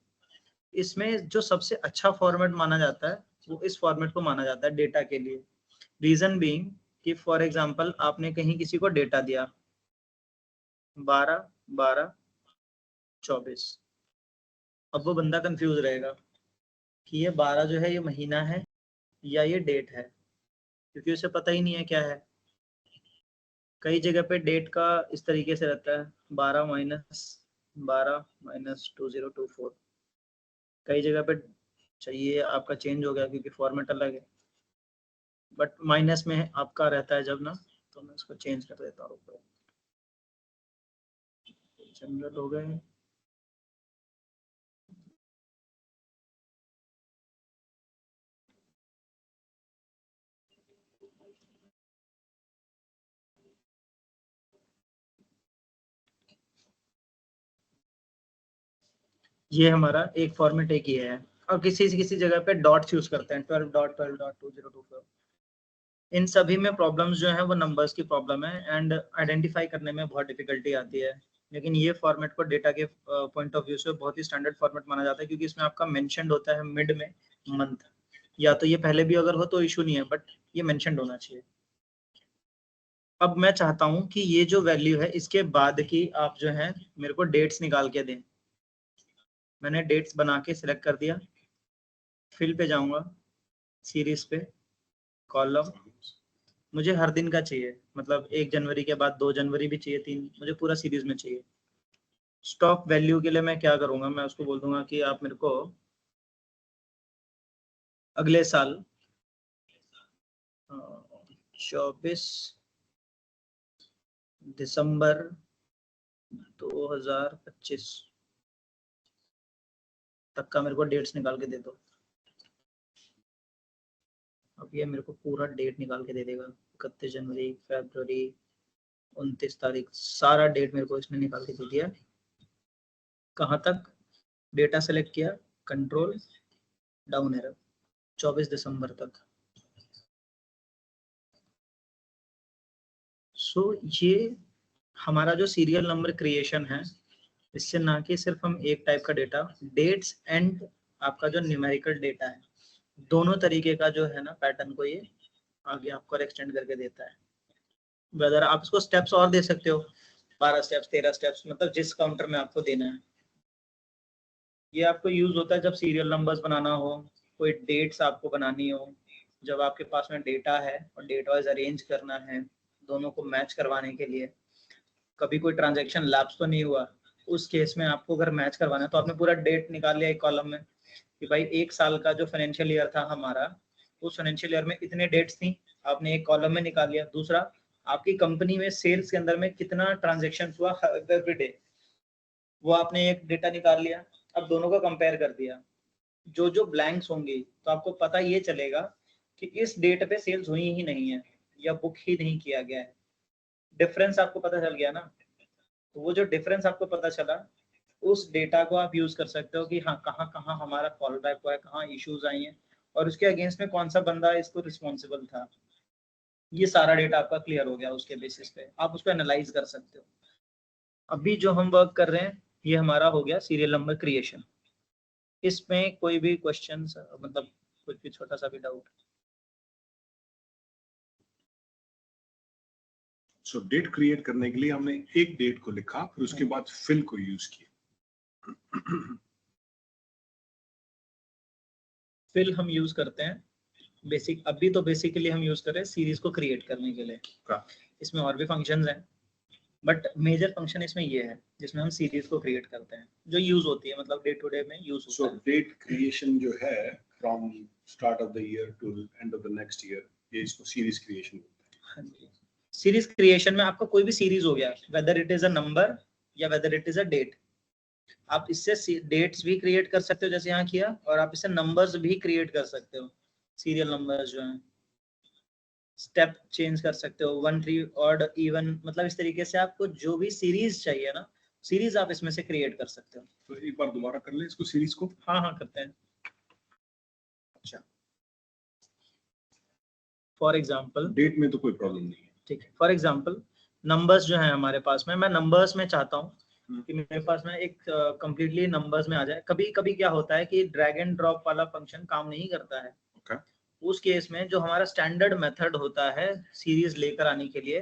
इसमें जो सबसे अच्छा फॉर्मेट माना जाता है वो इस फॉर्मेट को माना जाता है डेटा के लिए। रीजन बीइंग कि फॉर एग्जांपल आपने कहीं किसी को डेटा दिया 12/12/24, अब वो बंदा कंफ्यूज रहेगा कि ये 12 जो है ये महीना है या ये डेट है, क्योंकि उसे पता ही नहीं है क्या है। कई जगह पे डेट का इस तरीके से रहता है 12-12-2024, कई जगह पे चाहिए आपका चेंज हो गया क्योंकि फॉर्मेट अलग है, बट माइनस में आपका रहता है जब ना, तो मैं इसको चेंज कर देता हूँ। जनरल हो गए, ये हमारा एक फॉर्मेट एक ही है। और किसी जगह पे डॉट्स यूज करते हैं 12.12.2024। इन सभी में प्रॉब्लम्स जो है वो नंबर्स की प्रॉब्लम है एंड आइडेंटिफाई करने में बहुत डिफिकल्टी आती है। लेकिन ये फॉर्मेट को डेटा के पॉइंट ऑफ व्यू से बहुत ही स्टैंडर्ड फॉर्मेट माना जाता है, क्योंकि इसमें आपका मेंशन्ड होता है मिड में मंथ, या तो ये पहले भी अगर हो तो इशू नहीं है, बट ये मेंशन्ड होना चाहिए। अब मैं चाहता हूं कि ये जो वैल्यू है इसके बाद की आप जो है मेरे को डेट्स निकाल के दें। मैंने डेट्स बना के सिलेक्ट कर दिया, फिल पे जाऊंगा, सीरीज पे, कॉलम, मुझे हर दिन का चाहिए, मतलब 1 जनवरी के बाद 2 जनवरी भी चाहिए, 3, मुझे पूरा सीरीज में चाहिए। स्टॉक वैल्यू के लिए मैं क्या करूंगा, मैं उसको बोल दूंगा कि आप मेरे को अगले साल 24 दिसंबर 2025 तक का मेरे को डेट्स निकाल के दे दो। अब ये मेरे को पूरा डेट निकाल के दे देगा, 31 जनवरी, फरवरी, 29 तारीख, सारा डेट मेरे को इसने निकाल के दे दिया। कहाँ तक डेटा सेलेक्ट किया, कंट्रोल डाउन एरो, 24 दिसंबर तक। सो ये हमारा जो सीरियल नंबर क्रिएशन है, इससे ना कि सिर्फ हम एक टाइप का डेटा, डेट्स एंड आपका जो न्यूमेरिकल डेटा है, दोनों तरीके का जो है ना पैटर्न को ये आगे आपको एक्सटेंड करके देता है। वेदर आप इसको स्टेप्स और दे सकते हो, 12 स्टेप्स, 13 स्टेप्स, मतलब जिस काउंटर में आपको देना है। ये आपको यूज होता है जब सीरियल नंबर्स बनाना हो, कोई डेट्स आपको बनानी हो, जब आपके पास में डेटा है और डेट वाइज अरेंज करना है दोनों को मैच करवाने के लिए। कभी कोई ट्रांजैक्शन लैप्स तो नहीं हुआ, उस केस में आपको अगर मैच करवाना है तो आपने पूरा डेट निकाल लिया एक कॉलम में कि भाई एक साल का जो फाइनेंशियल ईयर था हमारा, उस फाइनेंशियल ईयर में इतने डेट्स थी, आपने एक कॉलम में निकाल लिया। दूसरा, आपकी कंपनी में सेल्स के अंदर में कितना ट्रांजेक्शन हुआ एवरी डे, वो आपने एक डेटा निकाल लिया। अब दोनों को कंपेयर कर दिया, जो जो ब्लैंक्स होंगे तो आपको पता ये चलेगा कि इस डेट पे सेल्स हुई ही नहीं है या बुक ही नहीं किया गया है। डिफरेंस आपको पता चल गया ना, तो वो जो डिफरेंस आपको पता चला, उस डेटा को आप यूज कर सकते हो कि हाँ कहाँ कहाँ हमारा फॉल बैक हुआ है, कहाँ इश्यूज आई हैं और उसके अगेंस्ट में कौन सा बंदा इसको रिस्पॉन्सिबल था। ये सारा डेटा आपका क्लियर हो गया, उसके बेसिस पे आप उसको एनालाइज कर सकते हो। अभी जो हम वर्क कर रहे हैं ये हमारा हो गया सीरियल नंबर क्रिएशन। इसमें कोई भी क्वेश्चन, मतलब कुछ भी छोटा सा भी डाउट? सो डेट क्रिएट करने के लिए हमने एक डेट को लिखा, फिर उसके बाद फिल को यूज किया। फिल हम यूज करते हैं बेसिक, अभी तो बेसिकली हम यूज कर रहे हैं सीरीज को क्रिएट करने के लिए। इसमें और भी फंक्शंस हैं, बट मेजर फंक्शन इसमें ये है जिसमें हम सीरीज को क्रिएट करते हैं, जो यूज होती है, मतलब डे टू डे में यूज सो होता है। डेट क्रिएशन जो है from start of the year to end of the next year, ये इसको सीरीज क्रिएशन बोलते हैं। हाँ जी, सीरीज क्रिएशन में आपका कोई भी सीरीज हो गया, whether it is a number या whether it is a date, आप इससे डेट्स भी क्रिएट कर सकते हो जैसे यहाँ किया, और आप इससे नंबर्स भी क्रिएट कर सकते हो, सीरियल नंबर्स जो हैं, स्टेप चेंज कर सकते हो, 1 3 ऑड इवन, मतलब इस तरीके से आपको जो भी सीरीज चाहिए ना, सीरीज आप इसमें से क्रिएट कर सकते हो। तो एक बार दोबारा कर ले इसको, सीरीज को। हाँ हाँ करते हैं। अच्छा, फॉर एग्जाम्पल डेट में तो कोई प्रॉब्लम नहीं है, ठीक है, फॉर एग्जाम्पल नंबर्स जो है हमारे पास में, मैं नंबर्स में चाहता हूँ कि मेरे पास में एक कंप्लीटली नंबर्स में आ जाए। कभी कभी क्या होता है कि ड्रैग एंड ड्रॉप वाला फंक्शन काम नहीं करता है। okay. उस केस में जो हमारा स्टैंडर्ड मेथड होता है सीरीज लेकर आने के लिए,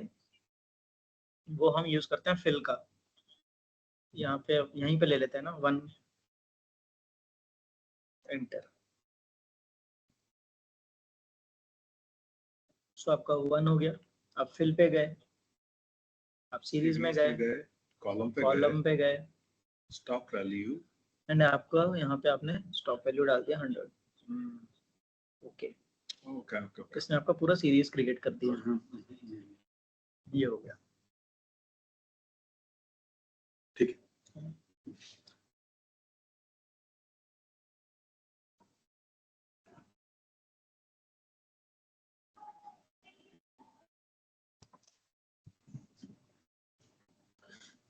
वो हम यूज करते हैं फिल का। यहाँ पे यहीं पे ले लेते हैं ना 1 एंटर, सो आपका 1 हो गया। आप फिल पे गए, आप सीरीज में गए, कॉलम पे गए, स्टॉक वैल्यू, एंड आपका यहाँ पे आपने स्टॉप वैल्यू डाल दिया 100। ओके, ओके ओके ओके, इसने आपका पूरा सीरीज क्रिएट कर दिया। ये हो गया, ठीक है।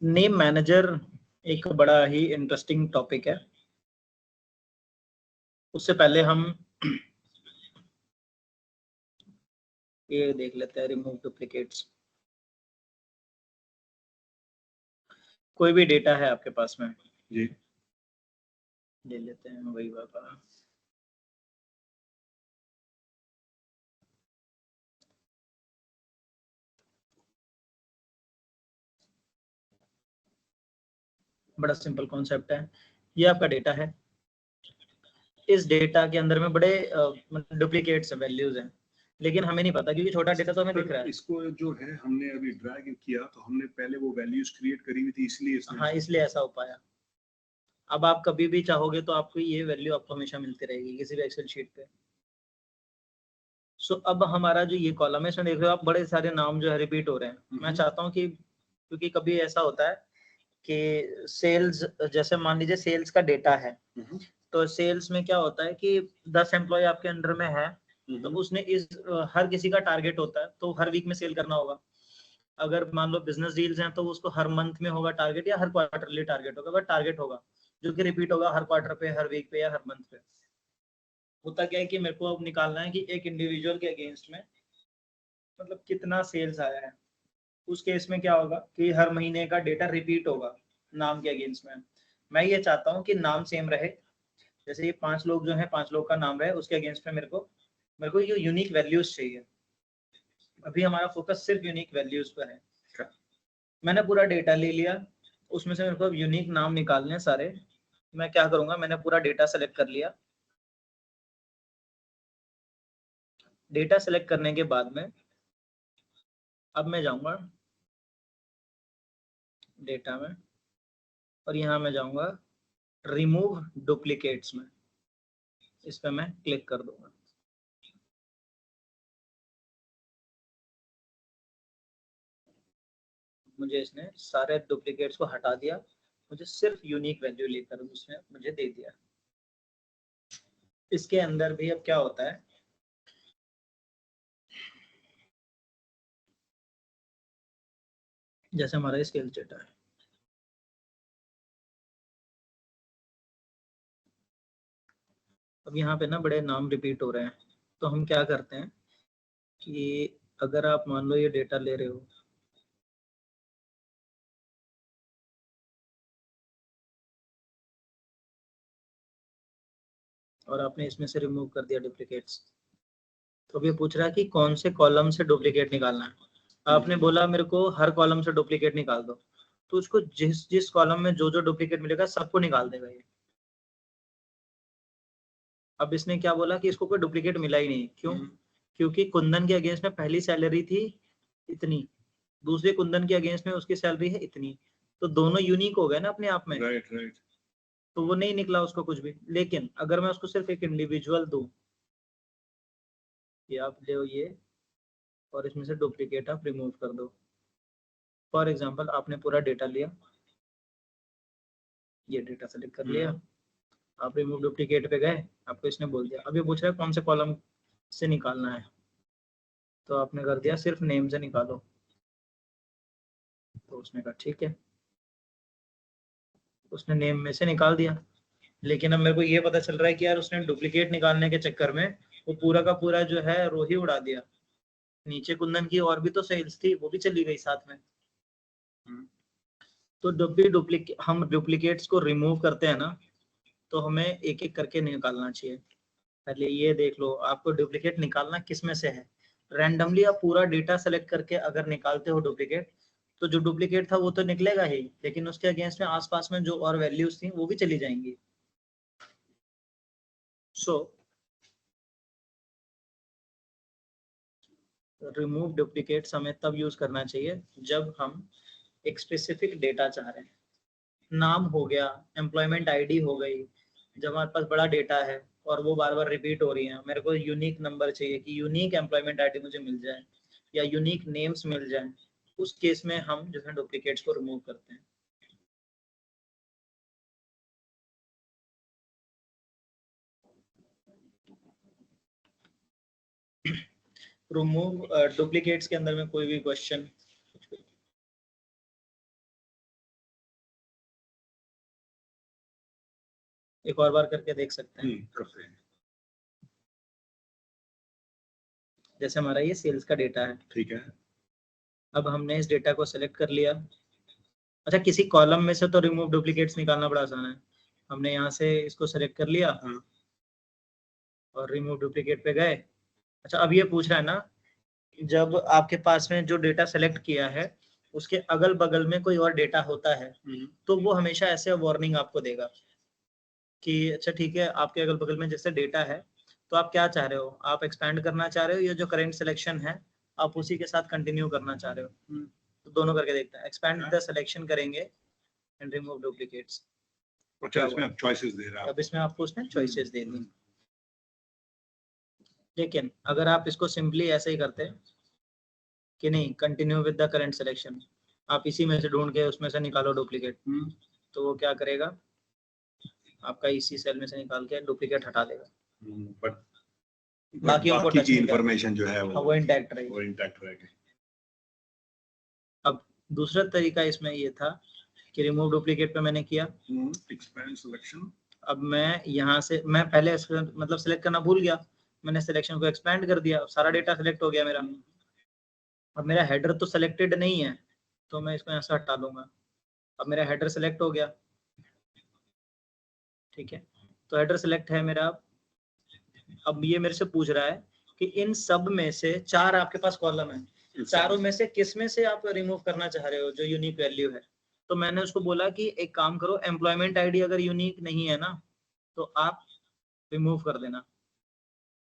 नेम मैनेजर एक बड़ा ही इंटरेस्टिंग टॉपिक है। उससे पहले हम ये देख लेते हैं, रिमूव डुप्लीकेट्स। कोई भी डेटा है आपके पास में जी, ले लेते हैं वही वाला। बड़ा सिंपल कॉन्सेप्ट है। ये आपका डेटा है, इस डेटा के अंदर में बड़े डुप्लीकेट्स वैल्यूज हैं, लेकिन हमें नहीं पता क्योंकि छोटा डेटा तो हमें दिख रहा है। इसको जो है हमने अभी ड्रैग किया तो हमने पहले वो वैल्यूज क्रिएट करी हुई थी, इसलिए हाँ, इसलिए ऐसा हो पाया। अब आप कभी भी चाहोगे तो आपको ये वैल्यू आपको हमेशा मिलती रहेगी किसी भी एक्सेल शीट पे। सो अब हमारा जो ये कॉलम है इसमें देख रहे हो आप, बड़े सारे नाम जो है रिपीट हो रहे हैं। मैं चाहता हूँ कि, क्योंकि कभी ऐसा होता है कि सेल्स, जैसे मान लीजिए सेल्स का डेटा है, तो सेल्स में क्या होता है कि 10 एम्प्लॉय आपके अंडर में है, तो उसने इस हर किसी का टारगेट होता है, तो हर वीक में सेल करना होगा। अगर मान लो बिजनेस डील्स हैं तो उसको हर मंथ में होगा टारगेट, या हर क्वार्टरली टारगेट होगा, बट टारगेट होगा जो कि रिपीट होगा हर क्वार्टर पे, हर वीक पे या हर मंथ पे। होता क्या है कि मेरे को अब निकालना है कि एक इंडिविजुअल के अगेंस्ट में मतलब कितना सेल्स आया है। उस केस में क्या होगा कि हर महीने का डेटा रिपीट होगा नाम के अगेंस्ट में। मैं ये चाहता हूँ कि नाम सेम रहे, जैसे ये 5 लोग जो है 5 लोग का नाम रहे, उसके अगेंस्ट में मेरे को ये यूनिक वैल्यूज चाहिए। अभी हमारा फोकस सिर्फ यूनिक वैल्यूज पर है। मैंने पूरा डेटा ले लिया, उसमें से मेरे को यूनिक नाम निकालने सारे। मैं क्या करूंगा, मैंने पूरा डेटा सेलेक्ट कर लिया। डेटा सेलेक्ट करने के बाद में अब मैं जाऊंगा डेटा में, और यहाँ मैं जाऊंगा रिमूव डुप्लीकेट्स में, इस पे मैं क्लिक कर दूंगा। मुझे इसने सारे डुप्लीकेट्स को हटा दिया, मुझे सिर्फ यूनिक वैल्यू लेकर उसने मुझे दे दिया। इसके अंदर भी अब क्या होता है, जैसे हमारा स्केल डेटा है, अब यहाँ पे ना बड़े नाम रिपीट हो रहे हैं। तो हम क्या करते हैं कि अगर आप मान लो ये डेटा ले रहे हो, और आपने इसमें से रिमूव कर दिया डुप्लीकेट्स, तो अब ये पूछ रहा है कि कौन से कॉलम से डुप्लीकेट निकालना है। आपने बोला मेरे को हर कॉलम से डुप्लीकेट निकाल दो, तो उसको जिस जिस कॉलम में जो जो डुप्लीकेट मिलेगा सबको निकाल देगा ये। अब इसने क्या बोला कि इसको कोई डुप्लीकेट मिला ही नहीं, क्यों? क्योंकि कुंदन के अगेंस्ट में पहली सैलरी थी इतनी, दूसरे कुंदन के अगेंस्ट में उसकी सैलरी है इतनी, तो दोनों यूनिक हो गए ना अपने आप में। Right right. तो वो नहीं निकला उसको कुछ भी। लेकिन अगर मैं उसको सिर्फ एक इंडिविजुअल दूं कि आप ले ये और इसमें से डुप्लीकेट आप रिमूव कर दो। फॉर एग्जांपल आपने पूरा डेटा लिया, ये डेटा सेलेक्ट कर लिया, आप रिमूव डुप्लीकेट पे गए, आपको इसने बोल दिया अब ये पूछ रहा है कौन से कॉलम से निकालना है, तो आपने कर दिया सिर्फ नेम से निकालो, तो उसने कहा ठीक है, उसने नेम में से निकाल दिया। लेकिन अब मेरे को ये पता चल रहा है कि यार उसने डुप्लीकेट निकालने के चक्कर में वो पूरा का पूरा जो है रो ही उड़ा दिया। नीचे कुंदन की और भी तो सेल्स थी, वो भी चली गई साथ में। तो जब भी हम डुप्लीकेट्स को रिमूव करते हैं ना, तो हमें एक एक करके निकालना चाहिए। पहले ये देख लो आपको डुप्लीकेट निकालना किस में से है। रैंडमली आप पूरा डेटा सेलेक्ट करके अगर निकालते हो डुप्लीकेट, तो जो डुप्लीकेट था वो तो निकलेगा ही, लेकिन उसके अगेंस्ट में आसपास में जो और वैल्यूज थी वो भी चली जाएंगी। सो रिमूव डुप्लीकेट्स हमें तब यूज करना चाहिए जब हम एक स्पेसिफिक डेटा चाह रहे हैं। नाम हो गया, एम्प्लॉयमेंट आईडी हो गई, जब हमारे पास बड़ा डेटा है और वो बार बार रिपीट हो रही है, मेरे को यूनिक नंबर चाहिए कि यूनिक एम्प्लॉयमेंट आईडी मुझे मिल जाए या यूनिक नेम्स मिल जाए, उस केस में हम जो है डुप्लीकेट्स को रिमूव करते हैं। रिमूव डुप्लीकेट्स के अंदर में कोई भी क्वेश्चन? एक और बार करके देख सकते हैं। करते हैं। जैसे हमारा ये सेल्स का डेटा है, ठीक है। अब हमने इस डेटा को सिलेक्ट कर लिया। अच्छा, किसी कॉलम में से तो रिमूव डुप्लीकेट्स निकालना बड़ा आसान है। हमने यहाँ से इसको सेलेक्ट कर लिया और रिमूव डुप्लीकेट पे गए। अच्छा, अब ये पूछ रहा है ना, जब आपके पास में जो डेटा सेलेक्ट किया है उसके अगल बगल में कोई और डेटा होता है, तो वो हमेशा ऐसे वार्निंग आपको देगा कि अच्छा ठीक है, आपके अगल बगल में जैसे डेटा है तो आप क्या चाह रहे हो, आप एक्सपैंड करना चाह रहे हो या जो करेंट सिलेक्शन है आप उसी के साथ कंटिन्यू करना चाह रहे हो। तो दोनों करके देखते हैं। एक्सपैंड द सिलेक्शन करेंगे एंड रिमूव डुप्लीकेट्स। अच्छा, इसमें आप चॉइसेस दे रहा है। अब इसमें आपको उसने चॉइसेस दे दी। लेकिन अगर आप इसको सिंपली ऐसे ही करते कि नहीं continue with the current selection, आप इसी में से ढूंढ के उसमें से निकालो डुप्लीकेट, तो वो क्या करेगा, आपका इसी सेल में से निकाल के डुप्लीकेट हटा देगा। बट बाकी की इंफॉर्मेशन जो है वो इंटैक्ट रहेगी। वो इंटैक्ट रहेगी। अब दूसरा तरीका इसमें ये था कि रिमूव डुप्लीकेट पे मैंने किया एक्सपैंड सिलेक्शन। अब मैं यहाँ से मैं पहले मतलब सिलेक्ट करना भूल गया, मैंने सिलेक्शन को एक्सपैंड कर दिया, सारा डेटा सिलेक्ट हो गया मेरा। अब मेरा हेडर तो सिलेक्टेड नहीं है, तो मैं इसको यहाँ से हटा लूंगा। अब मेरा हेडर सेलेक्ट हो गया, ठीक है, तो हेडर सेलेक्ट है मेरा। अब ये मेरे से पूछ रहा है कि इन सब में से चार आपके पास कॉलम है, चारों में से किस में से आप रिमूव करना चाह रहे हो जो यूनिक वैल्यू है। तो मैंने उसको बोला कि एक काम करो, एम्प्लॉयमेंट आईडी अगर यूनिक नहीं है ना तो आप रिमूव कर देना।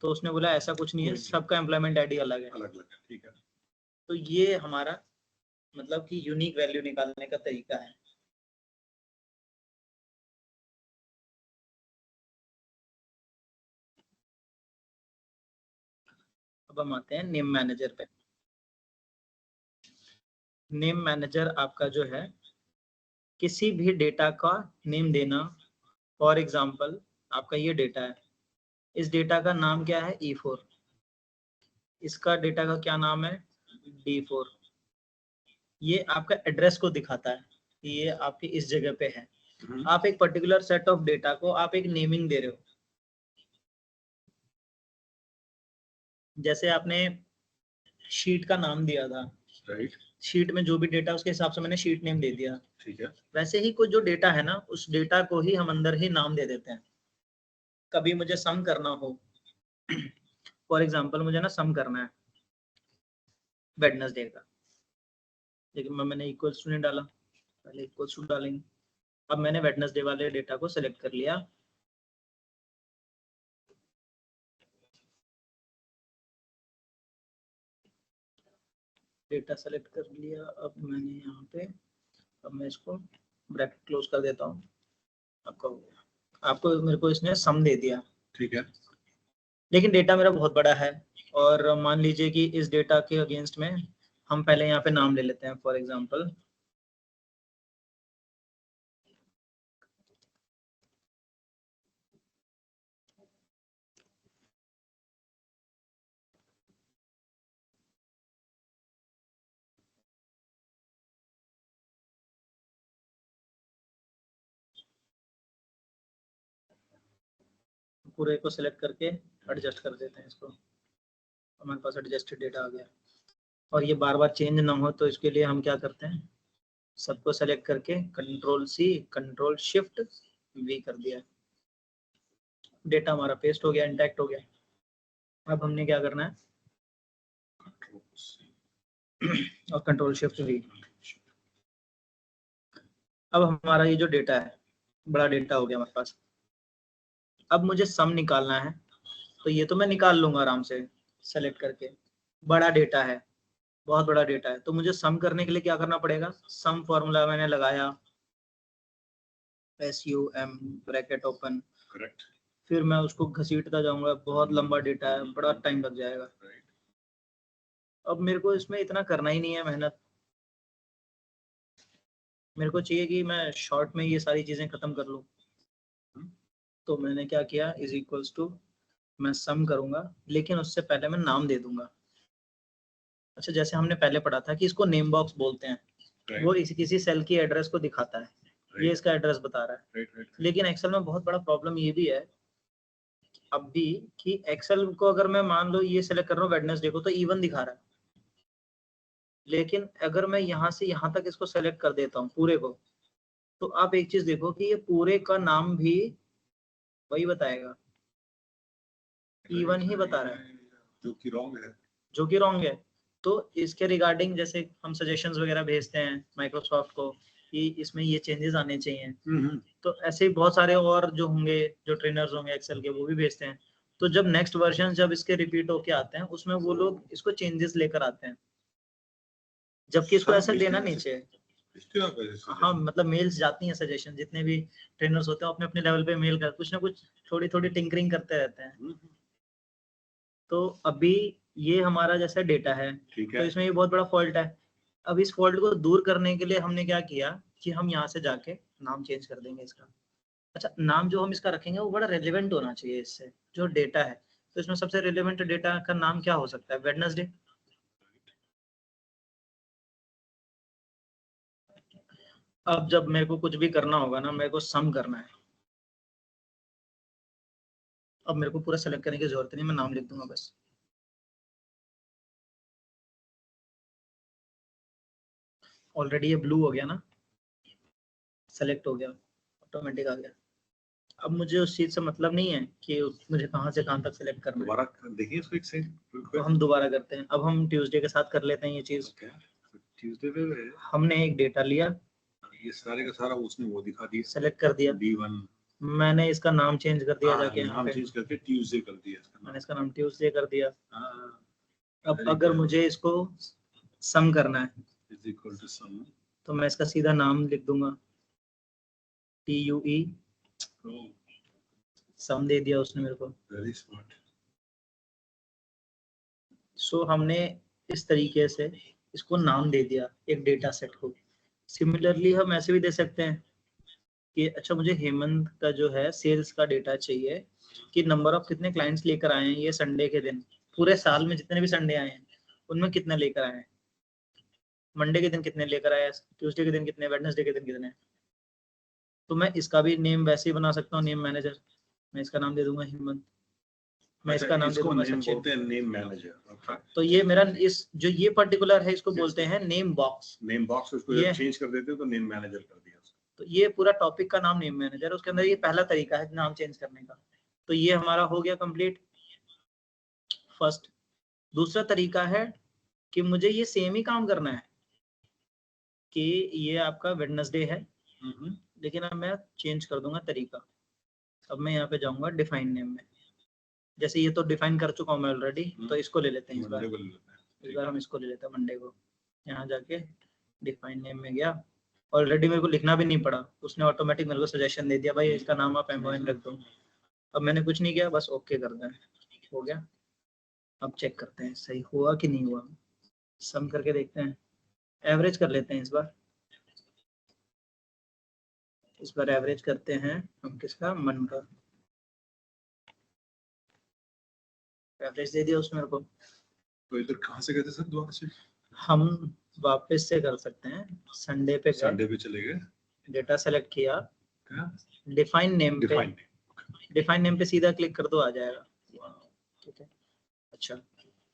तो उसने बोला ऐसा कुछ नहीं है, सबका एम्प्लॉयमेंट आईडी अलग है। अलग अलग, ठीक है। तो ये हमारा मतलब कि यूनिक वैल्यू निकालने का तरीका है। अब हम आते हैं नेम मैनेजर पे। नेम मैनेजर आपका जो है किसी भी डेटा का नेम देना। फॉर एग्जांपल आपका ये डेटा है, इस डेटा का नाम क्या है E4, इसका डेटा का क्या नाम है D4। ये आपका एड्रेस को दिखाता है कि ये आपकी इस जगह पे है। आप एक पर्टिकुलर सेट ऑफ डेटा को आप एक नेमिंग दे रहे हो। जैसे आपने शीट का नाम दिया था, राइट। शीट में जो भी डेटा उसके हिसाब से मैंने शीट नेम दे दिया, ठीक है। वैसे ही कोई जो डेटा है ना उस डेटा को ही हम अंदर ही नाम दे देते हैं। कभी मुझे सम करना हो, फॉर एग्जांपल मुझे ना सम करना है वेडनेसडे का, लेकिन मैंने इक्वल टू नहीं डाला, पहले इक्वल टू डालेंगे। अब मैंने वेडनेसडे वाले डेटा को सिलेक्ट कर लिया, डेटा सेलेक्ट कर लिया। अब मैंने यहाँ पे, अब मैं इसको ब्रैकेट क्लोज कर देता हूँ। आपको मेरे को इसने सम दे दिया, ठीक है, लेकिन डेटा मेरा बहुत बड़ा है। और मान लीजिए कि इस डेटा के अगेंस्ट में हम पहले यहाँ पे नाम ले लेते हैं। फॉर एग्जांपल पूरे को सिलेक्ट करके एडजस्ट कर देते हैं इसको। हमारे पास एडजस्टेड डेटा आ गया। और ये बार बार चेंज ना हो तो इसके लिए हम क्या करते हैं, सबको सेलेक्ट करके control C control shift V कर दिया। डेटा हमारा पेस्ट हो गया, इंटैक्ट हो गया। अब हमने क्या करना है, और कंट्रोल शिफ्ट वी। अब हमारा ये जो डेटा है, बड़ा डेटा हो गया हमारे पास। अब मुझे सम निकालना है, तो ये तो मैं निकाल लूंगा आराम से सेलेक्ट करके। बड़ा डेटा है, बहुत बड़ा डेटा है, तो मुझे सम करने के लिए क्या करना पड़ेगा, सम फॉर्मूला मैंने लगाया, SUM ब्रैकेट ओपन, करेक्ट। फिर मैं उसको घसीटता जाऊंगा। बहुत लंबा डेटा है, बड़ा टाइम लग जाएगा। अब मेरे को इसमें इतना करना ही नहीं है मेहनत। मेरे को चाहिए कि मैं शॉर्ट में ये सारी चीजें खत्म कर लूं। तो मैंने क्या किया, इज इक्वल्स टू, मैं सम करूंगा, लेकिन उससे पहले मैं नाम दे दूंगा। अच्छा, जैसे हमने पहले पढ़ा था कि इसको नेम बॉक्स बोलते हैं। वो किसी सेल की एड्रेस को दिखाता है। ये इसका एड्रेस बता रहा है। लेकिन एक्सेल में बहुत बड़ा प्रॉब्लम ये भी है अब भी, कि एक्सेल को अगर मैं मान लो ये सेलेक्ट कर रहा हूँ वेडनेसडे को, तो इवन दिखा रहा है। लेकिन अगर मैं यहाँ से यहाँ तक इसको सेलेक्ट कर देता हूँ पूरे को, तो आप एक चीज देखो कि ये पूरे का नाम भी वही बताएगा, इवन ही बता रहा है, जो कि रॉन्ग है। जो कि रॉन्ग है। तो इसके रिगार्डिंग जैसे हम सजेशंस वगैरह भेजते हैं माइक्रोसॉफ्ट को कि इसमें ये चेंजेस आने चाहिए, तो ऐसे ही बहुत सारे और जो होंगे, जो ट्रेनर्स होंगे एक्सेल के, वो भी भेजते हैं। तो जब नेक्स्ट वर्जन जब इसके रिपीट होके आते हैं, उसमें वो लोग इसको चेंजेस लेकर आते हैं, जबकि इसको ऐसा देना नहीं चाहिए। हाँ, मतलब मेल्स जाती हैं, सजेशन जितने भी ट्रेनर्स होते हैं अपने अपने लेवल पे मेल कर कुछ ना कुछ थोड़ी थोड़ी टिंकरिंग करते रहते हैं। तो अभी ये हमारा जैसा डेटा है, तो इसमें ये बहुत बड़ा फॉल्ट है। अब इस फॉल्ट को दूर करने के लिए हमने क्या किया कि हम यहाँ से जाके नाम चेंज कर देंगे इसका। अच्छा, नाम जो हम इसका रखेंगे वो बड़ा रेलेवेंट होना चाहिए इससे जो डेटा है। तो इसमें सबसे रेलेवेंट डेटा का नाम क्या हो सकता है, वेडनेसडे। अब जब मेरे को कुछ भी करना होगा ना, मेरे को सम करना है। अब मेरे को पूरा सेलेक्ट करने की जरूरत नहीं, मैं नाम लिख दूंगा बस। ऑलरेडी ये ब्लू हो गया ना, सेलेक्ट हो गया, ऑटोमेटिक आ गया। अब मुझे उस चीज से मतलब नहीं है कि मुझे कहाँ से कहाँ तक सेलेक्ट करना है। दोबारा देखिए इसको एक से। तो हम दोबारा करते हैं। अब हम ट्यूसडे के साथ कर लेते हैं ये चीज। ट्यूसडे पे हमने एक डेटा लिया, ये सारे का सारा उसने वो दिखा दिया, सेलेक्ट कर दिया। D1 मैंने इसका नाम चेंज कर दिया जाके यहाँ नाम पे, चेंज करके ट्यूसडे कर दिया इसका मैंने इसका नाम ट्यूसडे कर दिया। अब very अगर good. मुझे इसको सम करना है, is equal to sum. तो मैं इसका सीधा नाम लिख दूंगा, TUE, Oh, सम दे दिया उसने मेरे को। very smart. सो हमने इस तरीके से इसको नाम दे दिया एक डेटा सेट को। सिमिलरली हम ऐसे भी दे सकते हैं कि अच्छा, मुझे हेमंत का जो है सेल्स का डेटा चाहिए कि नंबर ऑफ कितने क्लाइंट्स लेकर आए हैं ये संडे के दिन, पूरे साल में जितने भी संडे आए हैं उनमें कितने लेकर आए हैं, मंडे के दिन कितने लेकर आए, ट्यूसडे के दिन कितने, वेडनेसडे के दिन कितने। तो मैं इसका भी नेम वैसे ही बना सकता हूँ, नेम मैनेजर। मैं इसका नाम दे दूंगा हेमंत, मैं इसका नाम दे दूंगा सचिन। बोलते हैं नेम मैनेजर। तो ये मेरा इस जो ये पर्टिकुलर है इसको बोलते हैं नेम बॉक्स। नेम बॉक्स उसको ये चेंज कर देते हो तो नेम मैनेजर कर दिया। तो ये पूरा टॉपिक का नाम नेम मैनेजर है, उसके अंदर ये पहला तरीका है नाम चेंज करने का। तो ये हमारा हो गया कंप्लीट, फर्स्ट। दूसरा तरीका है कि मुझे ये सेम ही काम करना है कि ये आपका वेडनेसडे है, लेकिन अब मैं चेंज कर दूंगा तरीका। अब मैं यहाँ पे जाऊंगा डिफाइन नेम में। जैसे ये तो डिफाइन कर चुका हूँ मैं ऑलरेडी, तो इसको ले लेते हैं इस बार हम इसको ले लेते हैं मंडे को। यहाँ जाके डिफाइन नेम में गया, ऑलरेडी मेरे को लिखना भी नहीं पड़ा, उसने ऑटोमेटिक मेरे को सजेशन दे दिया भाई इसका नाम आप एमओएन रख दो। अब मैंने कुछ नहीं किया, बस ओके कर दें, हो गया। अब चेक करते हैं सही हुआ कि नहीं हुआ, सम करके देखते हैं, एवरेज कर लेते हैं इस बार एवरेज करते हैं हम किसका, मन का। एवरेज दे दिया उसने मेरे को। तो इधर कहाँ से गए थे सर दोबारा से? हम वापस से कर सकते हैं, संडे पे संडे पे चले गए, डेटा सेलेक्ट किया, क्या डिफाइन नेम पे, डिफाइन नेम पे सीधा क्लिक कर दो, आ जाएगा। ठीक है, अच्छा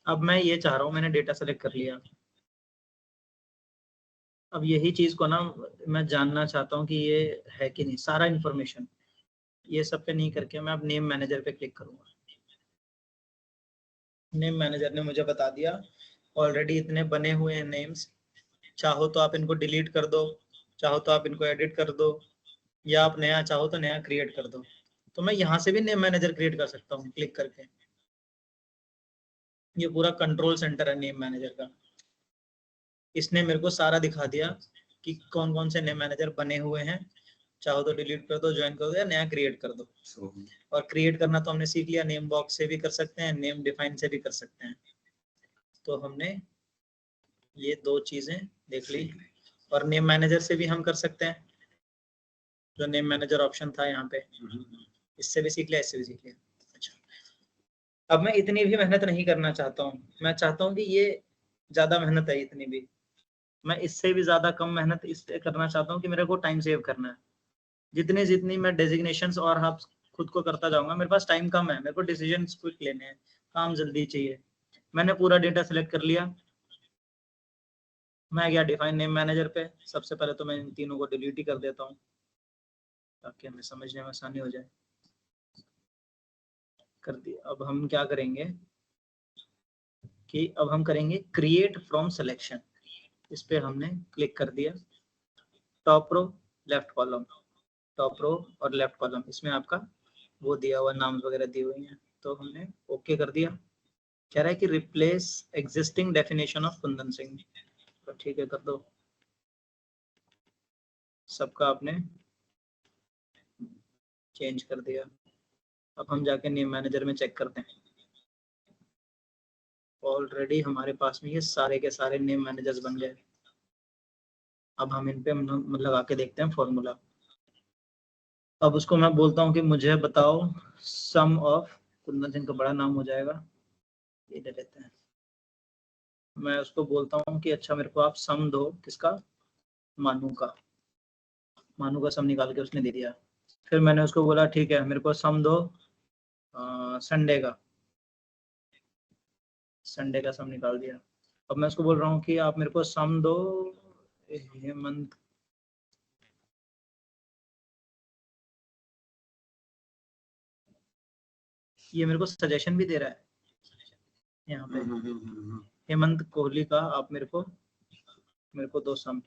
अब मैं ये चाह रहा हूँ, मैंने डेटा सेलेक्ट कर लिया, अब यही चीज को ना मैं जानना चाहता हूँ कि ये है कि नहीं, सारा इंफॉर्मेशन ये सब पे नहीं करके मैं अब नेम मैनेजर पे क्लिक करूंगा। नेम मैनेजर ने मुझे बता दिया ऑलरेडी इतने बने हुए हैं नेम्स, चाहो तो आप इनको डिलीट कर दो, चाहो तो आप इनको एडिट कर दो, या आप नया चाहो तो नया क्रिएट कर दो। तो मैं यहाँ से भी नेम मैनेजर क्रिएट कर सकता हूँ क्लिक करके। ये पूरा कंट्रोल सेंटर है नेम मैनेजर का, इसने मेरे को सारा दिखा दिया कि कौन कौन से नेम मैनेजर बने हुए हैं, चाहो तो डिलीट कर दो, ज्वाइन कर दो, या नया क्रिएट कर दो। और क्रिएट करना तो हमने सीख लिया, नेम बॉक्स से भी कर सकते हैं, नेम डिफाइन से भी कर सकते हैं। तो हमने ये दो चीजें देख ली, और नेम मैनेजर से भी हम कर सकते हैं, जो नेम मैनेजर ऑप्शन था यहाँ पे, इससे भी सीख लिया, इससे भी सीख लिया। अच्छा, अब मैं इतनी भी मेहनत नहीं करना चाहता हूँ, मैं चाहता हूँ कि ये ज्यादा मेहनत है इतनी भी, मैं इससे भी ज्यादा कम मेहनत इससे करना चाहता हूँ कि मेरे को टाइम सेव करना है। जितनी जितनी मैं डेजिग्नेशंस और हब्स खुद को करता जाऊंगा, मेरे पास टाइम कम है, मेरे को डिसीजंस क्विक लेने हैं, काम जल्दी चाहिए। मैंने पूरा डेटा सेलेक्ट कर लिया, मैं गया डिफाइन नेम मैनेजर पे, सबसे पहले तो मैं इन तीनों को डिलीट ही कर देता हूँ ताकि हमें समझने में आसानी हो जाए। कर दिया। अब हम क्या करेंगे कि अब हम करेंगे क्रिएट फ्रॉम सिलेक्शन, इस पे हमने क्लिक कर दिया, top row left column, top row और लेफ्ट कॉलम, इसमें आपका वो दिया हुआ नाम वगैरह दी हुई हैं, तो हमने ओके कर दिया। कह रहा है कि replace existing definition of Kundan Singh, तो ठीक है कर दो, सबका आपने चेंज कर दिया। अब हम जाके नेम मैनेजर में चेक करते हैं, ऑलरेडी हमारे पास में ये सारे के सारे नेम मैनेजर्स बन गए। अब हम इन पे लगा के देखते हैं फॉर्मूला। अब उसको मैं बोलता हूँ कि मुझे बताओ सम ऑफ, कुंदन सिंह का बड़ा नाम हो जाएगा, ये दे देते हैं। मैं उसको बोलता हूँ कि अच्छा मेरे को आप सम दो, किसका, मानू का। मानू का सम निकाल के उसने दे दिया। फिर मैंने उसको बोला ठीक है मेरे को सम दो संडे का, संडे का सम निकाल दिया। अब मैं उसको बोल रहा हूँ कि आप मेरे को सम दो हेमंत, ये मेरे को सजेशन भी दे रहा है यहाँ पे, हेमंत कोहली का आप मेरे को दो सम।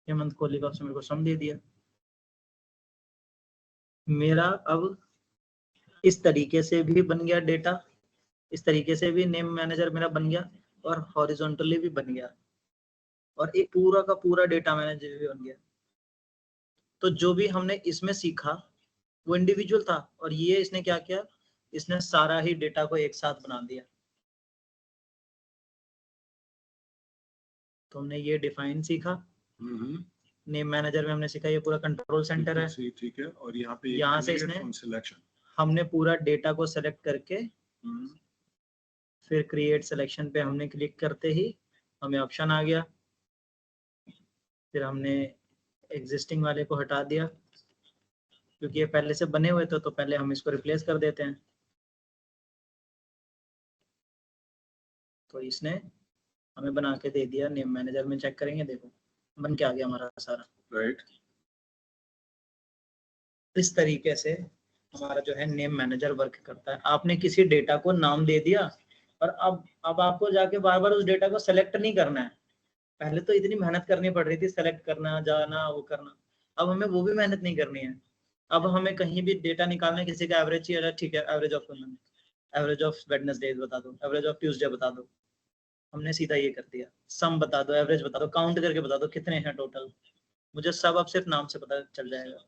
हेमंत कोहली का उसने मेरे को सम दे दिया। मेरा अब इस तरीके से भी बन गया डेटा, इस तरीके से भी नेम मैनेजर मेरा बन गया, और हॉरिजॉन्टली भी बन गया, और एक पूरा का पूरा डेटा मैनेजर भी बन गया। तो जो भी हमने इसमें सीखा वो इंडिविजुअल था, और ये इसने क्या किया, इसने सारा ही डेटा को एक साथ बना दिया। तो हमने ये डिफाइन सीखा, नेम मैनेजर में हमने सीखा ये पूरा कंट्रोल सेंटर है, ठीक है। और यहाँ पे यहाँ से इसने हमने पूरा डेटा को सेलेक्ट करके फिर क्रिएट सिलेक्शन पे हमने क्लिक करते ही हमें ऑप्शन आ गया, फिर हमने एग्जिस्टिंग वाले को हटा दिया क्योंकि ये पहले से बने हुए थे, तो पहले हम इसको रिप्लेस कर देते हैं। तो इसने हमें बना के दे दिया, नेम मैनेजर में चेक करेंगे, देखो बन के आ गया हमारा सारा। राइट, इस तरीके से हमारा जो है नेम मैनेजर वर्क करता है। आपने किसी डेटा को नाम दे दिया, और अब आपको जाके बार बार उस डेटा को सेलेक्ट नहीं करना है। पहले तो इतनी मेहनत करनी पड़ रही थी, सेलेक्ट करना, जाना, वो करना, अब हमें वो भी मेहनत नहीं करनी है। अब हमें कहीं भी डेटा निकालना है, किसी का एवरेज चाहिए, ठीक है average of average of Wednesday बता दो, एवरेज ऑफ ट्यूसडे बता दो, हमने सीधा ये कर दिया। सम बता दो, एवरेज बता दो, काउंट करके बता दो कितने हैं टोटल, मुझे सब अब सिर्फ नाम से पता चल जाएगा।